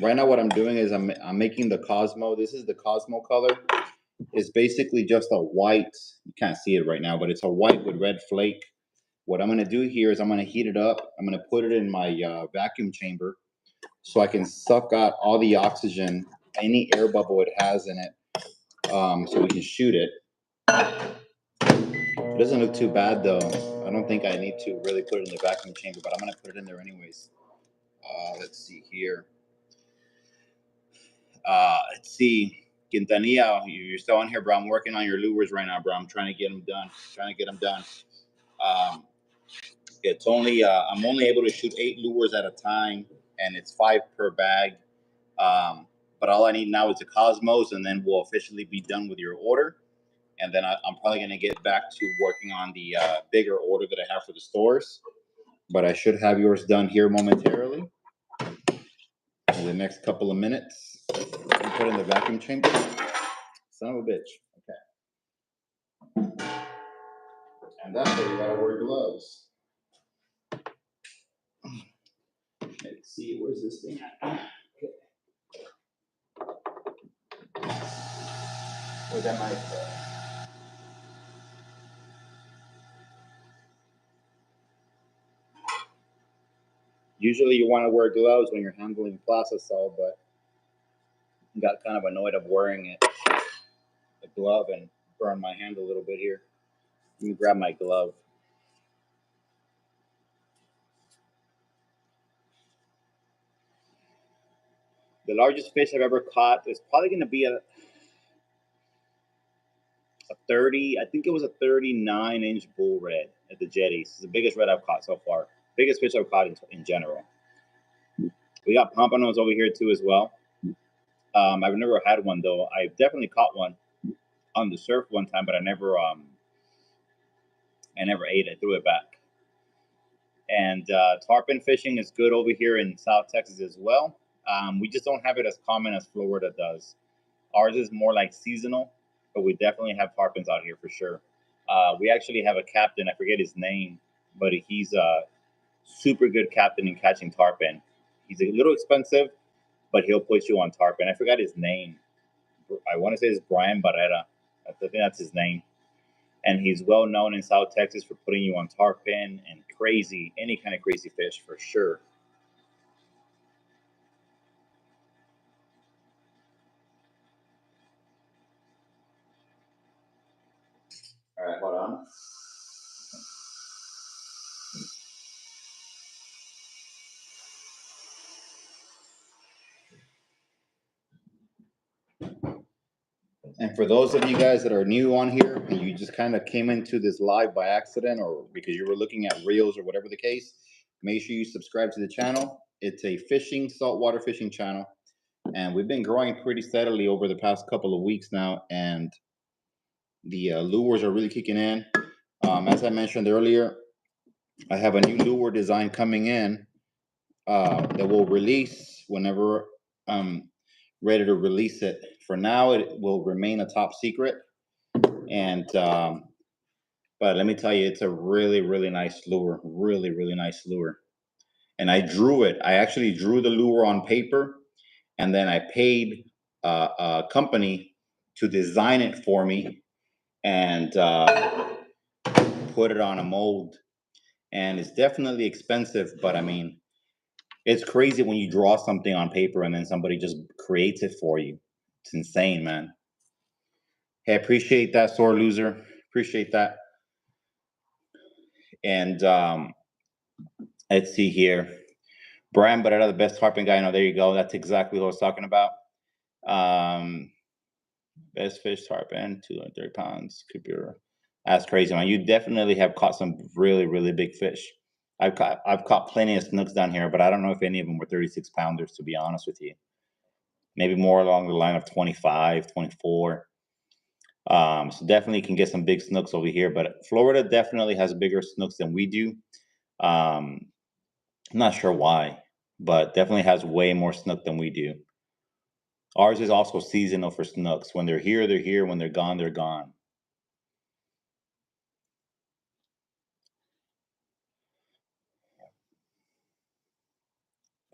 right now what I'm doing is I'm making the Cosmo. This is the Cosmo color. It's basically just a white. You can't see it right now, but it's a white with red flake. What I'm going to do here is I'm going to heat it up. I'm going to put it in my vacuum chamber so I can suck out all the oxygen, any air bubble it has in it, so we can shoot it. doesn't look too bad though. I don't think I need to really put it in the vacuum chamber, but I'm gonna put it in there anyways. Let's see here. Let's see. Quintanilla, you're still on here, bro. I'm working on your lures right now, bro. I'm trying to get them done. It's only I'm only able to shoot 8 lures at a time, and it's 5 per bag. But all I need now is the Cosmos, and then we'll officially be done with your order. And then I'm probably going to get back to working on the bigger order that I have for the stores. But I should have yours done here momentarily in the next couple of minutes. And put it in the vacuum chamber. Son of a bitch. Okay. And that's why you got to wear gloves. Let's see, where's this thing at? Okay. Where's that knife? Usually you want to wear gloves when you're handling plastisol, but I got kind of annoyed of wearing it, the glove, and burned my hand a little bit here. Let me grab my glove. The largest fish I've ever caught is probably going to be a 30, I think it was a 39-inch bull red at the jetties. It's the biggest red I've caught so far. Biggest fish I've caught in general. We got pompanos over here too as well. I've never had one though. I've definitely caught one on the surf one time, but I never ate it. I threw it back. And tarpon fishing is good over here in South Texas as well. We just don't have it as common as Florida does. Ours is more like seasonal, but we definitely have tarpons out here for sure. We actually have a captain, I forget his name, but he's a super good captain in catching tarpon. He's a little expensive, but he'll put you on tarpon. I forgot his name. I want to say it's Brian Barrera. I think that's his name. And he's well known in South Texas for putting you on tarpon and any kind of crazy fish for sure. All right, hold on. And for those of you guys that are new on here and you just kind of came into this live by accident or because you were looking at reels or whatever the case, make sure you subscribe to the channel. It's a saltwater fishing channel. And we've been growing pretty steadily over the past couple of weeks now. And the lures are really kicking in. As I mentioned earlier, I have a new lure design coming in that will release whenever I'm ready to release it. For now, it will remain a top secret. And but let me tell you, it's a really, really nice lure. Really, really nice lure. And I drew it. I actually drew the lure on paper, and then I paid a company to design it for me and put it on a mold. And it's definitely expensive, but I mean, it's crazy when you draw something on paper and then somebody just creates it for you. It's insane, man. Hey, I appreciate that, sore loser. Appreciate that. And let's see here. Brian Barrera, the best tarpon guy. No, there you go. That's exactly what I was talking about. Best fish tarpon, 230 pounds. That's crazy, man. You definitely have caught some really, really big fish. I've caught plenty of snooks down here, but I don't know if any of them were 36 pounders, to be honest with you. Maybe more along the line of 25, 24. So definitely can get some big snooks over here, but Florida definitely has bigger snooks than we do. I'm not sure why, but definitely has way more snook than we do. Ours is also seasonal for snooks. When they're here, they're here. When they're gone, they're gone.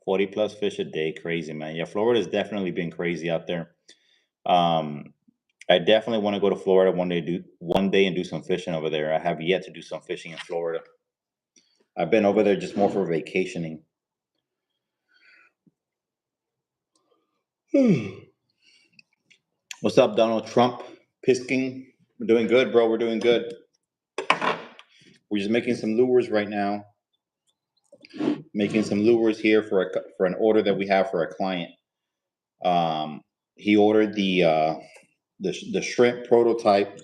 +40 fish a day, crazy, man. Yeah, Florida's definitely been crazy out there. I definitely want to go to Florida one day and do some fishing over there. I have yet to do some fishing in Florida. I've been over there just more for vacationing. What's up, Donald Trump? Pisking. We're doing good, bro. We're doing good. We're just making some lures right now. Making some lures here for an order that we have for a client. He ordered the shrimp prototype,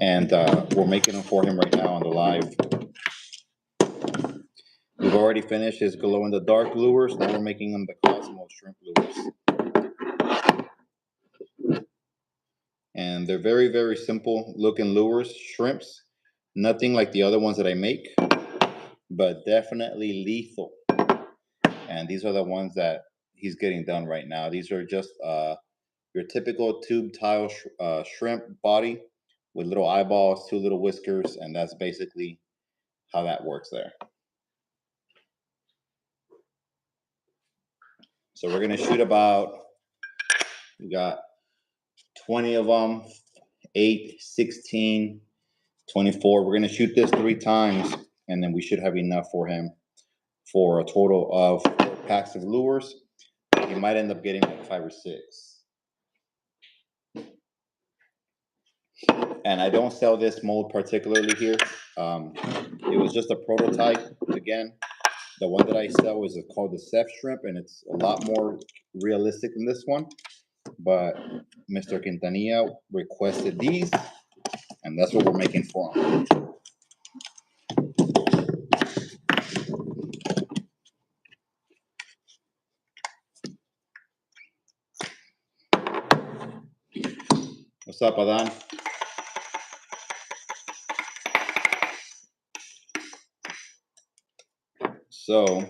and we're making them for him right now on the live. We've already finished his glow-in-the-dark lures. Now we're making them the Cosmos shrimp lures. And they're very, very simple looking lures, shrimps. Nothing like the other ones that I make, but definitely lethal. And these are the ones that he's getting done right now. These are just your typical tube tile shrimp body with little eyeballs, 2 little whiskers, and that's basically how that works there. So we're gonna shoot about, we got 20 of them, 8, 16, 24. We're gonna shoot this 3 times, and then we should have enough for him for a total of 4 packs of lures. He might end up getting like 5 or 6. And I don't sell this mold particularly here. It was just a prototype. Again, the one that I sell is called the Ceph shrimp, and it's a lot more realistic than this one. But Mr. Quintanilla requested these, and that's what we're making for him. What's up, Adan? So,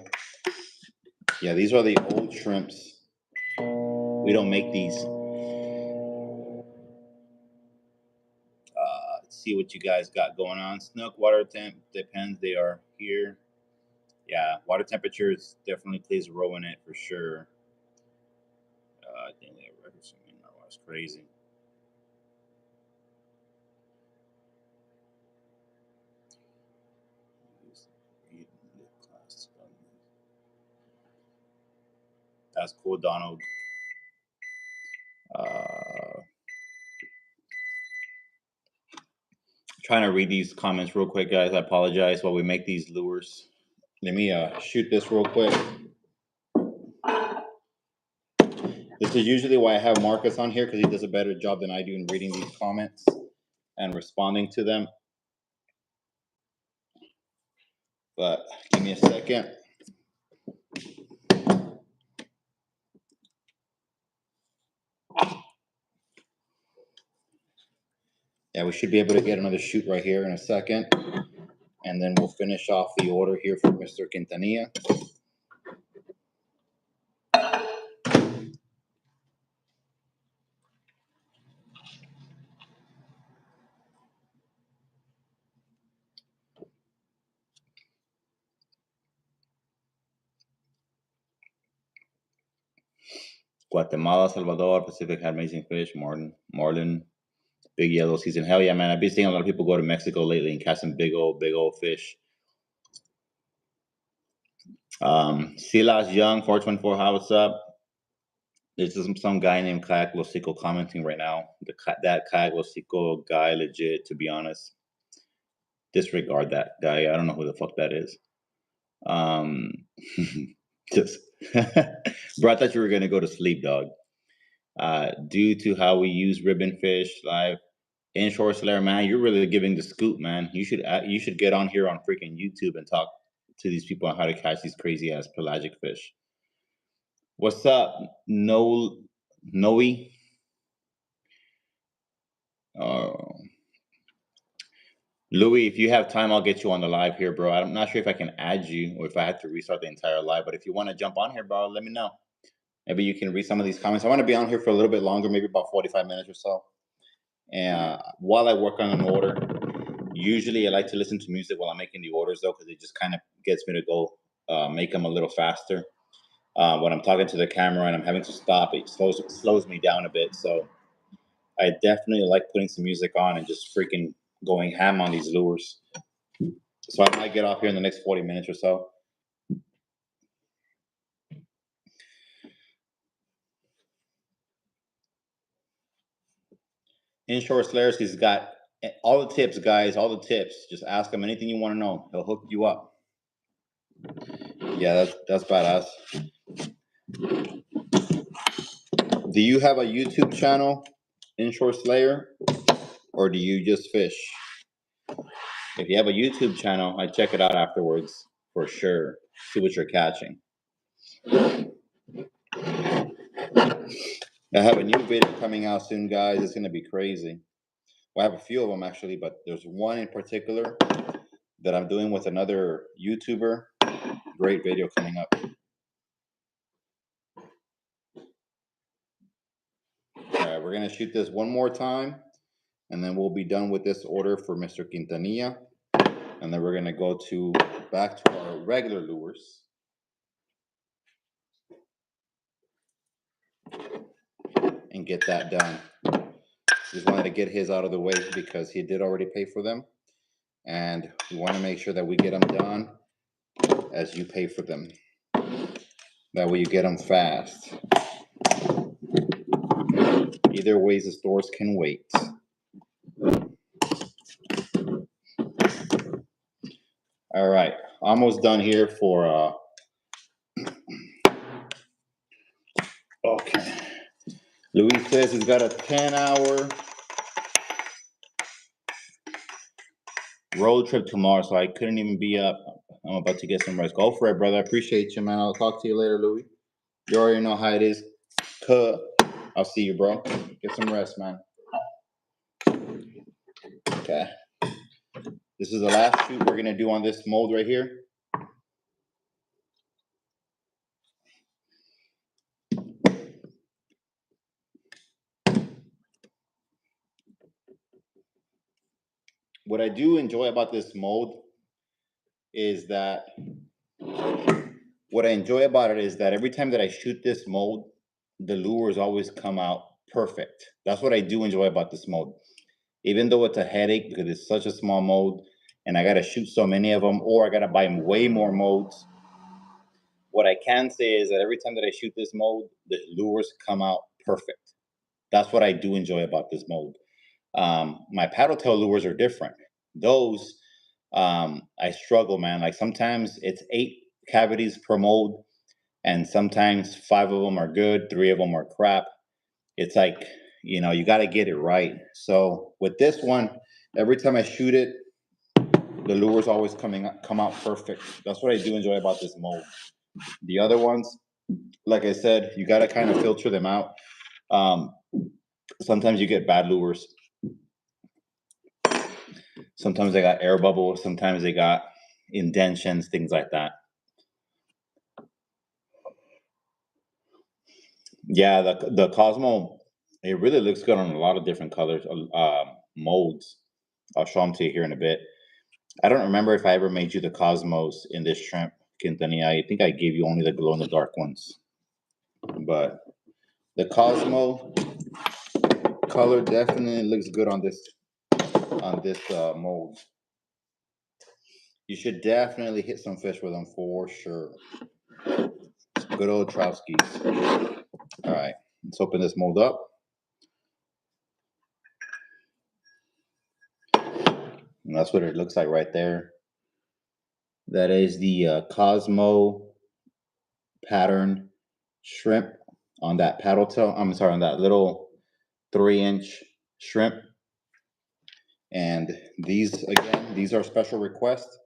yeah, these are the old shrimps. We don't make these. Let's see what you guys got going on. Snook, water temp, depends. They are here. Yeah, water temperature definitely plays a role in it for sure. I think they have records. I mean, that's crazy. That's cool, Donald. Trying to read these comments real quick, guys. I apologize while we make these lures. Let me shoot this real quick. This is usually why I have Marcus on here, because he does a better job than I do in reading these comments and responding to them. But give me a second. Yeah, we should be able to get another shoot right here in a second. And then we'll finish off the order here for Mr. Quintanilla. Guatemala, Salvador, Pacific had amazing fish. Marlin, big yellow season. Hell yeah, man. I've been seeing a lot of people go to Mexico lately and catch some big old fish. Silas Young, 424, how what's up? There's some guy named KayakLosico commenting right now. That KayakLosico guy, legit, to be honest. Disregard that guy. I don't know who the fuck that is. Just bro, I thought you were gonna go to sleep, dog. Due to how we use ribbon fish live inshore slayer, man, you're really giving the scoop, man. You should get on here on freaking YouTube and talk to these people on how to catch these crazy ass pelagic fish. What's up, Noe? Louis, if you have time, I'll get you on the live here, bro. I'm not sure if I can add you or if I have to restart the entire live, but if you want to jump on here, bro, let me know. Maybe you can read some of these comments. I want to be on here for a little bit longer, maybe about 45 minutes or so. And while I work on an order, usually I like to listen to music while I'm making the orders, though, because it just kind of gets me to go make them a little faster. When I'm talking to the camera and I'm having to stop, it slows me down a bit. So I definitely like putting some music on and just freaking going ham on these lures. So I might get off here in the next 40 minutes or so. Inshore slayers, he's got All the tips, guys, all the tips. Just ask him anything you want to know. He'll hook you up. Yeah, that's badass. Do you have a YouTube channel, Inshore Slayer, or do you just fish? If you have a YouTube channel, I check it out afterwards for sure. See what you're catching. I have a new video coming out soon, guys. It's gonna be crazy. Well, I have a few of them actually, but there's one in particular that I'm doing with another YouTuber. Great video coming up. All right, we're gonna shoot this one more time, and then we'll be done with this order for Mr. Quintanilla. And then we're gonna go back to our regular lures. And get that done. Just wanted to get his out of the way because he did already pay for them. And we want to make sure that we get them done as you pay for them. That way you get them fast. Either ways, the stores can wait. All right, almost done here for okay. Luis says he's got a 10-hour road trip tomorrow, so I couldn't even be up. I'm about to get some rest. Go for it, brother. I appreciate you, man. I'll talk to you later, Louis. You already know how it is. I'll see you, bro. Get some rest, man. Okay. This is the last shoot we're gonna do on this mold right here. What I do enjoy about this mold is that every time that I shoot this mold, the lures always come out perfect. That's what I do enjoy about this mold. Even though it's a headache because it's such a small mold and I gotta shoot so many of them, or I gotta buy way more molds. What I can say is that every time that I shoot this mold, the lures come out perfect. That's what I do enjoy about this mold. My paddle tail lures are different. Those, I struggle, man. Like sometimes it's 8 cavities per mold, and sometimes 5 of them are good, 3 of them are crap. It's like, you know, you got to get it right. So with this one, every time I shoot it, the lures always come out perfect. That's what I do enjoy about this mold. The other ones, like I said, you got to kind of filter them out. Sometimes you get bad lures. Sometimes they got air bubbles. Sometimes they got indentions, things like that. Yeah, the Cosmo, it really looks good on a lot of different colors, molds. I'll show them to you here in a bit. I don't remember if I ever made you the Cosmos in this shrimp, Quintanilla. I think I gave you only the glow-in-the-dark ones. But the Cosmo color definitely looks good on this mold. You should definitely hit some fish with them for sure. Good old Troutskis. All right, let's open this mold up. And that's what it looks like right there. That is the Cosmo pattern shrimp on that paddle tail. I'm sorry, on that little 3-inch shrimp. And these, again, these are special requests.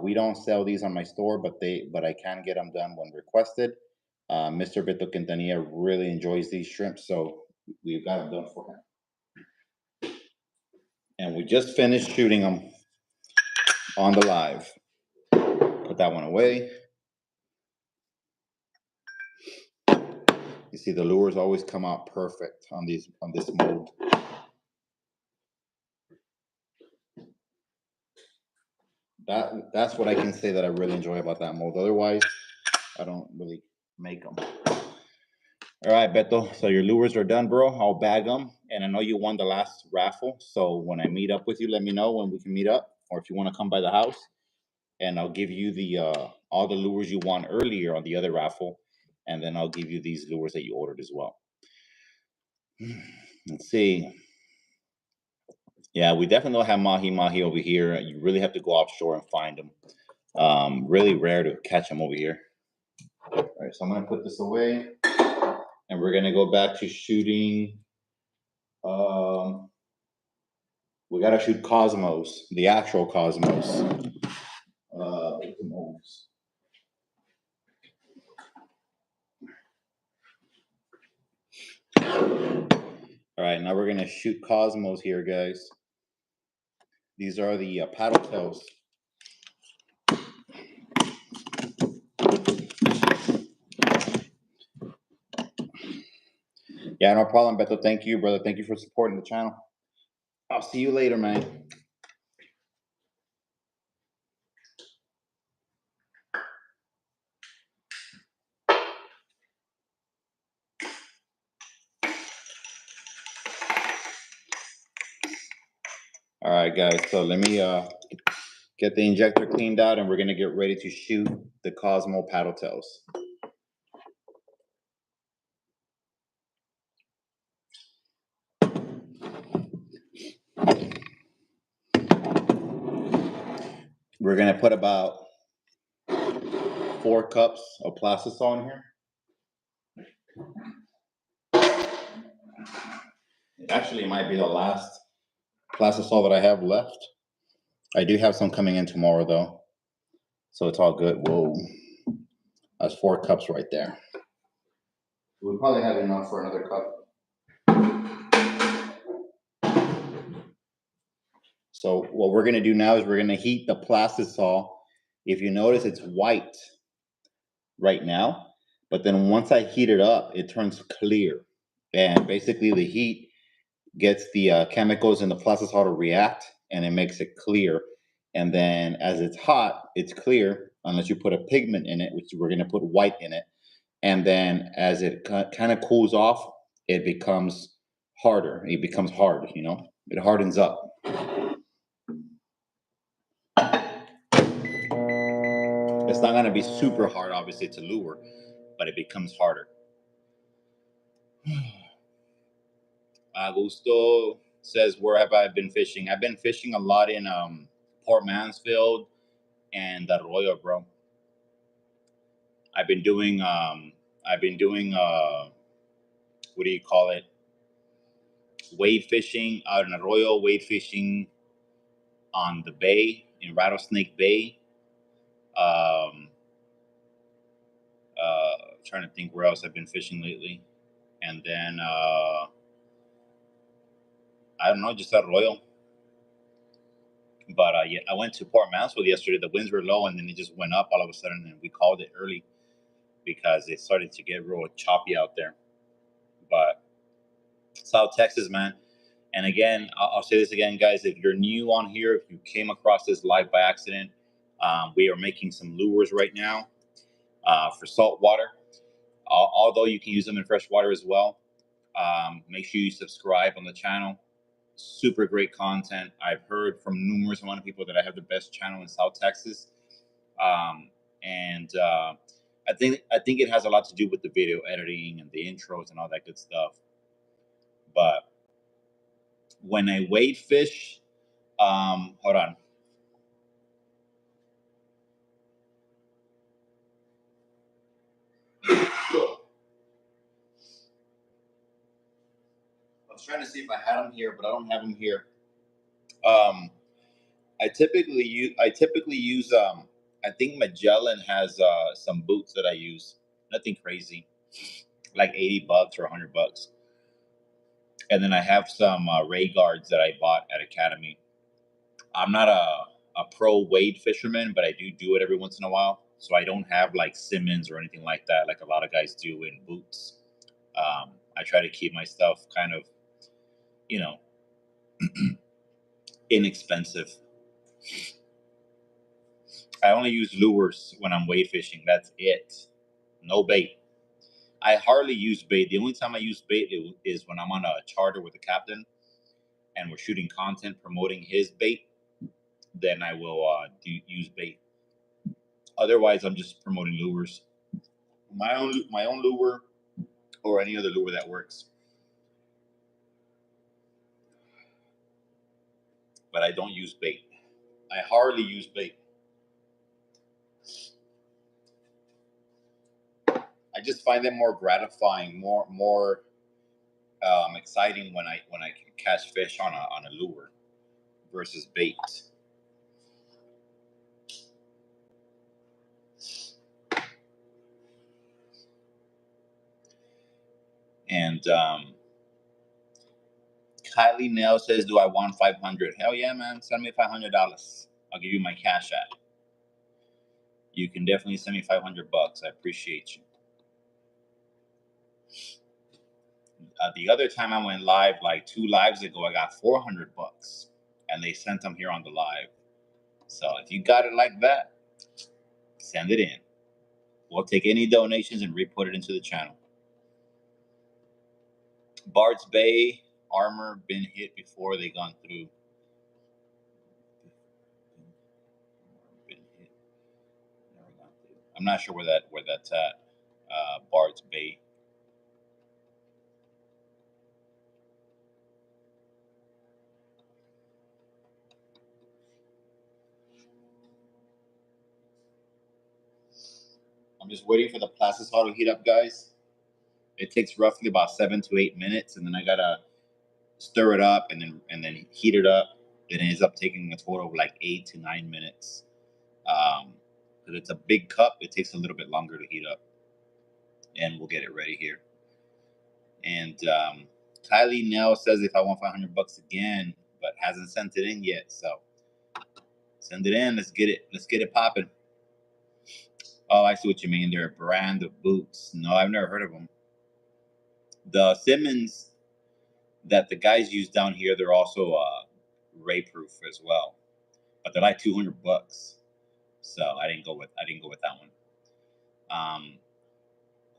We don't sell these on my store, but I can get them done when requested. Mr. Beto Quintanilla really enjoys these shrimp, so we've got them done for him. And we just finished shooting them on the live. Put that one away. You see the lures always come out perfect on this mold. That's what I can say that I really enjoy about that mold. Otherwise, I don't really make them. All right, Beto. So your lures are done, bro. I'll bag them, and I know you won the last raffle. So when I meet up with you, let me know when we can meet up, or if you want to come by the house, and I'll give you the all the lures you won earlier on the other raffle, and then I'll give you these lures that you ordered as well. Let's see. Yeah, we definitely don't have mahi over here. You really have to go offshore and find them. Really rare to catch them over here. All right, so I'm gonna put this away, and we're gonna go back to shooting. We gotta shoot Cosmos, the actual Cosmos. All right, now we're gonna shoot Cosmos here, guys. These are the paddle tails. Yeah, no problem, Beto. Thank you, brother. Thank you for supporting the channel. I'll see you later, man. All right, guys. So let me get the injector cleaned out, and we're gonna get ready to shoot the Cosmo paddle tails. We're gonna put about 4 cups of plastisol in here. Actually, it might be the last plastisol that I have left. I do have some coming in tomorrow, though, so it's all good. Whoa, that's 4 cups right there. We'll probably have enough for another cup. So what we're gonna do now is we're gonna heat the plastisol. If you notice, it's white right now, but then once I heat it up, it turns clear. And basically the heat gets the chemicals in the plastisol to react, and it makes it clear. And then as it's hot, it's clear, unless you put a pigment in it, which we're gonna put white in it. And then as it kind of cools off, it becomes harder. It becomes hard, you know? It hardens up. It's not gonna be super hard, obviously, it's a lure, but it becomes harder. Augusto says, where have I been fishing? I've been fishing a lot in Port Mansfield and Arroyo, bro. I've been doing what do you call it? Wade fishing out in Arroyo, wade fishing on the bay in Rattlesnake Bay. Trying to think where else I've been fishing lately. And then I don't know, just Arroyo. But yeah, I went to Port Mansfield yesterday. The winds were low, and then it just went up all of a sudden, and we called it early because it started to get real choppy out there. But South Texas, man. And again, I'll say this again, guys. If you're new on here, if you came across this live by accident, we are making some lures right now for salt water. Although you can use them in fresh water as well. Make sure you subscribe on the channel. Super great content. I've heard from numerous amount of people that I have the best channel in South Texas. And I think it has a lot to do with the video editing and the intros and all that good stuff. But when I wade fish, hold on. I was trying to see if I had them here, but I don't have them here. I typically use I think Magellan has some boots that I use. Nothing crazy, like $80 or $100. And then I have some ray guards that I bought at Academy. I'm not a pro wade fisherman, but I do it every once in a while. So I don't have like Simmons or anything like that, like a lot of guys do in boots. I try to keep my stuff kind of, you know, inexpensive. I only use lures when I'm wade fishing. That's it. No bait. I hardly use bait. The only time I use bait is when I'm on a charter with the captain and we're shooting content promoting his bait. Then I will use bait. Otherwise, I'm just promoting lures. My own lure or any other lure that works. but I don't use bait. I hardly use bait. I just find it more gratifying, more exciting when I can catch fish on a lure versus bait. And Kylie Nell says, "Do I want 500? Hell yeah, man! Send me $500. I'll give you my cash app. You can definitely send me $500. I appreciate you." The other time I went live, like 2 lives ago, I got $400, and they sent them here on the live. So if you got it like that, send it in. We'll take any donations and re-put it into the channel. Bart's Bay armor been hit before they gone through. Been hit. Never gone through. I'm not sure where that's at. Bart's Bay. I'm just waiting for the plastic saw to heat up, guys. It takes roughly about 7 to 8 minutes, and then I gotta stir it up and then heat it up. It ends up taking a total of like 8 to 9 minutes. Because it's a big cup, it takes a little bit longer to heat up. And we'll get it ready here. And Kylie Nell says if I want $500 again, but hasn't sent it in yet. So send it in. Let's get it popping. Oh, I see what you mean. They're a brand of boots. No, I've never heard of them. The Simmons that the guys use down here, they're also ray proof as well, but they're like $200. So I didn't go with that one.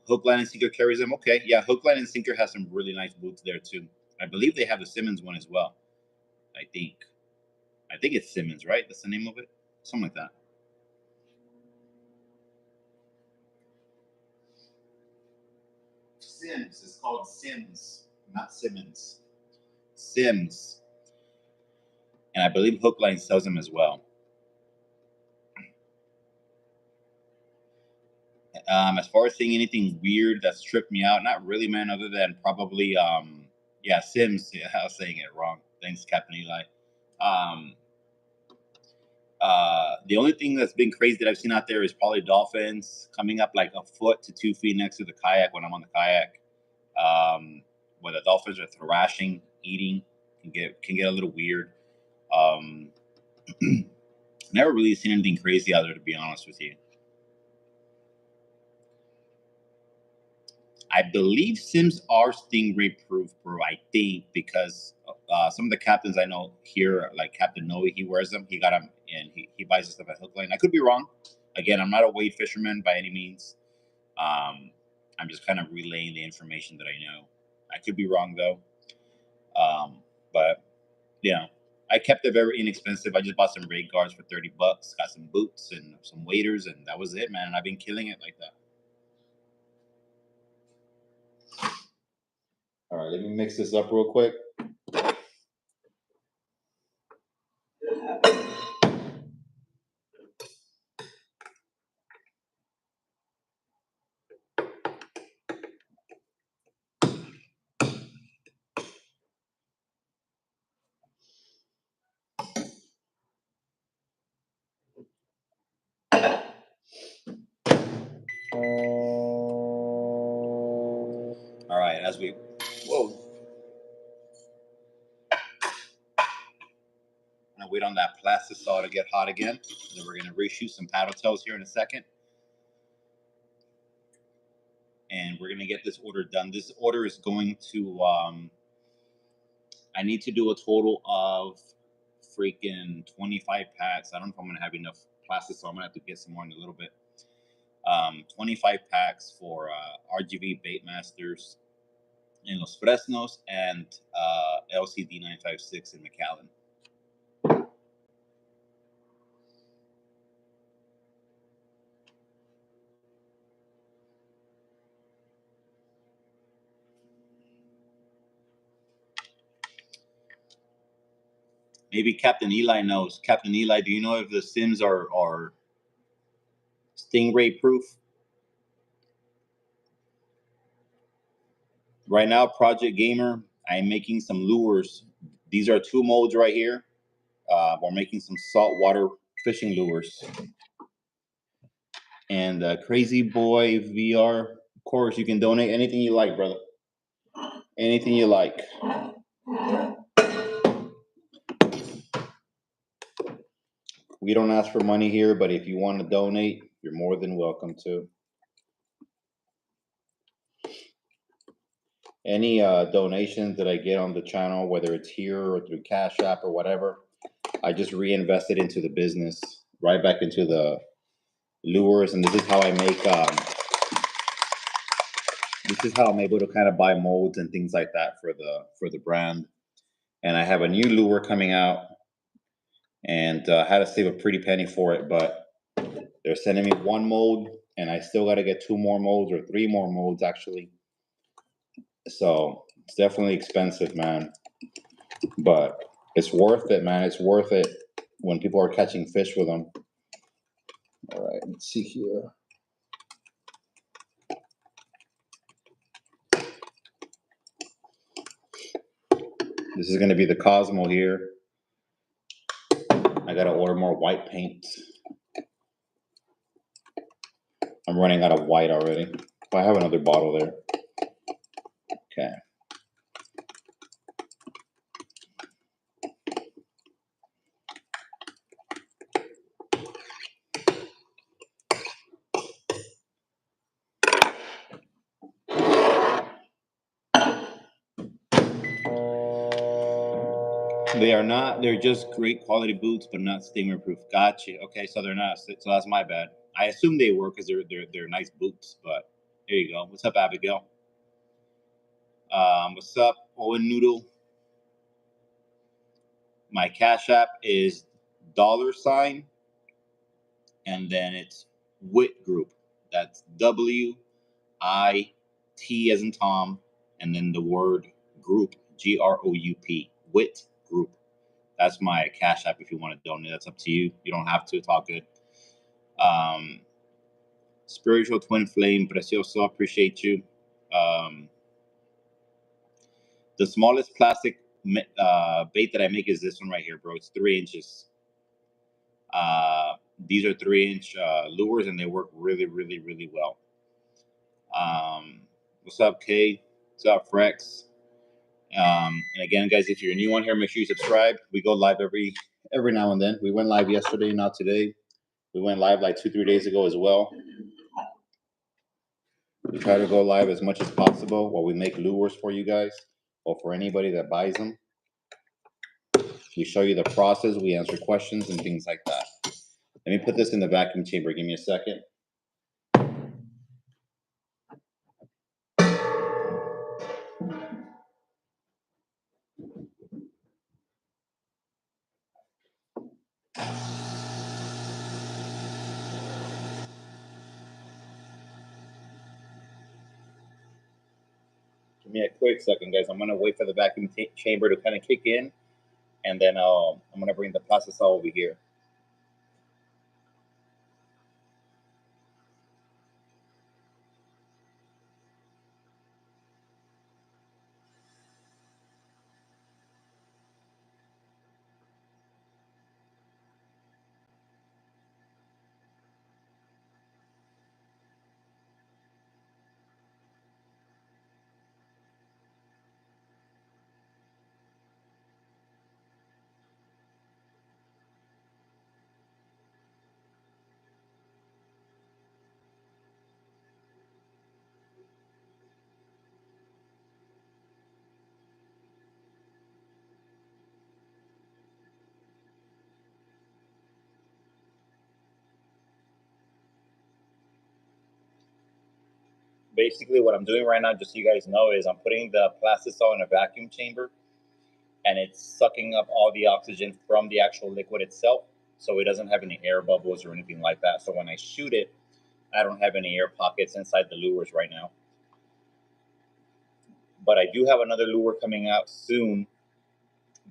Hook, line, and sinker carries them. Okay, yeah, Hook, line, and sinker has some really nice boots there too. I believe they have the Simmons one as well. I think it's Simmons, right? That's the name of it, something like that. Sims. It's called Sims, not Simmons. Sims. And I believe Hook, line sells them as well. As far as seeing anything weird that's tripped me out, not really, man. Other than probably, yeah, Sims. Yeah, I was saying it wrong. Thanks, Captain Eli. The only thing that's been crazy that I've seen out there is probably dolphins coming up like a foot to 2 feet next to the kayak when I'm on the kayak. Where the dolphins are thrashing, eating, can get a little weird. Never really seen anything crazy out there, to be honest with you. I believe Sims are stingray proof, bro. I think because some of the captains I know here, like Captain Noe, he wears them. He got them, and he buys the stuff at Hook Line. I could be wrong. Again, I'm not a wade fisherman by any means. I'm just kind of relaying the information that I know. I could be wrong though. But yeah, I kept it very inexpensive. I just bought some raid guards for $30, got some boots and some waders, and that was it, man. And I've been killing it like that. All right, let me mix this up real quick. All right, whoa. I'm gonna wait on that plastic saw to get hot again. And then we're gonna reshoot some paddle tails here in a second. And we're gonna get this order done. This order is going to, I need to do a total of freaking 25 packs. I don't know if I'm gonna have enough plastic, so I'm gonna have to get some more in a little bit. 25 packs for RGB Bait Masters in Los Fresnos and LCD 956 in McAllen. Maybe Captain Eli knows. Captain Eli, do you know if the Sims are stingray proof? Right now, Project Gamer, I'm making some lures. These are 2 molds right here. We're making some saltwater fishing lures. And Crazy Boy VR, of course, you can donate anything you like, brother. Anything you like. We don't ask for money here, but if you want to donate, you're more than welcome to. Any donations that I get on the channel, whether it's here or through Cash App or whatever, I just reinvest it into the business, right back into the lures. And this is how I make, this is how I'm able to kind of buy molds and things like that for the brand. And I have a new lure coming out, and I had to save a pretty penny for it, but they're sending me 1 mold, and I still got to get 2 more molds, or 3 more molds actually. So it's definitely expensive, man, but it's worth it, man. It's worth it when people are catching fish with them. All right, let's see here. This is going to be the Cosmo here. I got to order more white paint. I'm running out of white already. I have another bottle there. Okay. They are not, they're just great quality boots, but not stingray proof. Gotcha. Okay, so they're not, so that's my bad. I assume they were because they're nice boots, but there you go. What's up, Abigail? What's up, Owen Noodle? My Cash App is $, and then it's WIT Group. That's WIT as in Tom, and then the word group, GROUP, WIT Group. That's my Cash App if you want to donate. That's up to you. You don't have to. It's all good. Spiritual Twin Flame, Precioso, appreciate you. The smallest plastic bait that I make is this one right here, bro. It's 3 inches. These are 3-inch lures, and they work really, really, really well. What's up, Kay? What's up, Frex? And again, guys, if you're new on here, make sure you subscribe. We go live every now and then. We went live yesterday, not today. We went live like 2-3 days ago as well. We try to go live as much as possible while we make lures for you guys, or for anybody that buys them. We show you the process, we answer questions and things like that. Let me put this in the vacuum chamber. Give me a second. Give me a quick second, guys. I'm going to wait for the vacuum chamber to kind of kick in, and then I'm going to bring the process all over here. Basically, what I'm doing right now, just so you guys know, is I'm putting the plastisol in a vacuum chamber, and it's sucking up all the oxygen from the actual liquid itself, so it doesn't have any air bubbles or anything like that. So when I shoot it, I don't have any air pockets inside the lures right now. But I do have another lure coming out soon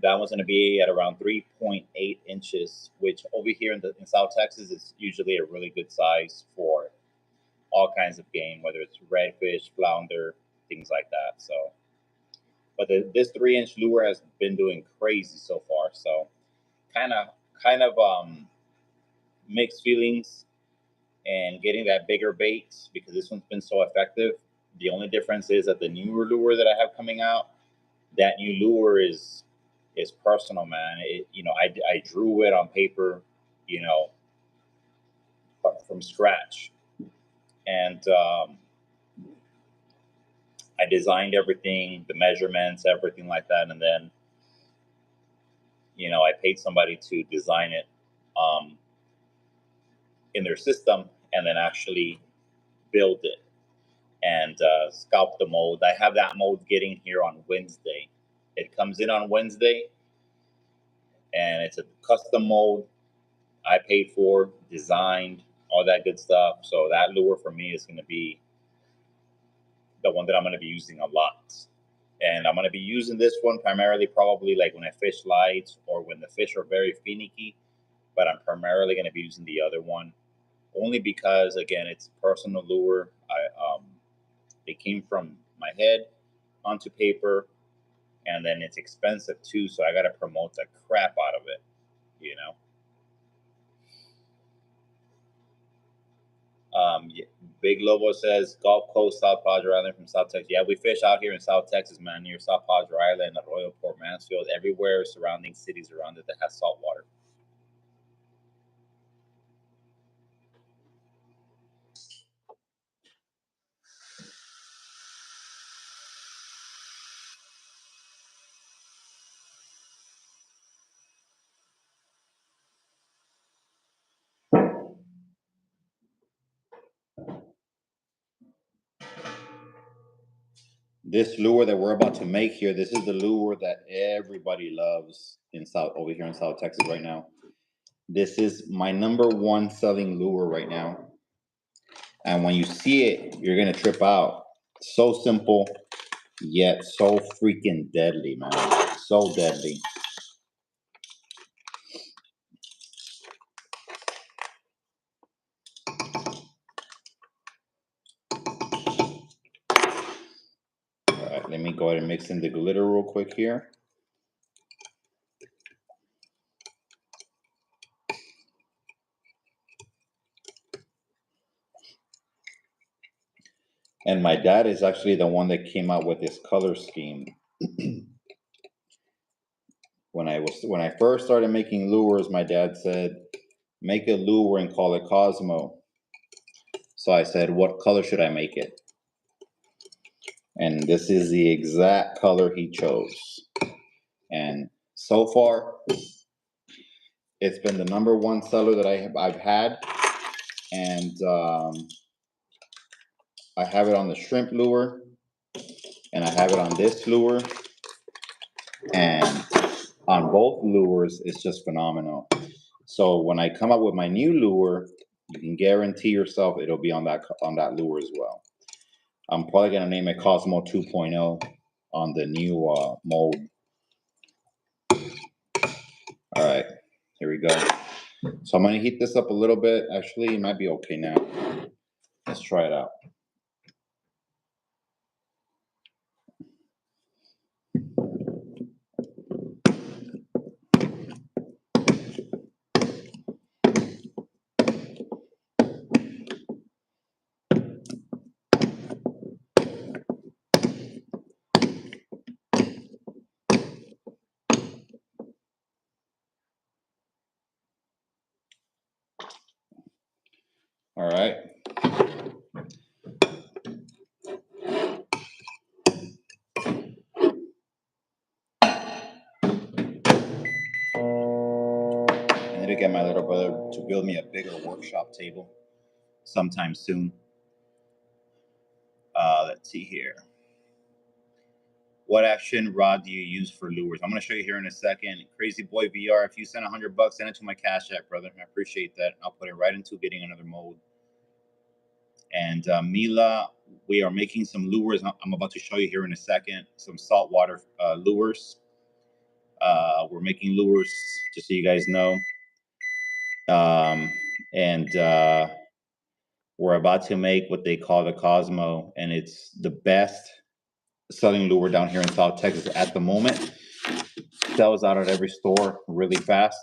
That one's going to be at around 3.8 inches, which over here in South Texas is usually a really good size for all kinds of game, whether it's redfish, flounder, things like that. So, but this 3-inch lure has been doing crazy so far. So, kind of mixed feelings and getting that bigger bait because this one's been so effective. The only difference is that the newer lure that I have coming out, that new lure is personal, man. I drew it on paper, from scratch, and I designed everything, the measurements, everything like that, and then I paid somebody to design it in their system, and then actually build it and sculpt the mold. I have that mold getting here on Wednesday. It comes in on Wednesday, and it's a custom mold I paid for, designed, all that good stuff. So that lure for me is going to be the one that I'm going to be using a lot. And I'm going to be using this one primarily probably like when I fish lights or when the fish are very finicky. But I'm primarily going to be using the other one only because, again, it's a personal lure. It came from my head onto paper, and then it's expensive too. So I got to promote the crap out of it, Big Lobo says Gulf Coast, South Padre Island from South Texas. Yeah, we fish out here in South Texas, man, near South Padre Island, Arroyo, Port Mansfield, everywhere surrounding cities around it that has salt water. This lure that we're about to make here, this is the lure that everybody loves over here in South Texas right now. This is my #1 selling lure right now. And when you see it, you're going to trip out. So simple, yet so freaking deadly, man. So deadly. All right, let me go ahead and mix in the glitter real quick here. And my dad is actually the one that came out with this color scheme. When I first started making lures, my dad said, make a lure and call it Cosmo. So I said, what color should I make it? And this is the exact color he chose. And so far, it's been the #1 seller that I've had. And I have it on the shrimp lure, and I have it on this lure. And on both lures, it's just phenomenal. So when I come up with my new lure, you can guarantee yourself it'll be on that lure as well. I'm probably gonna name it Cosmo 2.0 on the new mold. All right, here we go. So I'm gonna heat this up a little bit. Actually, it might be okay now. Let's try it out. All right. I need to get my little brother to build me a bigger workshop table sometime soon. Let's see here. What action rod do you use for lures? I'm going to show you here in a second. Crazy Boy VR, if you send $100, send it to my Cash App, brother. I appreciate that. I'll put it right into getting another mold. And Mila, we are making some lures. I'm about to show you here in a second. Some saltwater lures. We're making lures, just so you guys know. And we're about to make what they call the Cosmo, and it's the best selling lure down here in South Texas at the moment. Sells out at every store really fast.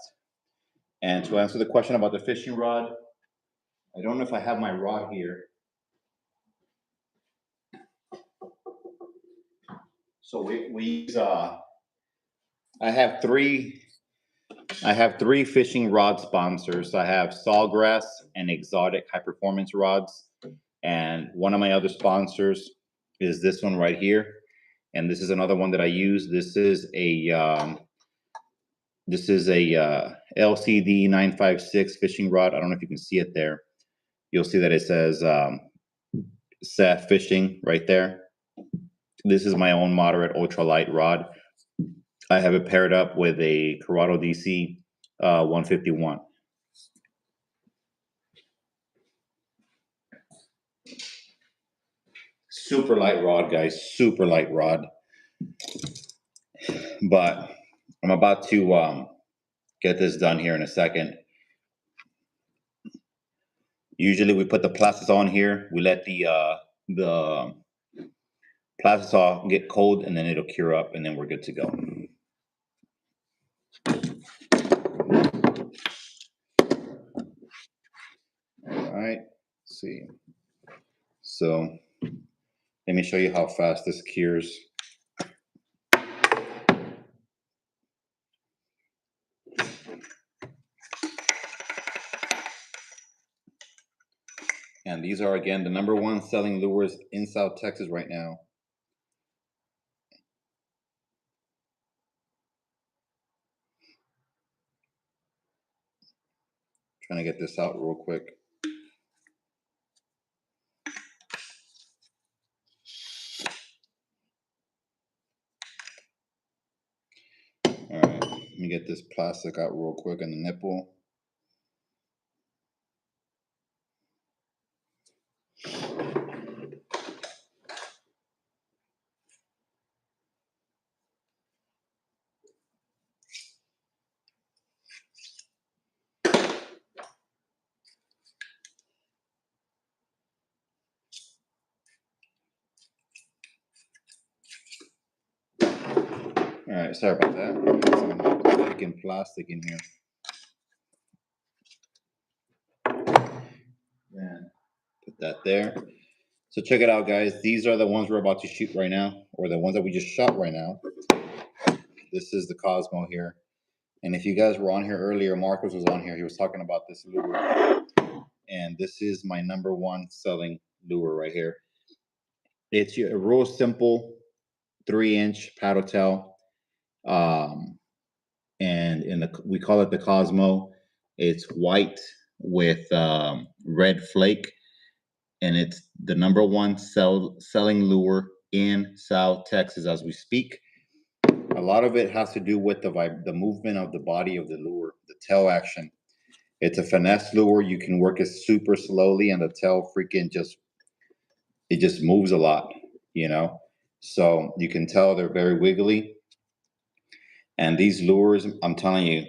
And to answer the question about the fishing rod, I don't know if I have my rod here. So we use I have three fishing rod sponsors. I have Sawgrass and Exotic High Performance rods, and one of my other sponsors is this one right here. And this is another one that I use. This is a LCD 956 fishing rod. I don't know if you can see it there. You'll see that it says Seth Fishing right there. This is my own moderate ultralight rod. I have it paired up with a Corrado DC 151. Super light rod, guys. Super light rod. But I'm about to get this done here in a second. Usually we put the plastics on here. We let the plastics all get cold, and then it'll cure up, and then we're good to go. All right, let's see. So let me show you how fast this cures. And these are, again, the #1 selling lures in South Texas right now. Trying to get this out real quick. All right, let me get this plastic out real quick on the nipple. All right, sorry about that. Some freaking plastic in here. And put that there. So check it out, guys. These are the ones we're about to shoot right now, or the ones that we just shot right now. This is the Cosmo here. And if you guys were on here earlier, Marcos was on here. He was talking about this lure. And this is my #1 selling lure right here. It's a real simple 3-inch paddle tail. And we call it the Cosmo. It's white with red flake, and it's the #1 selling lure in South Texas as we speak. A lot of it has to do with the movement of the body of the lure, the tail action. It's a finesse lure. You can work it super slowly, and the tail freaking just moves a lot, you know. So you can tell they're very wiggly. And these lures, I'm telling you,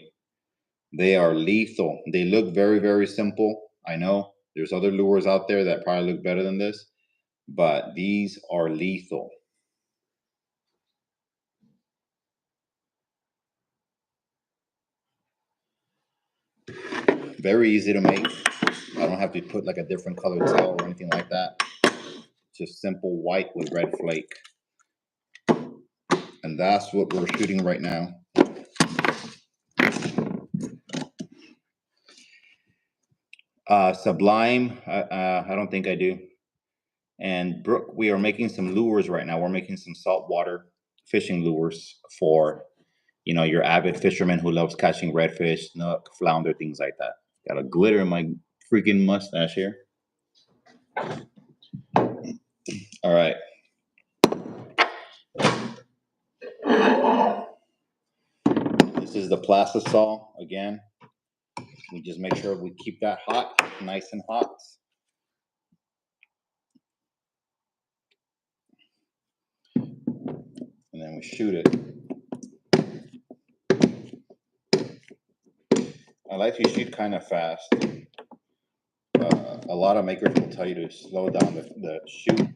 they are lethal. They look very, very simple. I know there's other lures out there that probably look better than this, but these are lethal. Very easy to make. I don't have to put like a different colored tail or anything like that. Just simple white with red flake. And that's what we're shooting right now. Sublime, I don't think I do. And Brooke, we are making some lures right now. We're making some saltwater fishing lures for, you know, your avid fisherman who loves catching redfish, snook, flounder, things like that. Got a glitter in my freaking mustache here. All right. This is the plastisol again. We just make sure we keep that hot, nice and hot. And then we shoot it. like to shoot kind of fast. A lot of makers will tell you to slow down the shoot,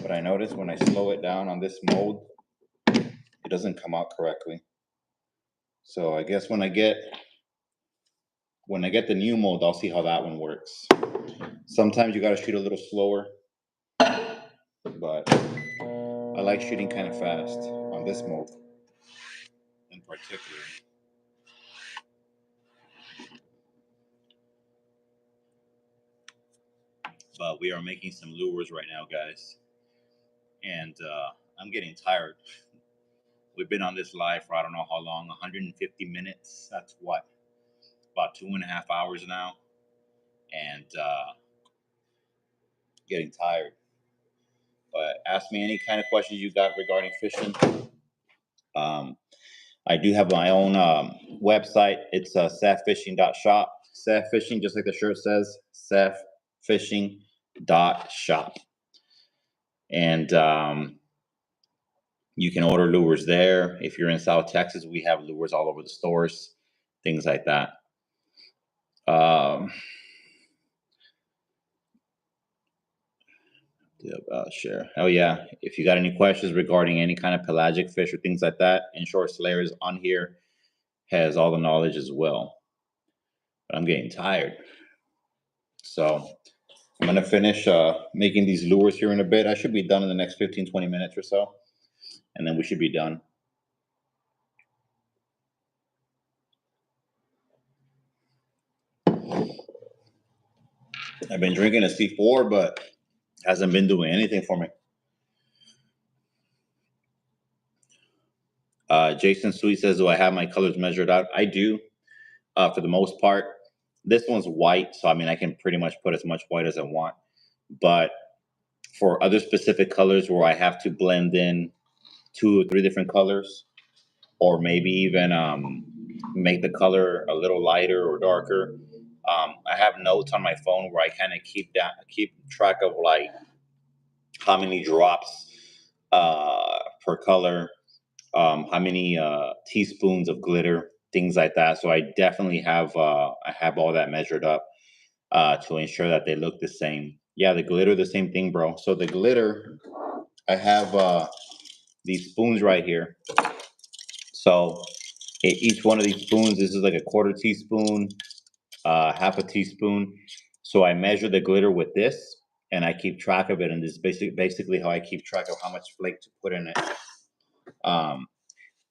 but I notice when I slow it down on this mold, it doesn't come out correctly. So I guess when I get the new mold, I'll see how that one works. Sometimes you got to shoot a little slower, but I like shooting kind of fast on this mold in particular. But we are making some lures right now, guys, and I'm getting tired. We've been on this live for I don't know how long, 150 minutes. That's what, about 2.5 hours now, and getting tired. But ask me any kind of questions you got regarding fishing. I do have my own website. It's saffishing.shop. Saff Fishing, just like the shirt says, saffishing.shop. And you can order lures there. If you're in South Texas, we have lures all over the stores, things like that. Share. Oh yeah. If you got any questions regarding any kind of pelagic fish or things like that, Inshore Slayers on here has all the knowledge as well. But I'm getting tired. So I'm going to finish making these lures here in a bit. I should be done in the next 15, 20 minutes or so. And then we should be done. I've been drinking a C4, but hasn't been doing anything for me. Jason Sweet says, do I have my colors measured out? I do, for the most part. This one's white, so I mean, I can pretty much put as much white as I want. But for other specific colors where I have to blend in 2 or 3 different colors, or maybe even make the color a little lighter or darker, I have notes on my phone where I kind of keep track of like how many drops per color, how many teaspoons of glitter, things like that. So I definitely have all that measured up to ensure that they look the same. Yeah, the glitter, the same thing, bro. So the glitter, I have these spoons right here. So each one of these spoons, this is like a 1/4 teaspoon, 1/2 teaspoon. So I measure the glitter with this, and I keep track of it. And this is basically how I keep track of how much flake to put in it.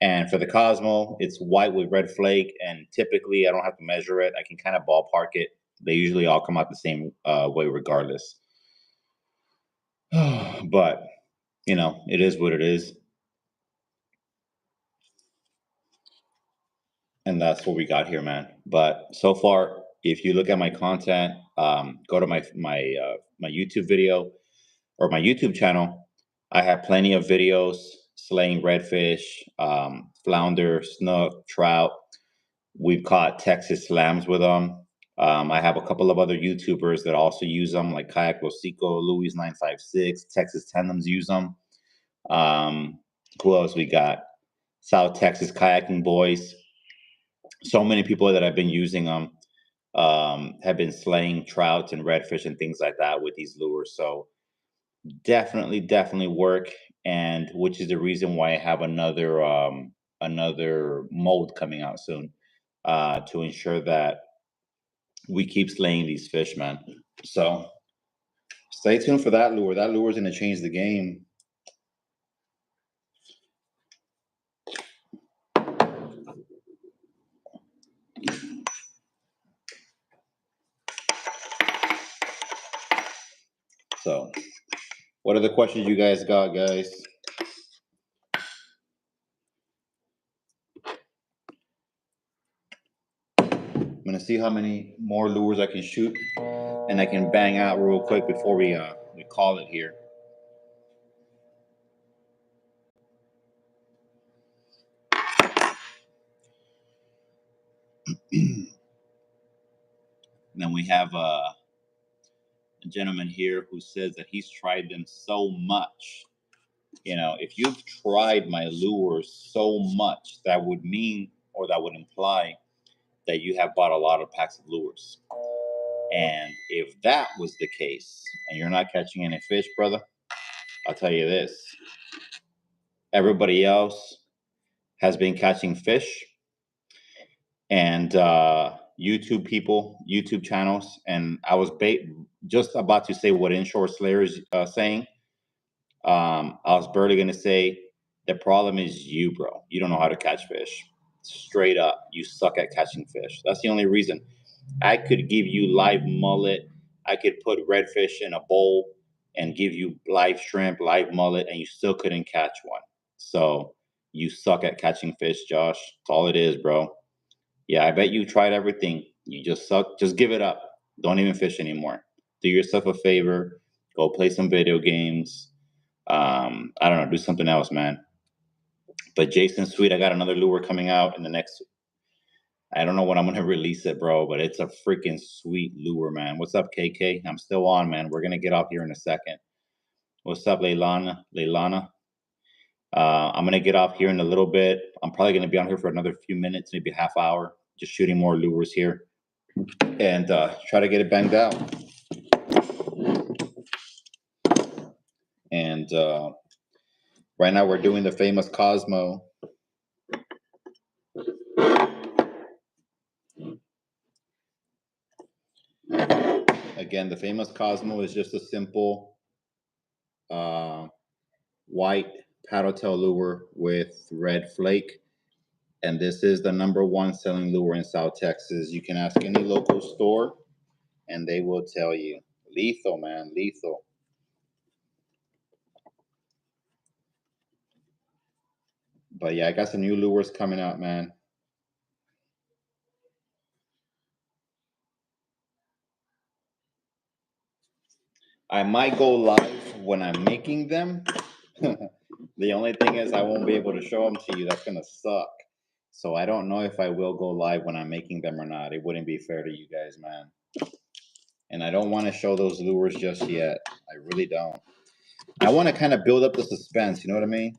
And for the Cosmo, it's white with red flake, and typically I don't have to measure it. I can kind of ballpark it. They usually all come out the same way regardless. But, you know, it is what it is. And that's what we got here, man. But so far, if you look at my content, go to my YouTube video or my YouTube channel. I have plenty of videos slaying redfish, flounder, snook, trout. We've caught Texas slams with them. I have a couple of other YouTubers that also use them, like KayakLosico, Louis956, Texas Tandems use them. Who else we got? South Texas Kayaking Boys. So many people that have been using them have been slaying trouts and redfish and things like that with these lures. So definitely work, and which is the reason why I have another mold coming out soon to ensure that we keep slaying these fish, man. So stay tuned for that lure. That lure is going to change the game. So what are the questions you guys got, guys? I'm going to see how many more lures I can shoot, and I can bang out real quick before we call it here. Then we have a gentleman here who says that he's tried them so much. You know, if you've tried my lures so much, that would mean, or that would imply that you have bought a lot of packs of lures. And if that was the case, and you're not catching any fish, brother, I'll tell you this. Everybody else has been catching fish, and YouTube people, YouTube channels, and I was just about to say what Inshore Slayer is saying. I was barely going to say, the problem is you, bro. You don't know how to catch fish. Straight up, you suck at catching fish. That's the only reason. I could give you live mullet. I could put redfish in a bowl and give you live shrimp, live mullet, and you still couldn't catch one. So you suck at catching fish, Josh. That's all it is, bro. Yeah, I bet you tried everything. You just suck. Just give it up. Don't even fish anymore. Do yourself a favor. Go play some video games. I don't know. Do something else, man. But Jason Sweet, I got another lure coming out in the next. I don't know when I'm gonna release it, bro, but it's a freaking sweet lure, man. What's up, KK? I'm still on, man. We're gonna get off here in a second. What's up, Leilana? I'm gonna get off here in a little bit. I'm probably gonna be on here for another few minutes, maybe a half hour, just shooting more lures here, and try to get it banged out. And right now we're doing the famous Cosmo. Again, the famous Cosmo is just a simple white paddle tail lure with red flake. And this is the #1 selling lure in South Texas. You can ask any local store and they will tell you. Lethal, man, lethal. But yeah, I got some new lures coming out, man. I might go live when I'm making them. The only thing is I won't be able to show them to you. That's going to suck. So I don't know if I will go live when I'm making them or not. It wouldn't be fair to you guys, man. And I don't want to show those lures just yet. I really don't. I want to kind of build up the suspense. You know what I mean?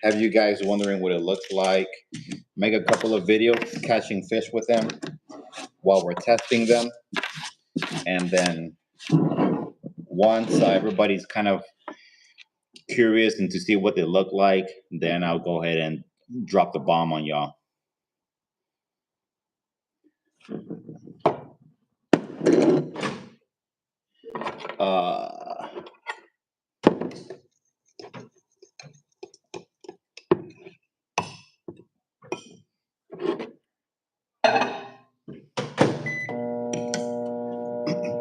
Have you guys wondering what it looks like. Make a couple of videos catching fish with them while we're testing them. And then once everybody's kind of curious and to see what they look like, then I'll go ahead and drop the bomb on y'all.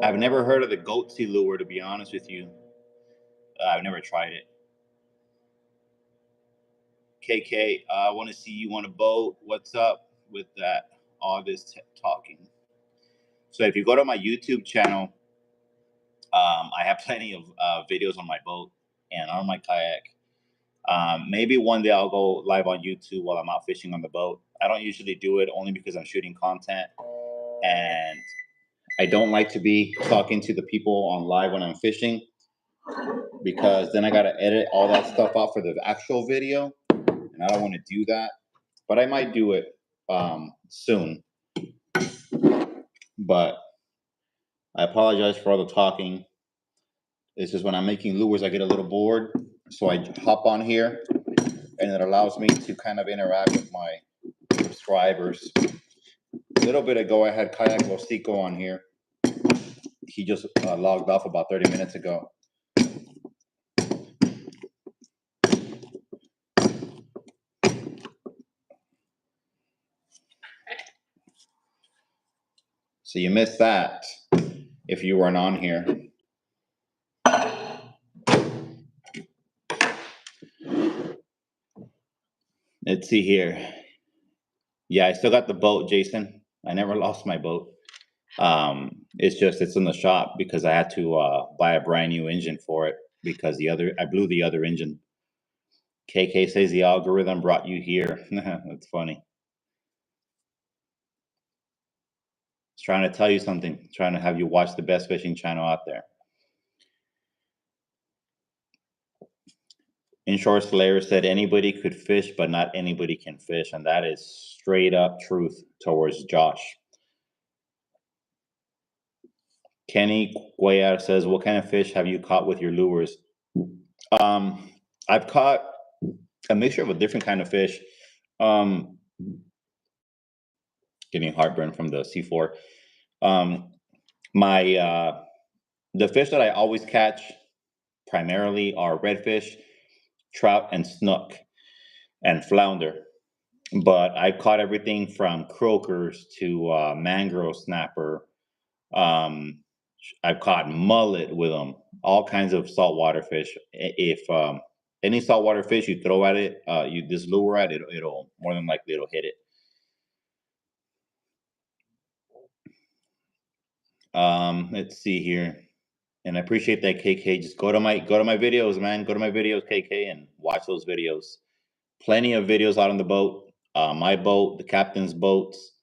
I've never heard of the goatsy lure, to be honest with you. I've never tried it. KK, I want to see you on a boat. What's up with that? All this talking. So if you go to my YouTube channel, I have plenty of videos on my boat and on my kayak. Maybe one day I'll go live on YouTube while I'm out fishing on the boat. I don't usually do it only because I'm shooting content. And I don't like to be talking to the people on live when I'm fishing, because then I got to edit all that stuff out for the actual video. And I don't want to do that. But I might do it soon. But I apologize for all the talking. It's just when I'm making lures, I get a little bored. So I hop on here, and it allows me to kind of interact with my subscribers. A little bit ago, I had KayakLosico on here. He just logged off about 30 minutes ago. So you missed that if you weren't on here. Let's see here. Yeah, I still got the boat, Jason. I never lost my boat. It's in the shop because I had to buy a brand new engine for it because I blew the other engine. KK says the algorithm brought you here. That's funny. It's trying to tell you something. It's trying to have you watch the best fishing channel out there. Inshore Slayer said anybody could fish, but not anybody can fish. And that is straight up truth towards Josh. Kenny Guayar says, what kind of fish have you caught with your lures? I've caught a mixture of a different kind of fish. Getting heartburn from the C4. The fish that I always catch primarily are redfish, trout, and snook, and flounder. But I've caught everything from croakers to mangrove snapper. I've caught mullet with them, all kinds of saltwater fish. If any saltwater fish you throw at it, you just lure at it, it'll more than likely it'll hit it. Let's see here. And I appreciate that, KK. Just go to my videos, man. Go to my videos, KK, and watch those videos. Plenty of videos out on the boat. My boat, the captain's boats,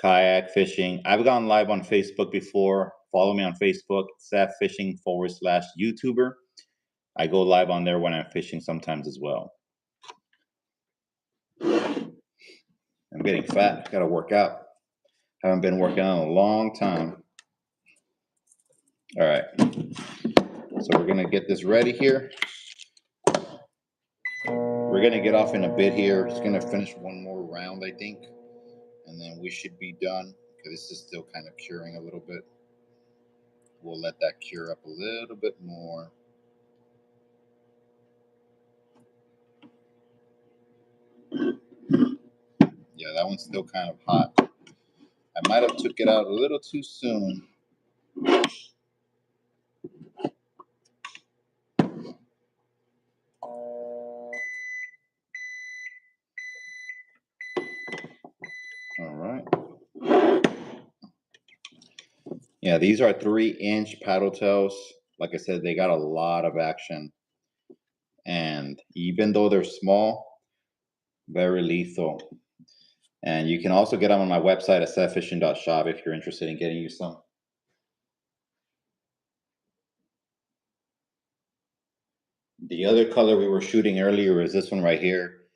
kayak fishing. I've gone live on Facebook before. Follow me on Facebook, SafFishing/YouTuber. I go live on there when I'm fishing sometimes as well. I'm getting fat. Got to work out. Haven't been working out in a long time. All right. So we're going to get this ready here. We're going to get off in a bit here. Just going to finish one more round, I think. And then we should be done. Okay, this is still kind of curing a little bit. We'll let that cure up a little bit more. Yeah, that one's still kind of hot. I might have took it out a little too soon. All right. Yeah, these are 3-inch paddle tails. Like I said, they got a lot of action. And even though they're small, very lethal. And you can also get them on my website at setfishing.shop if you're interested in getting you some. The other color we were shooting earlier is this one right here.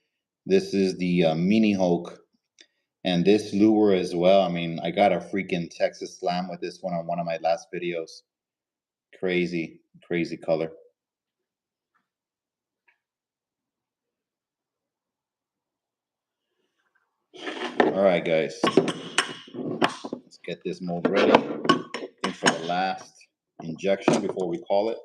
This is the Mini Hulk. And this lure as well. I mean, I got a freaking Texas Slam with this one on one of my last videos. Crazy, crazy color. All right, guys. Let's get this mold ready. I think for the last injection before we call it.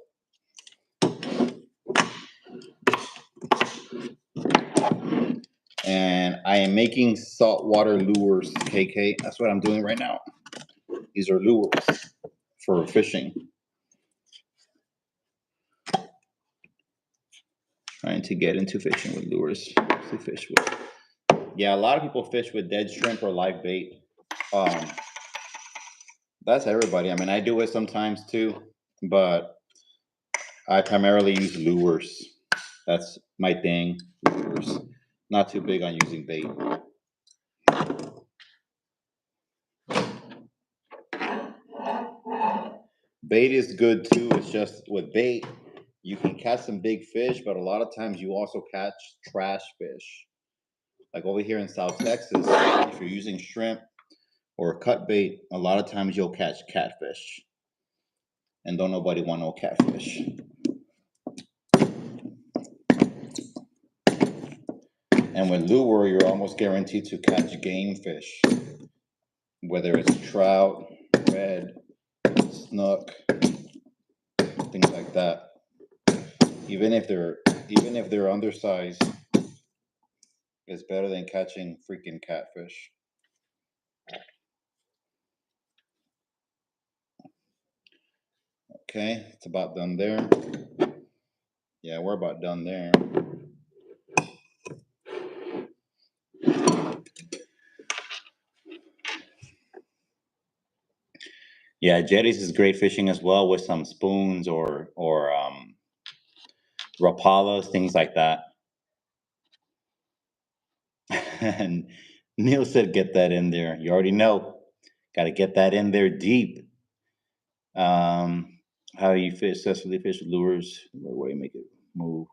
And I am making saltwater lures, KK. That's what I'm doing right now. These are lures for fishing. Trying to get into fishing with lures to fish with. Yeah, a lot of people fish with dead shrimp or live bait. That's everybody. I mean, I do it sometimes too, but I primarily use lures. That's my thing. Lures. Not too big on using bait. Bait is good too. It's just with bait, you can catch some big fish, but a lot of times you also catch trash fish. Like over here in South Texas, if you're using shrimp or cut bait, a lot of times you'll catch catfish. And don't nobody want no catfish. And with lure, you're almost guaranteed to catch game fish. Whether it's trout, red, snook, things like that. Even if they're undersized, it's better than catching freaking catfish. Okay, it's about done there. Yeah, we're about done there. Yeah, jetties is great fishing as well with some spoons or rapalas, things like that. And Neil said, "Get that in there." You already know, got to get that in there deep. How you fish successfully fish with lures? What way you make it move?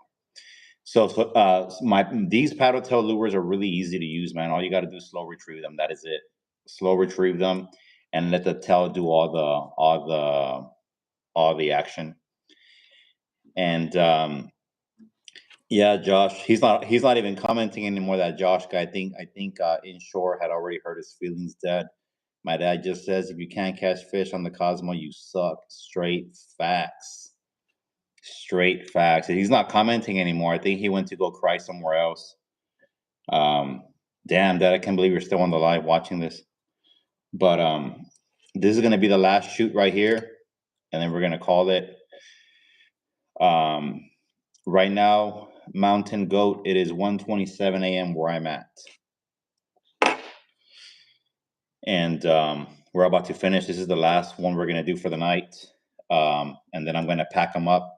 These paddle tail lures are really easy to use, man. All you got to do is slow retrieve them. That is it. Slow retrieve them and let the tail do all the action. And yeah, Josh, he's not even commenting anymore. That Josh guy, I think Inshore had already hurt his feelings. Dad, my dad just says if you can't catch fish on the Cosmo, you suck. Straight facts. Straight facts. And he's not commenting anymore. I think he went to go cry somewhere else. Damn, Dad, I can't believe you're still on the live watching this. But this is gonna be the last shoot right here, and then we're gonna call it. Right now, Mountain Goat, it is 1:27 a.m. where I'm at. And we're about to finish. This is the last one we're going to do for the night. And then I'm going to pack them up.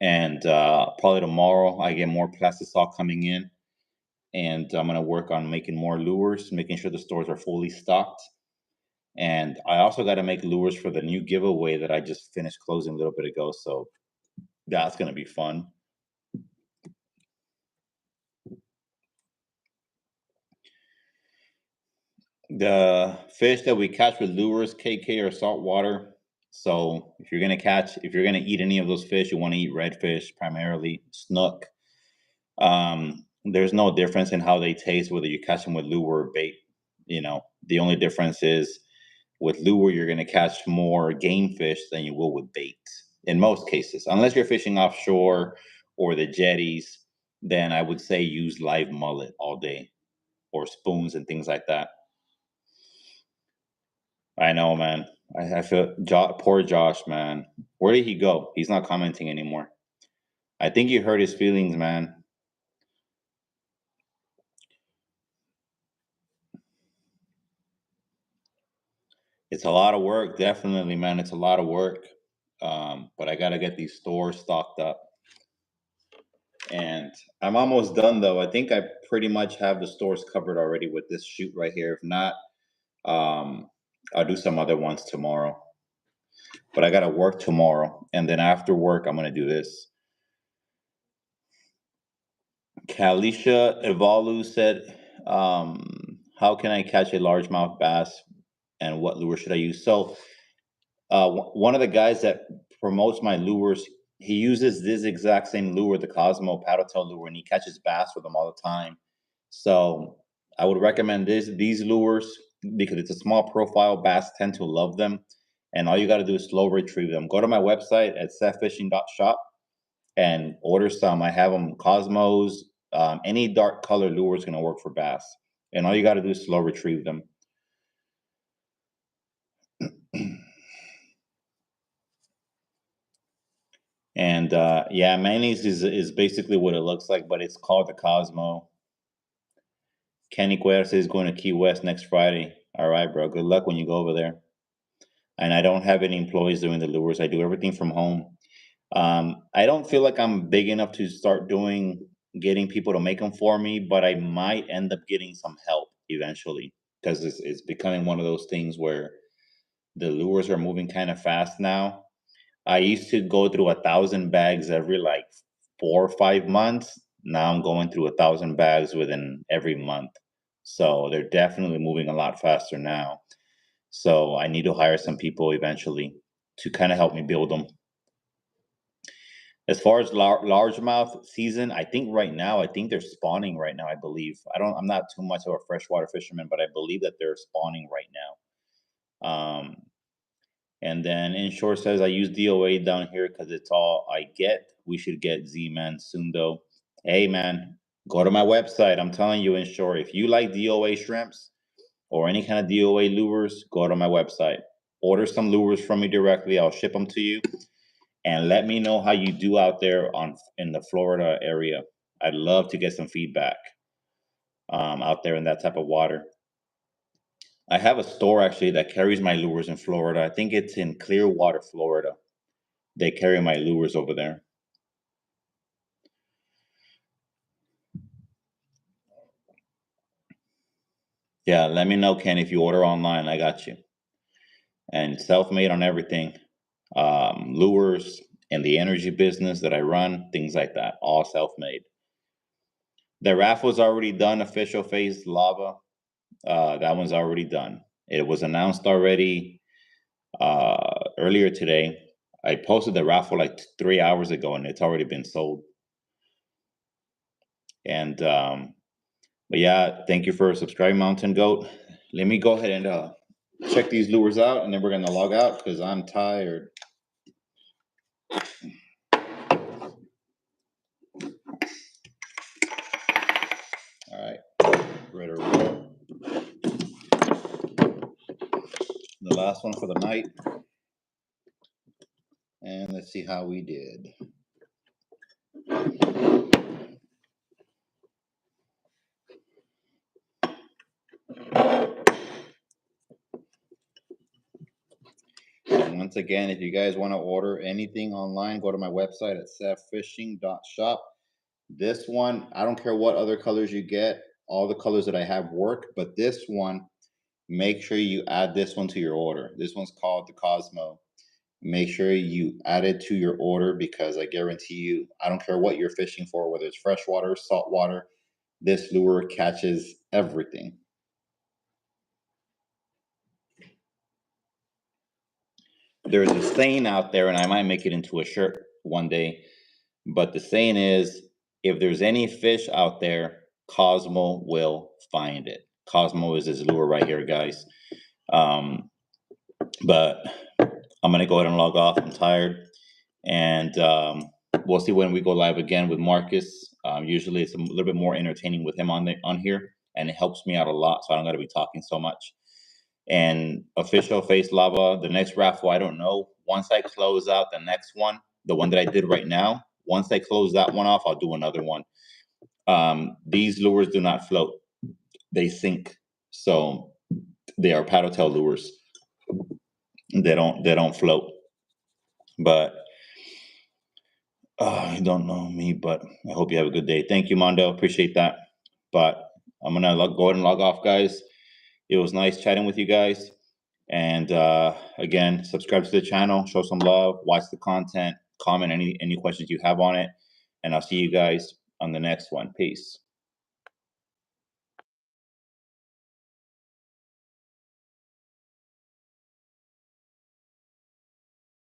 And probably tomorrow I get more plastisol coming in. And I'm going to work on making more lures, making sure the stores are fully stocked. And I also got to make lures for the new giveaway that I just finished closing a little bit ago. So that's going to be fun. The fish that we catch with lures, KK, or saltwater. So if you're gonna eat any of those fish, you want to eat redfish primarily, snook. There's no difference in how they taste whether you catch them with lure or bait. You know, the only difference is with lure you're gonna catch more game fish than you will with bait in most cases, unless you're fishing offshore or the jetties. Then I would say use live mullet all day, or spoons and things like that. I know, man. I feel poor Josh, man. Where did he go? He's not commenting anymore. I think you hurt his feelings, man. It's a lot of work, definitely, man. It's a lot of work. But I gotta get these stores stocked up. And I'm almost done, though. I think I pretty much have the stores covered already with this shoot right here. If not, I'll do some other ones tomorrow. But I gotta work tomorrow, and then after work, I'm gonna do this. Kalisha Evalu said, how can I catch a largemouth bass and what lure should I use? So one of the guys that promotes my lures, he uses this exact same lure, the Cosmo paddle tail lure, and he catches bass with them all the time. So I would recommend these lures because it's a small profile. Bass tend to love them. And all you got to do is slow retrieve them. Go to my website at setfishing.shop and order some. I have them Cosmos. Any dark color lure is going to work for bass. And all you got to do is slow retrieve them. And yeah, mayonnaise is basically what it looks like, but it's called the Cosmo. Kenny Cuerce is going to Key West next Friday. All right, bro. Good luck when you go over there. And I don't have any employees doing the lures. I do everything from home. I don't feel like I'm big enough to start getting people to make them for me, but I might end up getting some help eventually because it's becoming one of those things where the lures are moving kind of fast now. I used to go through 1,000 bags every like 4 or 5 months. Now I'm going through 1,000 bags within every month. So they're definitely moving a lot faster now. So I need to hire some people eventually to kind of help me build them. As far as largemouth season, I think right now, I think they're spawning right now. I believe I'm not too much of a freshwater fisherman, but I believe that they're spawning right now. And then Inshore says I use DOA down here because it's all I get. We should get Z-Man soon though. Hey man, go to my website. I'm telling you, Inshore, if you like DOA shrimps or any kind of DOA lures, go to my website. Order some lures from me directly. I'll ship them to you. And let me know how you do out there in the Florida area. I'd love to get some feedback out there in that type of water. I have a store actually that carries my lures in Florida. I think it's in Clearwater, Florida. They carry my lures over there. Yeah, let me know, Ken, if you order online. I got you. And self-made on everything. Lures, in the energy business that I run, things like that, all self-made. The raffle is already done, official phase lava. That one's already done. It was announced already earlier today. I posted the raffle like 3 hours ago, and it's already been sold. And but yeah, thank you for subscribing, Mountain Goat. Let me go ahead and check these lures out, and then we're gonna log out because I'm tired. All right, ready to roll. The last one for the night, and let's see how we did. And once again, if you guys want to order anything online, go to my website at savfishing.shop. This one, I don't care what other colors you get. All the colors that I have work, but this one, make sure you add this one to your order. This one's called the Cosmo. Make sure you add it to your order because I guarantee you, I don't care what you're fishing for, whether it's freshwater, saltwater, this lure catches everything. There's a saying out there, and I might make it into a shirt one day, but the saying is, if there's any fish out there, Cosmo will find it. Cosmo is this lure right here, guys. But I'm going to go ahead and log off. I'm tired. And we'll see when we go live again with Marcus. Usually it's a little bit more entertaining with him on here, and it helps me out a lot, so I don't got to be talking so much. And official face lava, the next raffle, I don't know. Once I close out the next one, the one that I did right now, once I close that one off, I'll do another one. These lures do not float. They sink. So they are paddle tail lures. They don't float. But you don't know me, but I hope you have a good day. Thank you, Mondo. Appreciate that. But I'm going to go ahead and log off, guys. It was nice chatting with you guys. And again, subscribe to the channel, show some love, watch the content, comment any questions you have on it. And I'll see you guys on the next one. Peace.